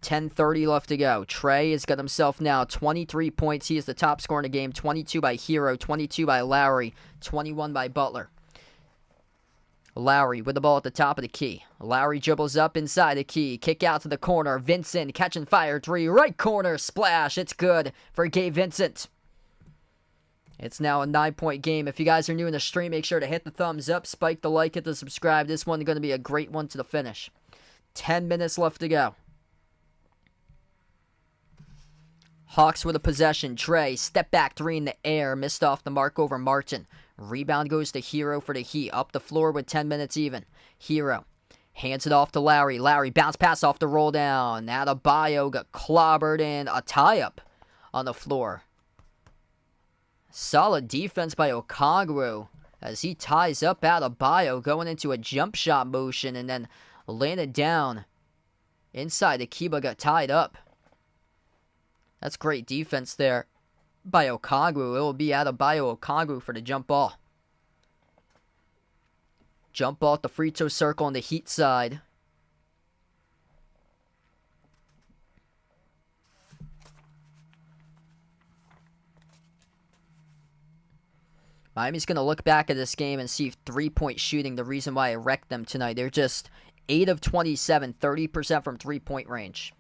10:30 left to go. Trae has got himself now 23 points. He is the top scorer in the game. 22 by Hero, 22 by Lowry, 21 by Butler. Lowry with the ball at the top of the key. Lowry dribbles up inside the key. Kick out to the corner. Vincent catching fire. 3 right corner. Splash. It's good for Gabe Vincent. It's now a 9-point game. If you guys are new in the stream, make sure to hit the thumbs up, spike the like, hit the subscribe. This one's going to be a great one to the finish. 10 minutes left to go. Hawks with a possession. Trae, step back 3 in the air. Missed off the mark over Martin. Rebound goes to Hero for the Heat. Up the floor with 10 minutes even. Hero hands it off to Lowry. Lowry bounce pass off the roll down. Adebayo got clobbered in. A tie-up on the floor. Solid defense by Okongwu as he ties up Adebayo going into a jump shot motion and then landed down inside. Akiba got tied up. That's great defense there by Okongwu. It will be Adebayo Okongwu for the jump ball. Jump ball at the free throw circle on the Heat side. Miami's going to look back at this game and see if 3-point shooting, the reason why I wrecked them tonight. They're just 8 of 27, 30% from 3-point range.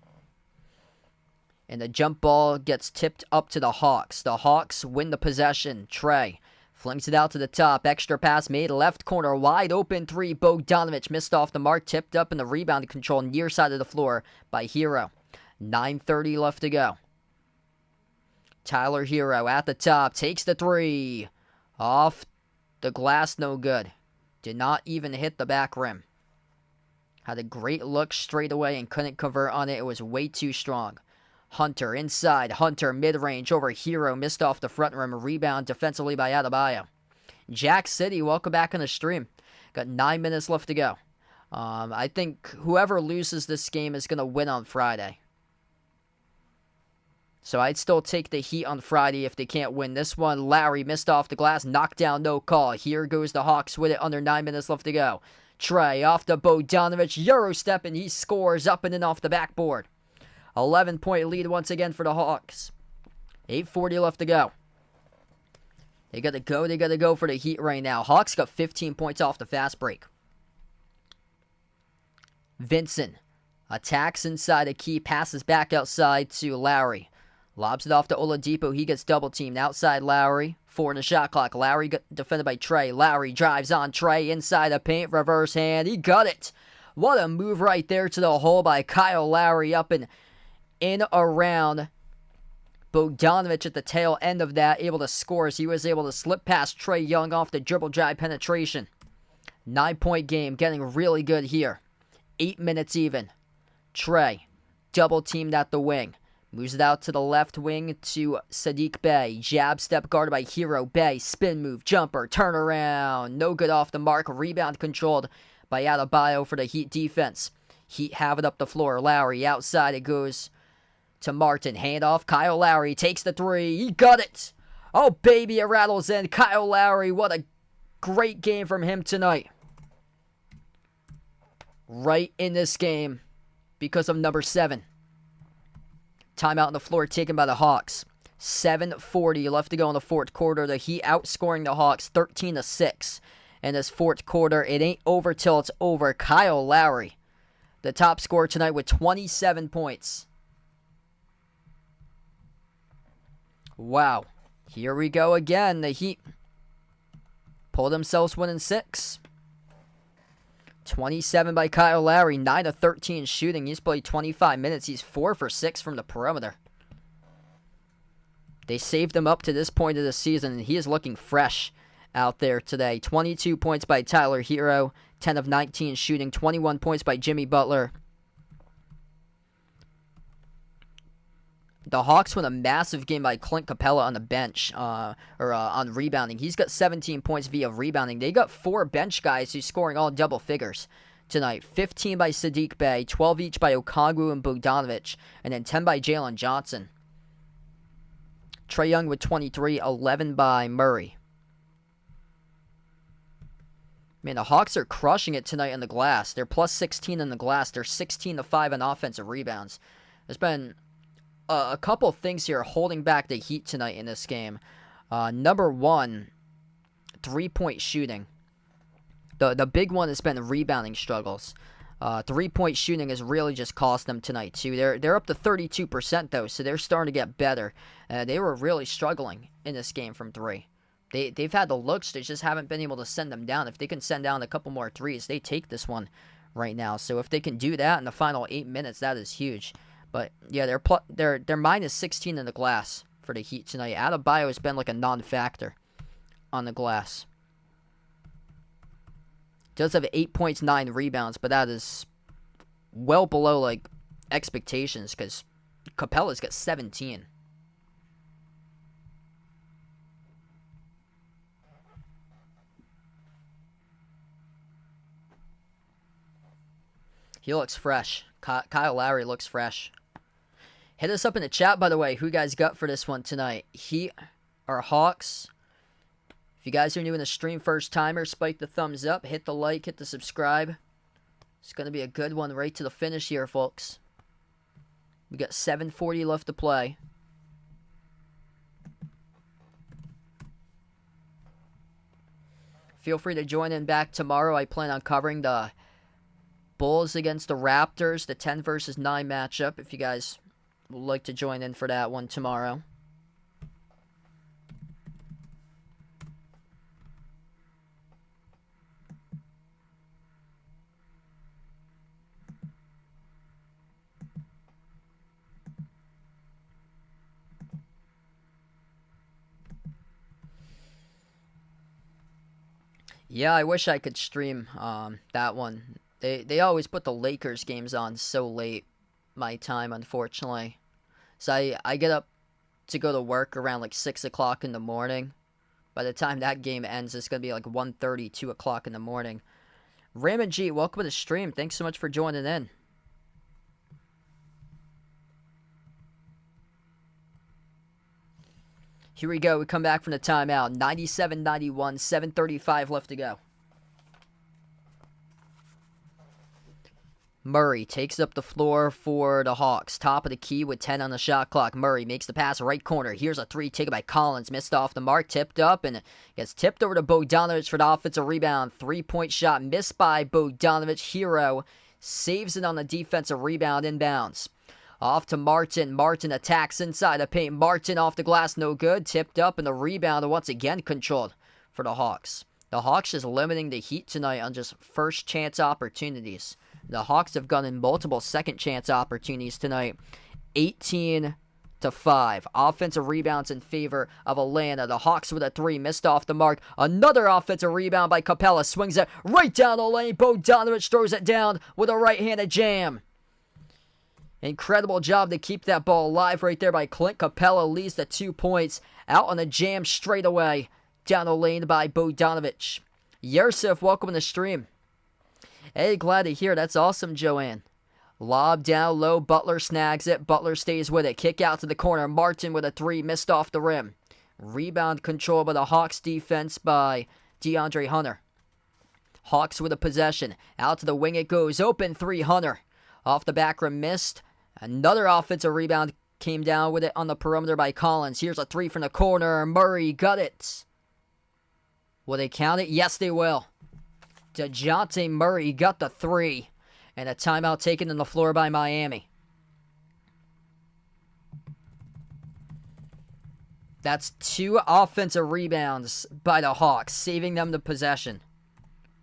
And the jump ball gets tipped up to the Hawks. The Hawks win the possession. Trae flings it out to the top. Extra pass made. Left corner. Wide open 3. Bogdanovich missed off the mark. Tipped up in the rebound control near side of the floor by Hero. 9:30 left to go. Tyler Hero at the top. Takes the 3. Off the glass. No good. Did not even hit the back rim. Had a great look straight away and couldn't convert on it. It was way too strong. Hunter inside. Hunter mid-range over Hero. Missed off the front rim. Rebound defensively by Adebayo. Jack City, welcome back on the stream. Got 9 minutes left to go. I think whoever loses this game is going to win on Friday. So I'd still take the Heat on Friday if they can't win this one. Lowry missed off the glass. Knockdown, no call. Here goes the Hawks with it under 9 minutes left to go. Trae off to Bogdanovich. Eurostep, and he scores up and in off the backboard. 11-point lead once again for the Hawks. 8:40 left to go. They got to go for the Heat right now. Hawks got 15 points off the fast break. Vincent attacks inside the key, passes back outside to Lowry. Lobs it off to Oladipo. He gets double teamed outside Lowry. 4 in the shot clock. Lowry defended by Trey. Lowry drives on Trey inside the paint. Reverse hand. He got it. What a move right there to the hole by Kyle Lowry up and in around Bogdanovic at the tail end of that. Able to score as he was able to slip past Trey Young off the dribble drive penetration. 9-point game. Getting really good here. 8 minutes even. Trey double teamed at the wing. Moves it out to the left wing to Saddiq Bey. Jab step guarded by Hero. Bey, spin move, jumper, turnaround. No good off the mark. Rebound controlled by Adebayo for the Heat defense. Heat have it up the floor. Lowry outside. It goes to Martin. Handoff. Kyle Lowry takes the three. He got it. Oh, baby, it rattles in. Kyle Lowry, what a great game from him tonight. Right in this game because of number 7. Timeout on the floor taken by the Hawks. 7:40 left to go in the fourth quarter. The Heat outscoring the Hawks 13-6 in this fourth quarter. It ain't over till it's over. Kyle Lowry, the top scorer tonight with 27 points. Wow. Here we go again. The Heat pull themselves winning 6. 27 by Kyle Lowry, 9 of 13 shooting. He's played 25 minutes. He's 4 for 6 from the perimeter. They saved him up to this point of the season, and he is looking fresh out there today. 22 points by Tyler Hero, 10 of 19 shooting, 21 points by Jimmy Butler. The Hawks win a massive game by Clint Capella on the bench, on rebounding. He's got 17 points via rebounding. They got 4 bench guys who's scoring all double figures tonight. 15 by Saddiq Bey, 12 each by Okongwu and Bogdanovic, and then 10 by Jalen Johnson. Trey Young with 23, 11 by Murray. Man, the Hawks are crushing it tonight on the glass. They're plus 16 on the glass. They're 16-5 on offensive rebounds. There's been a couple of things here holding back the Heat tonight in this game. Number 1, 3-point shooting. The big one has been rebounding struggles. 3-point shooting has really just cost them tonight too. They're up to 32% though, so they're starting to get better. They were really struggling in this game from 3. They've had the looks, they just haven't been able to send them down. If they can send down a couple more threes, they take this one right now. So if they can do that in the final 8 minutes, that is huge. But yeah, they're minus 16 in the glass for the Heat tonight. Adebayo has been like a non-factor on the glass. Does have 8 points, 9 rebounds, but that is well below like expectations because Capella's got 17. He looks fresh. Kyle Lowry looks fresh. Hit us up in the chat, by the way, who you guys got for this one tonight. Heat or Hawks? If you guys are new in the stream, first timer, spike the thumbs up, hit the like, hit the subscribe. It's going to be a good one right to the finish here, folks. We got 7:40 left to play. Feel free to join in back tomorrow. I plan on covering the Bulls against the Raptors, the 10 versus 9 matchup, if you guys would like to join in for that one tomorrow. Yeah, I wish I could stream that one. They always put the Lakers games on so late my time, unfortunately. So I get up to go to work around like 6 o'clock in the morning. By the time that game ends, it's going to be like 1:30, 2 o'clock in the morning. Raymond G, welcome to the stream. Thanks so much for joining in. Here we go. We come back from the timeout. 97-91, 7:35 left to go. Murray takes up the floor for the Hawks. Top of the key with 10 on the shot clock. Murray makes the pass right corner. Here's a 3 taken by Collins. Missed off the mark. Tipped up and gets tipped over to Bogdanovic for the offensive rebound. 3-point shot missed by Bogdanovic. Hero saves it on the defensive rebound inbounds. Off to Martin. Martin attacks inside the paint. Martin off the glass, no good. Tipped up, and the rebound once again controlled for the Hawks. The Hawks is limiting the Heat tonight on just first chance opportunities. The Hawks have gotten multiple second chance opportunities tonight. 18-5. Offensive rebounds in favor of Atlanta. The Hawks with a three, missed off the mark. Another offensive rebound by Capella. Swings it right down the lane. Bogdanovic throws it down with a right-handed jam. Incredible job to keep that ball alive right there by Clint Capella. Leads to 2 points. Out on the jam straight away. Down the lane by Bogdanovic. Yusuf, welcome to the stream. Hey, glad to hear. That's awesome, Joanne. Lob down low. Butler snags it. Butler stays with it. Kick out to the corner. Martin with a three. Missed off the rim. Rebound control by the Hawks defense by DeAndre Hunter. Hawks with a possession. Out to the wing it goes. Open three, Hunter. Off the back rim, missed. Another offensive rebound came down with it on the perimeter by Collins. Here's a three from the corner. Murray got it. Will they count it? Yes, they will. DeJounte Murray got the three. And a timeout taken on the floor by Miami. That's 2 offensive rebounds by the Hawks, saving them the possession.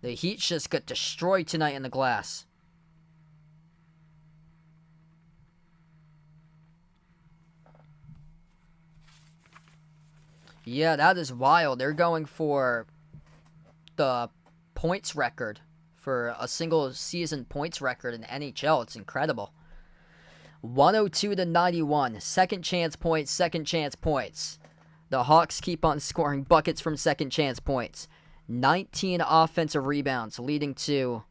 The Heat just got destroyed tonight in the glass. Yeah, that is wild. They're going for the points record, for a single season points record in NHL. It's incredible. 102-91. Second chance points, second chance points. The Hawks keep on scoring buckets from second chance points. 19 offensive rebounds, leading to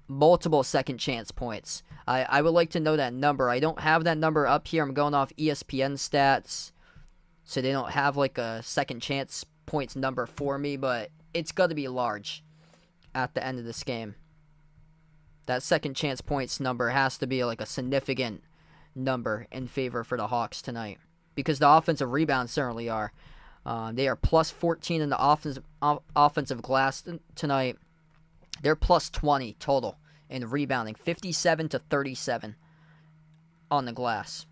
multiple second chance points. I would like to know that number. I don't have that number up here. I'm going off ESPN stats, so they don't have like a second chance points number for me, but it's got to be large at the end of this game. That second chance points number has to be like a significant number in favor for the Hawks tonight, because the offensive rebounds certainly are. They are plus 14 in the offensive glass tonight. They're plus 20 total in rebounding, 57-37 on the glass.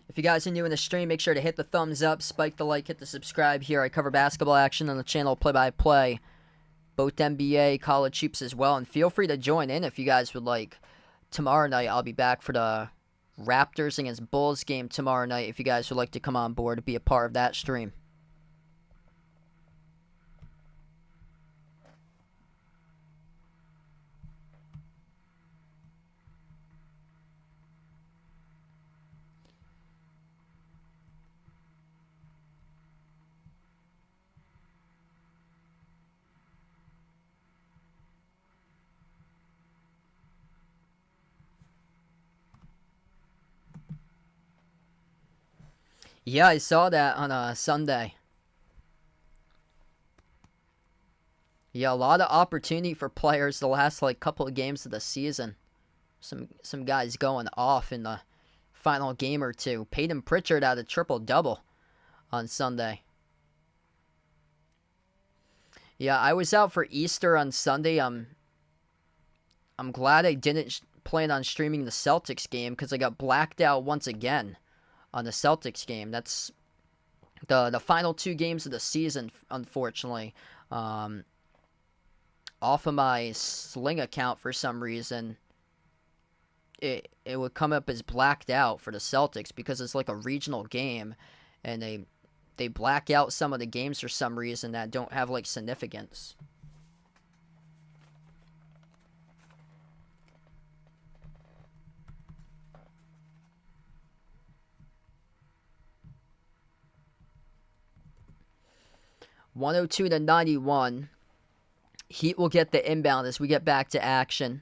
If you guys are new in the stream, make sure to hit the thumbs up, spike the like, hit the subscribe here. I cover basketball action on the channel play-by-play, both NBA, college hoops as well. And feel free to join in if you guys would like. Tomorrow night, I'll be back for the Raptors against Bulls game tomorrow night if you guys would like to come on board to be a part of that stream. Yeah, I saw that on Sunday. Yeah, a lot of opportunity for players the last couple of games of the season. Some guys going off in the final game or two. Peyton Pritchard had a triple-double on Sunday. Yeah, I was out for Easter on Sunday. I'm glad I didn't plan on streaming the Celtics game because I got blacked out once again on the Celtics game. That's the final 2 games of the season, unfortunately. Off of my Sling account for some reason, it would come up as blacked out for the Celtics because it's like a regional game, and they black out some of the games for some reason that don't have significance. (102-91). Heat will get the inbound as we get back to action.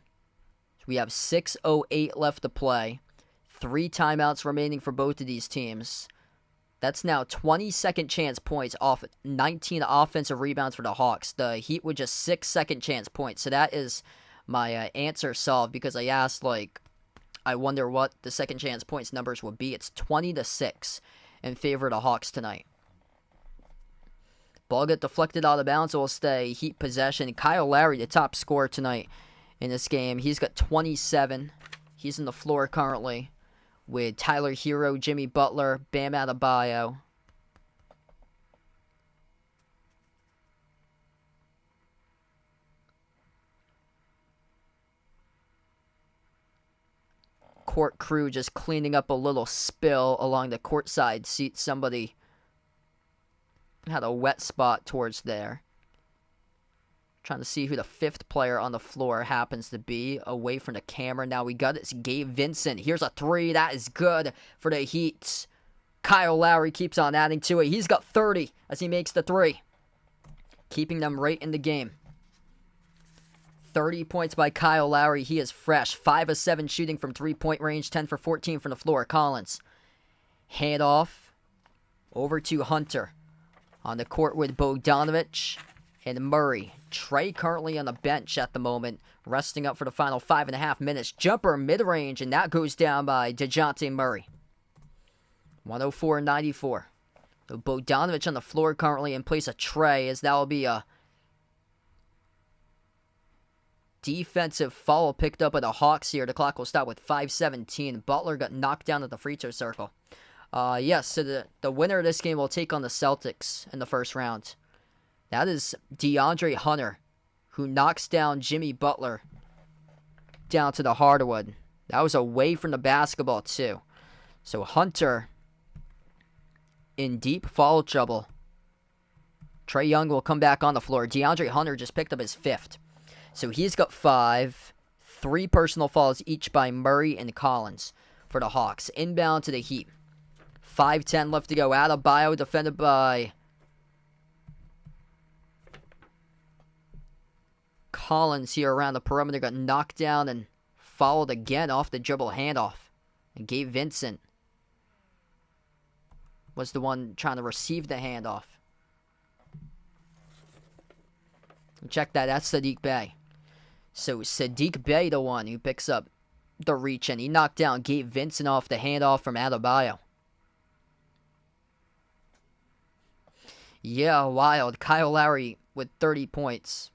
We have 6:08 left to play. 3 timeouts remaining for both of these teams. That's now 20 second chance points off 19 offensive rebounds for the Hawks. The Heat with just 6 second chance points. So that is my answer solved, because I asked, like, I wonder what the second chance points numbers would be. It's 20-6 in favor of the Hawks tonight. Ball get deflected out of bounds. It will stay Heat possession. Kyle Lowry, the top scorer tonight in this game. He's got 27. He's on the floor currently with Tyler Hero, Jimmy Butler, Bam Adebayo. Court crew just cleaning up a little spill along the courtside seat. Somebody had a wet spot towards there. Trying to see who the 5th player on the floor happens to be away from the camera. Now we got it. It's Gabe Vincent. Here's a 3. That is good for the Heat. Kyle Lowry keeps on adding to it. He's got 30 as he makes the 3. Keeping them right in the game. 30 points by Kyle Lowry. He is fresh. 5 of 7 shooting from 3-point range. 10 for 14 from the floor. Collins. Hand off over to Hunter. On the court with Bogdanovic and Murray. Trey currently on the bench at the moment, resting up for the final 5.5 minutes. Jumper mid-range, and that goes down by DeJounte Murray. 104-94. Bogdanovic on the floor currently in place of Trey, as that will be a defensive foul picked up by the Hawks here. The clock will stop with 5:17. Butler got knocked down at the free throw circle. Yes, so the winner of this game will take on the Celtics in the first round. That is DeAndre Hunter, who knocks down Jimmy Butler down to the hardwood. That was away from the basketball, too. So Hunter in deep foul trouble. Trae Young will come back on the floor. DeAndre Hunter just picked up his 5th. So he's got 5. 3 personal fouls each by Murray and Collins for the Hawks. Inbound to the Heat. 5:10 left to go. Adebayo defended by Collins here around the perimeter. Got knocked down and fouled again off the dribble handoff. And Gabe Vincent was the one trying to receive the handoff. Check that. That's Saddiq Bey. So Saddiq Bey, the one who picks up the reach, and he knocked down Gabe Vincent off the handoff from Adebayo. Yeah, wild. Kyle Lowry with 30 points.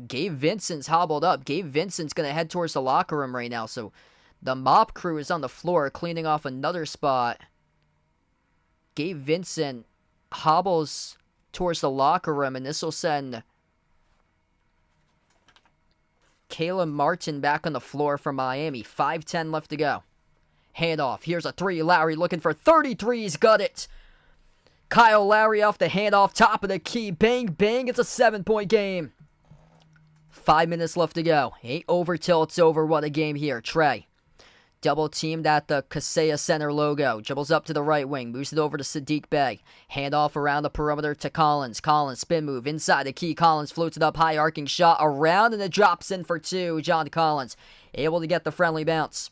Gabe Vincent's hobbled up. Gabe Vincent's going to head towards the locker room right now. So the mop crew is on the floor cleaning off another spot. Gabe Vincent hobbles towards the locker room, and this will send Caleb Martin back on the floor for Miami. 5:10 left to go. Handoff. Here's a 3. Lowry looking for 33. He's got it. Kyle Lowry off the handoff, top of the key. Bang, bang. It's a 7-point game. 5 minutes left to go. Ain't over till it's over. What a game here. Trey. Double teamed at the Kaseya Center logo. Dribbles up to the right wing. Moves it over to Saddiq Bey. Handoff around the perimeter to Collins. Collins spin move inside the key. Collins floats it up high. Arcing shot around and it drops in for 2. John Collins able to get the friendly bounce.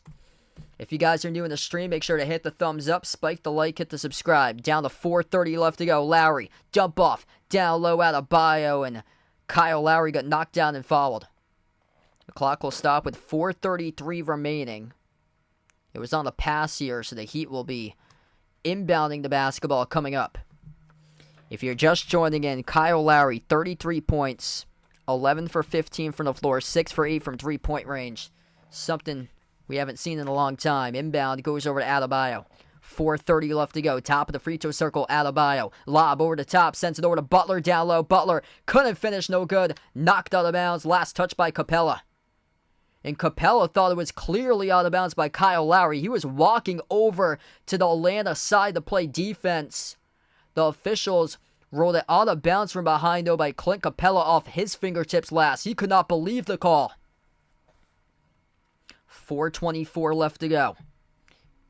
If you guys are new in the stream, make sure to hit the thumbs up, spike the like, hit the subscribe. Down to 4:30 left to go. Lowry, dump off, down low out of Bio, and Kyle Lowry got knocked down and fouled. The clock will stop with 4:33 remaining. It was on the pass here, so the Heat will be inbounding the basketball coming up. If you're just joining in, Kyle Lowry, 33 points, 11 for 15 from the floor, 6 for 8 from 3-point range. Something we haven't seen in a long time. Inbound goes over to Adebayo. 4:30 left to go. Top of the free throw circle, Adebayo. Lob over the top, sends it over to Butler, down low. Butler couldn't finish, no good. Knocked out of bounds. Last touch by Capella. And Capella thought it was clearly out of bounds by Kyle Lowry. He was walking over to the Atlanta side to play defense. The officials rolled it out of bounds from behind, though, by Clint Capella off his fingertips last. He could not believe the call. 4:24 left to go.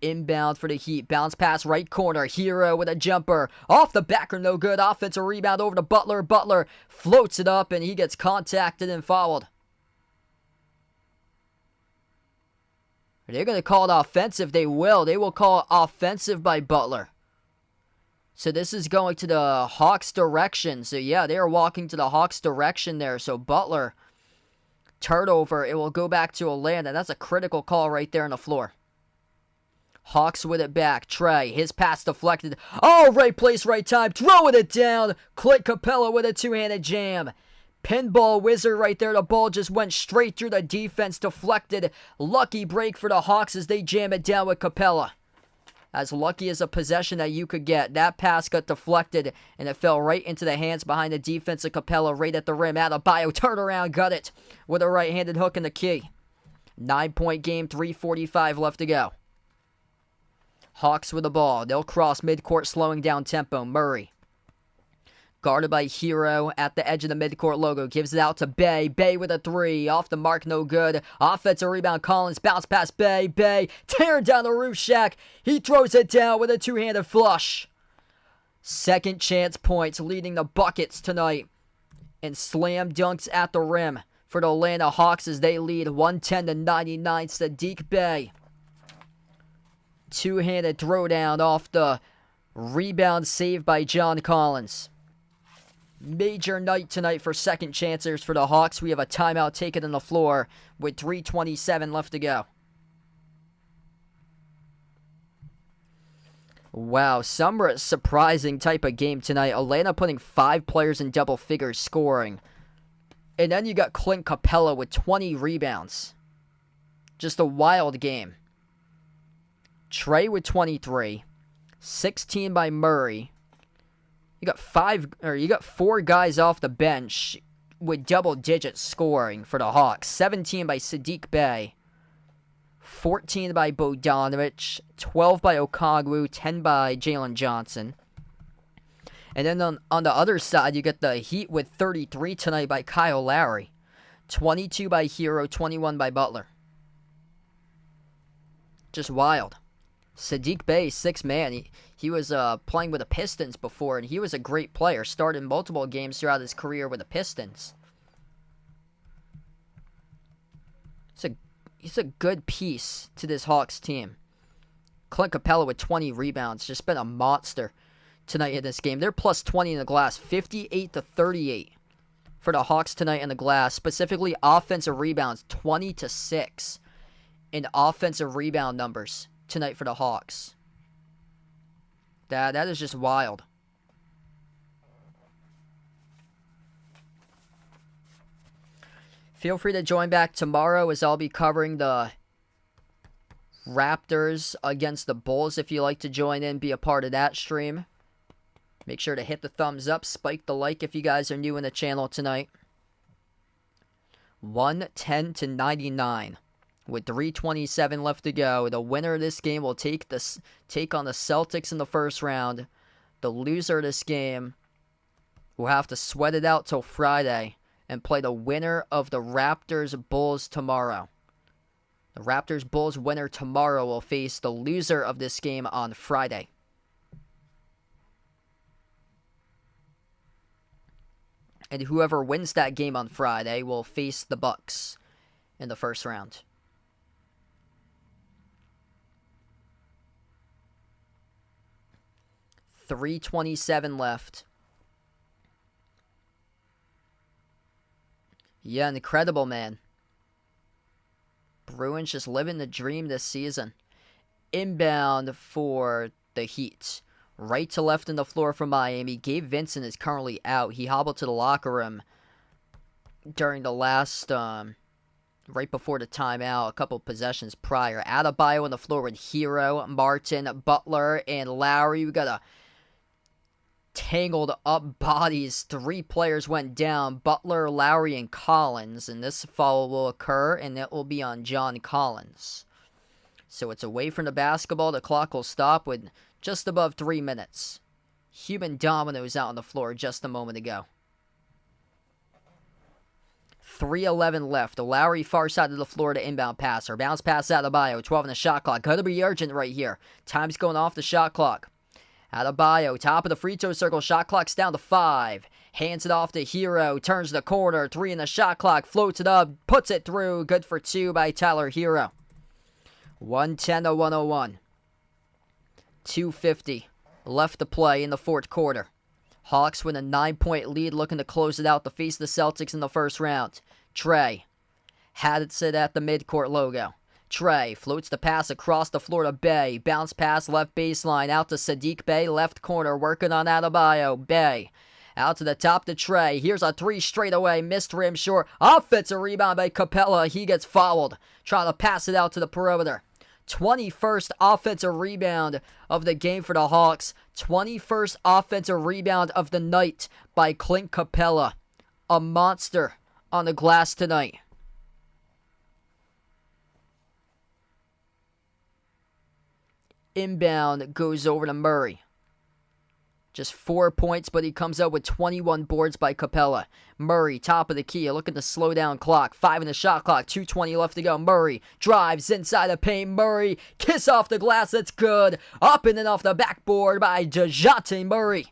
Inbound for the Heat. Bounce pass right corner. Hero with a jumper. Off the backer, no good. Offensive rebound over to Butler. Butler floats it up, and he gets contacted and fouled. Are they going to call it offensive? They will. They will call it offensive by Butler. So this is going to the Hawks' direction. So yeah, they are walking to the Hawks' direction there. So Butler, turnover. It will go back to Atlanta. That's a critical call right there on the floor. Hawks with it back. Trey, his pass deflected. Oh, right place, right time. Throwing it down. Clint Capella with a two-handed jam. Pinball wizard right there. The ball just went straight through the defense. Deflected. Lucky break for the Hawks as they jam it down with Capella. As lucky as a possession that you could get. That pass got deflected, and it fell right into the hands behind the defense of Capella right at the rim. Adebayo, turn around, got it with a right-handed hook in the key. 9-point game, 3:45 left to go. Hawks with the ball. They'll cross midcourt, slowing down tempo. Murray, guarded by Hero at the edge of the midcourt logo. Gives it out to Bay. Bay with a three. Off the mark, no good. Offensive rebound, Collins. Bounce pass, Bay. Bay tearing down the roof shack. He throws it down with a two-handed flush. Second chance points leading the buckets tonight. And slam dunks at the rim for the Atlanta Hawks as they lead 110-99. Saddiq Bey. Two-handed throwdown off the rebound saved by John Collins. Major night tonight for second chancers for the Hawks. We have a timeout taken on the floor with 3:27 left to go. Wow, some surprising type of game tonight. Atlanta putting 5 players in double figures scoring. And then you got Clint Capella with 20 rebounds. Just a wild game. Trey with 23. 16 by Murray. You got 4 guys off the bench with double-digit scoring for the Hawks. 17 by Saddiq Bey. 14 by Bogdanovic. 12 by Okongwu. 10 by Jalen Johnson. And then on the other side, you get the Heat with 33 tonight by Kyle Lowry. 22 by Hero. 21 by Butler. Just wild. Saddiq Bey, 6th man. He was playing with the Pistons before, and he was a great player. Started multiple games throughout his career with the Pistons. He's a good piece to this Hawks team. Clint Capella with 20 rebounds. Just been a monster tonight in this game. They're plus 20 in the glass. 58-38 for the Hawks tonight in the glass. Specifically, offensive rebounds. 20-6 in offensive rebound numbers tonight for the Hawks. That is just wild. Feel free to join back tomorrow as I'll be covering the Raptors against the Bulls. If you like to join in, be a part of that stream. Make sure to hit the thumbs up, spike the like if you guys are new in the channel tonight. 110-99. With 3:27 left to go, the winner of this game will take on the Celtics in the first round. The loser of this game will have to sweat it out till Friday and play the winner of the Raptors-Bulls tomorrow. The Raptors-Bulls winner tomorrow will face the loser of this game on Friday. And whoever wins that game on Friday will face the Bucks in the first round. 3:27 left. Yeah, incredible, man. Bruins just living the dream this season. Inbound for the Heat. Right to left in the floor for Miami. Gabe Vincent is currently out. He hobbled to the locker room during the last, right before the timeout, a couple possessions prior. Adebayo on the floor with Hero, Martin, Butler, and Lowry. We got a tangled up bodies. 3 players went down. Butler, Lowry, and Collins. And this foul will occur, and it will be on John Collins. So it's away from the basketball. The clock will stop with just above 3 minutes. Human dominoes out on the floor just a moment ago. 3:11 left. The Lowry far side of the floor to inbound passer. Bounce pass out of Adebayo. 12 on the shot clock. Gotta be urgent right here. Time's going off the shot clock. Adebayo, top of the free throw circle. Shot clock's down to 5. Hands it off to Hero. Turns the corner. 3 in the shot clock. Floats it up. Puts it through. Good for 2 by Tyler Hero. 110 to 101. 2:50 left to play in the fourth quarter. Hawks with a 9-point lead, looking to close it out to face the Celtics in the first round. Trey had it sit at the midcourt logo. Trey floats the pass across the floor to Bey. Bounce pass left baseline out to Saddiq Bey, left corner, working on Adebayo. Bey out to the top to Trey. Here's a three straight away. Missed rim short. Offensive rebound by Capella. He gets fouled. Trying to pass it out to the perimeter. 21st offensive rebound of the game for the Hawks. 21st offensive rebound of the night by Clint Capella. A monster on the glass tonight. Inbound goes over to Murray. Just 4 points, but he comes out with 21 boards by Capella. Murray, top of the key, looking to slow down clock. 5 in the shot clock, 2:20 left to go. Murray drives inside the paint. Murray, kiss off the glass, that's good. Up and then off the backboard by DeJounte Murray.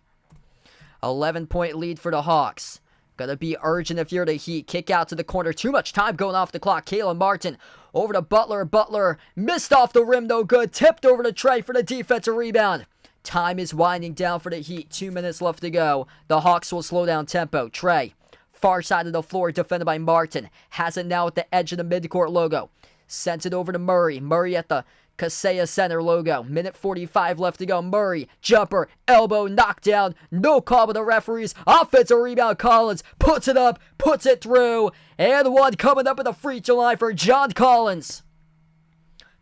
11-point lead for the Hawks. Gotta be urgent if you're the Heat. Kick out to the corner. Too much time going off the clock. Caleb Martin over to Butler. Butler missed off the rim, no good. Tipped over to Trey for the defensive rebound. Time is winding down for the Heat. 2 minutes left to go. The Hawks will slow down tempo. Trey, far side of the floor, defended by Martin. Has it now at the edge of the midcourt logo. Sends it over to Murray. Murray at the Kaseya Center logo. Minute 45 left to go. Murray, jumper, elbow, knockdown. No call by the referees. Offensive rebound. Collins puts it up, puts it through. And one coming up at the free throw line for John Collins.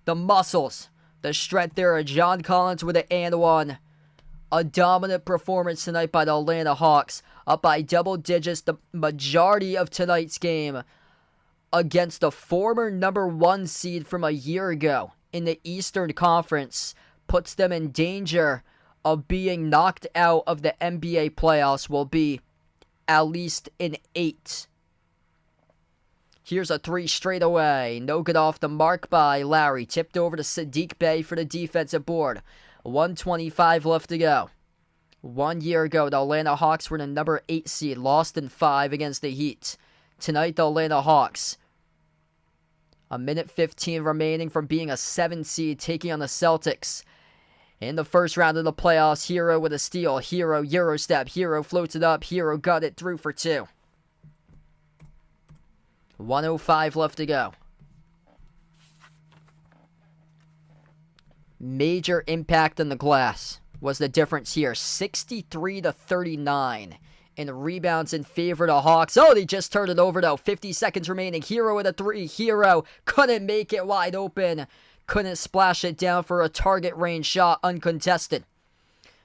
The muscles, the strength there of John Collins with an and one. A dominant performance tonight by the Atlanta Hawks. Up by double digits the majority of tonight's game against the former number 1 seed from a year ago in the Eastern Conference. Puts them in danger of being knocked out of the NBA playoffs. Will be at least in 8. Here's a 3 straight away. No good off the mark by Lowry. Tipped over to Saddiq Bey for the defensive board. 1:25 left to go. 1 year ago, the Atlanta Hawks were the number 8 seed. Lost in 5 against the Heat. Tonight, the Atlanta Hawks, a minute 15 remaining from being a 7 seed, taking on the Celtics. In the first round of the playoffs, Hero with a steal. Hero, Euro step. Hero floats it up. Hero got it through for 2. 1:05 left to go. Major impact on the glass was the difference here. 63 to 39 in rebounds in favor of the Hawks. Oh, they just turned it over though. 50 seconds remaining. Hero with a 3. Hero couldn't make it wide open. Couldn't splash it down for a target range shot uncontested.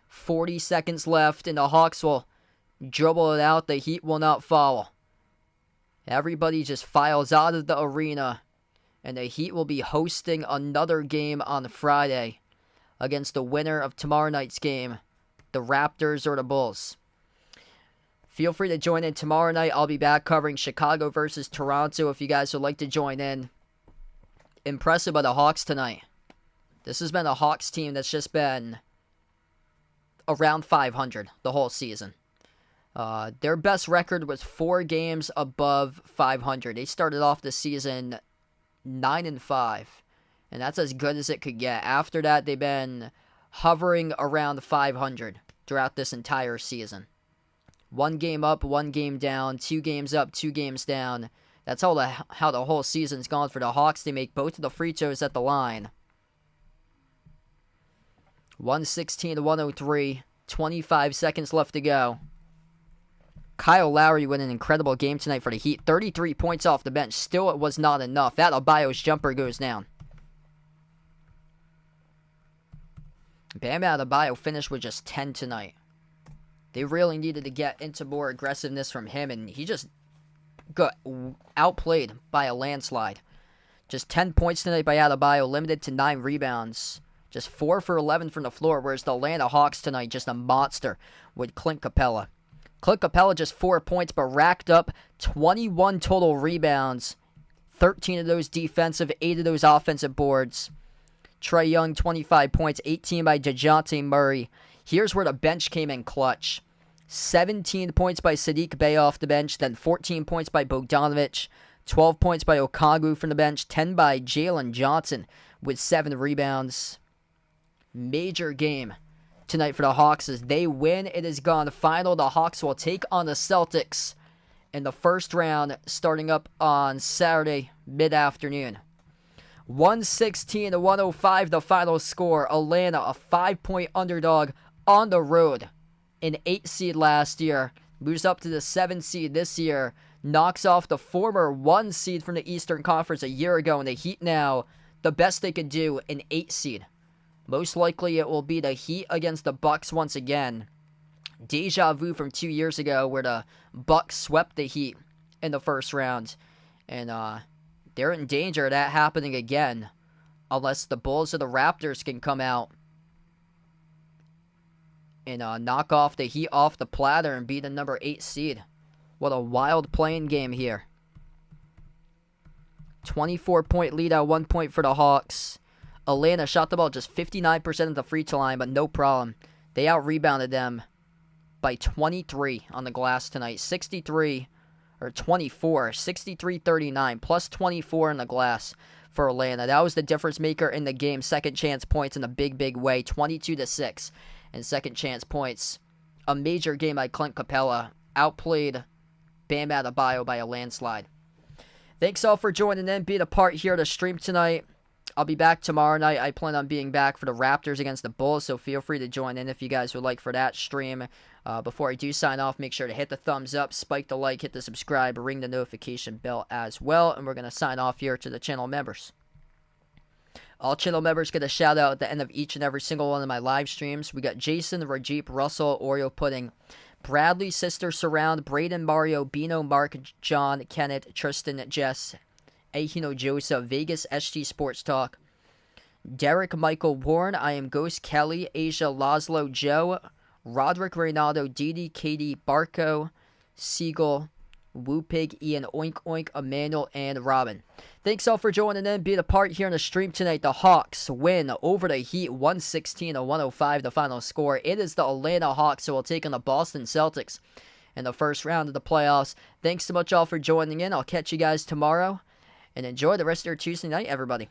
40 seconds left and the Hawks will dribble it out. The Heat will not foul. Everybody just files out of the arena. And the Heat will be hosting another game on Friday against the winner of tomorrow night's game, the Raptors or the Bulls. Feel free to join in tomorrow night. I'll be back covering Chicago versus Toronto if you guys would like to join in. Impressive by the Hawks tonight. This has been a Hawks team that's just been around 500 the whole season. Their best record was 4 games above 500. They started off the season 9-5, and that's as good as it could get. After that, they've been hovering around 500 throughout this entire season. 1 game up, 1 game down, 2 games up, 2 games down. That's how the whole season's gone for the Hawks. They make both of the free throws at the line. 116 to 103, 25 seconds left to go. Kyle Lowry with an incredible game tonight for the Heat. 33 points off the bench. Still, it was not enough. Adebayo's jumper goes down. Bam Adebayo finished with just 10 tonight. They really needed to get into more aggressiveness from him, and he just got outplayed by a landslide. Just 10 points tonight by Adebayo, limited to 9 rebounds. Just 4 for 11 from the floor, whereas the Atlanta Hawks tonight, just a monster with Clint Capella. Clint Capella just 4 points, but racked up 21 total rebounds. 13 of those defensive, 8 of those offensive boards. Trae Young, 25 points, 18 by DeJounte Murray. Here's where the bench came in clutch. 17 points by Saddiq Bey off the bench, then 14 points by Bogdanovic. 12 points by Okongwu from the bench, 10 by Jalen Johnson with 7 rebounds. Major game tonight for the Hawks. As they win, it is gone final. The Hawks will take on the Celtics in the first round, starting up on Saturday mid-afternoon. 116-105 the final score. Atlanta, a 5-point underdog on the road. An 8 seed last year, moves up to the 7 seed this year, knocks off the former 1 seed from the Eastern Conference a year ago, and the Heat now, the best they could do, an 8 seed. Most likely it will be the Heat against the Bucks once again. Deja vu from 2 years ago where the Bucks swept the Heat in the first round. And they're in danger of that happening again unless the Bulls or the Raptors can come out and knock off the Heat off the platter and be the number 8 seed. What a wild playing game here. 24-point lead at 1 point for the Hawks. Atlanta shot the ball just 59% of the free throw line, but no problem. They out-rebounded them by 23 on the glass tonight. 63-39, plus 24 on the glass for Atlanta. That was the difference maker in the game. Second chance points in a big way. 22-6 and second chance points. A major game by Clint Capella. Outplayed Bam Adebayo by a landslide. Thanks all for joining in, being a part here of the stream tonight. I'll be back tomorrow night. I plan on being back for the Raptors against the Bulls, so feel free to join in if you guys would like for that stream. Before I do sign off, make sure to hit the thumbs up, spike the like, hit the subscribe, ring the notification bell as well, and we're going to sign off here to the channel members. All channel members get a shout out at the end of each and every single one of my live streams. We got Jason, Rajip, Russell, Oreo Pudding, Bradley, Sister Surround, Braden, Mario, Bino, Mark, John, Kenneth, Tristan, Jess, Ahino Joseph, Vegas SG Sports Talk, Derek, Michael, Warren, I Am Ghost, Kelly, Asia, Laszlo, Joe, Roderick, Reynaldo, Didi, Katie, Barco, Siegel, Woopig, Ian, Oink Oink, Emmanuel, and Robin. Thanks all for joining in, being a part here in the stream tonight. The Hawks win over the Heat, 116-105 the final score. It is the Atlanta Hawks who will take on the Boston Celtics in the first round of the playoffs. Thanks so much all for joining in. I'll catch you guys tomorrow. And enjoy the rest of your Tuesday night, everybody.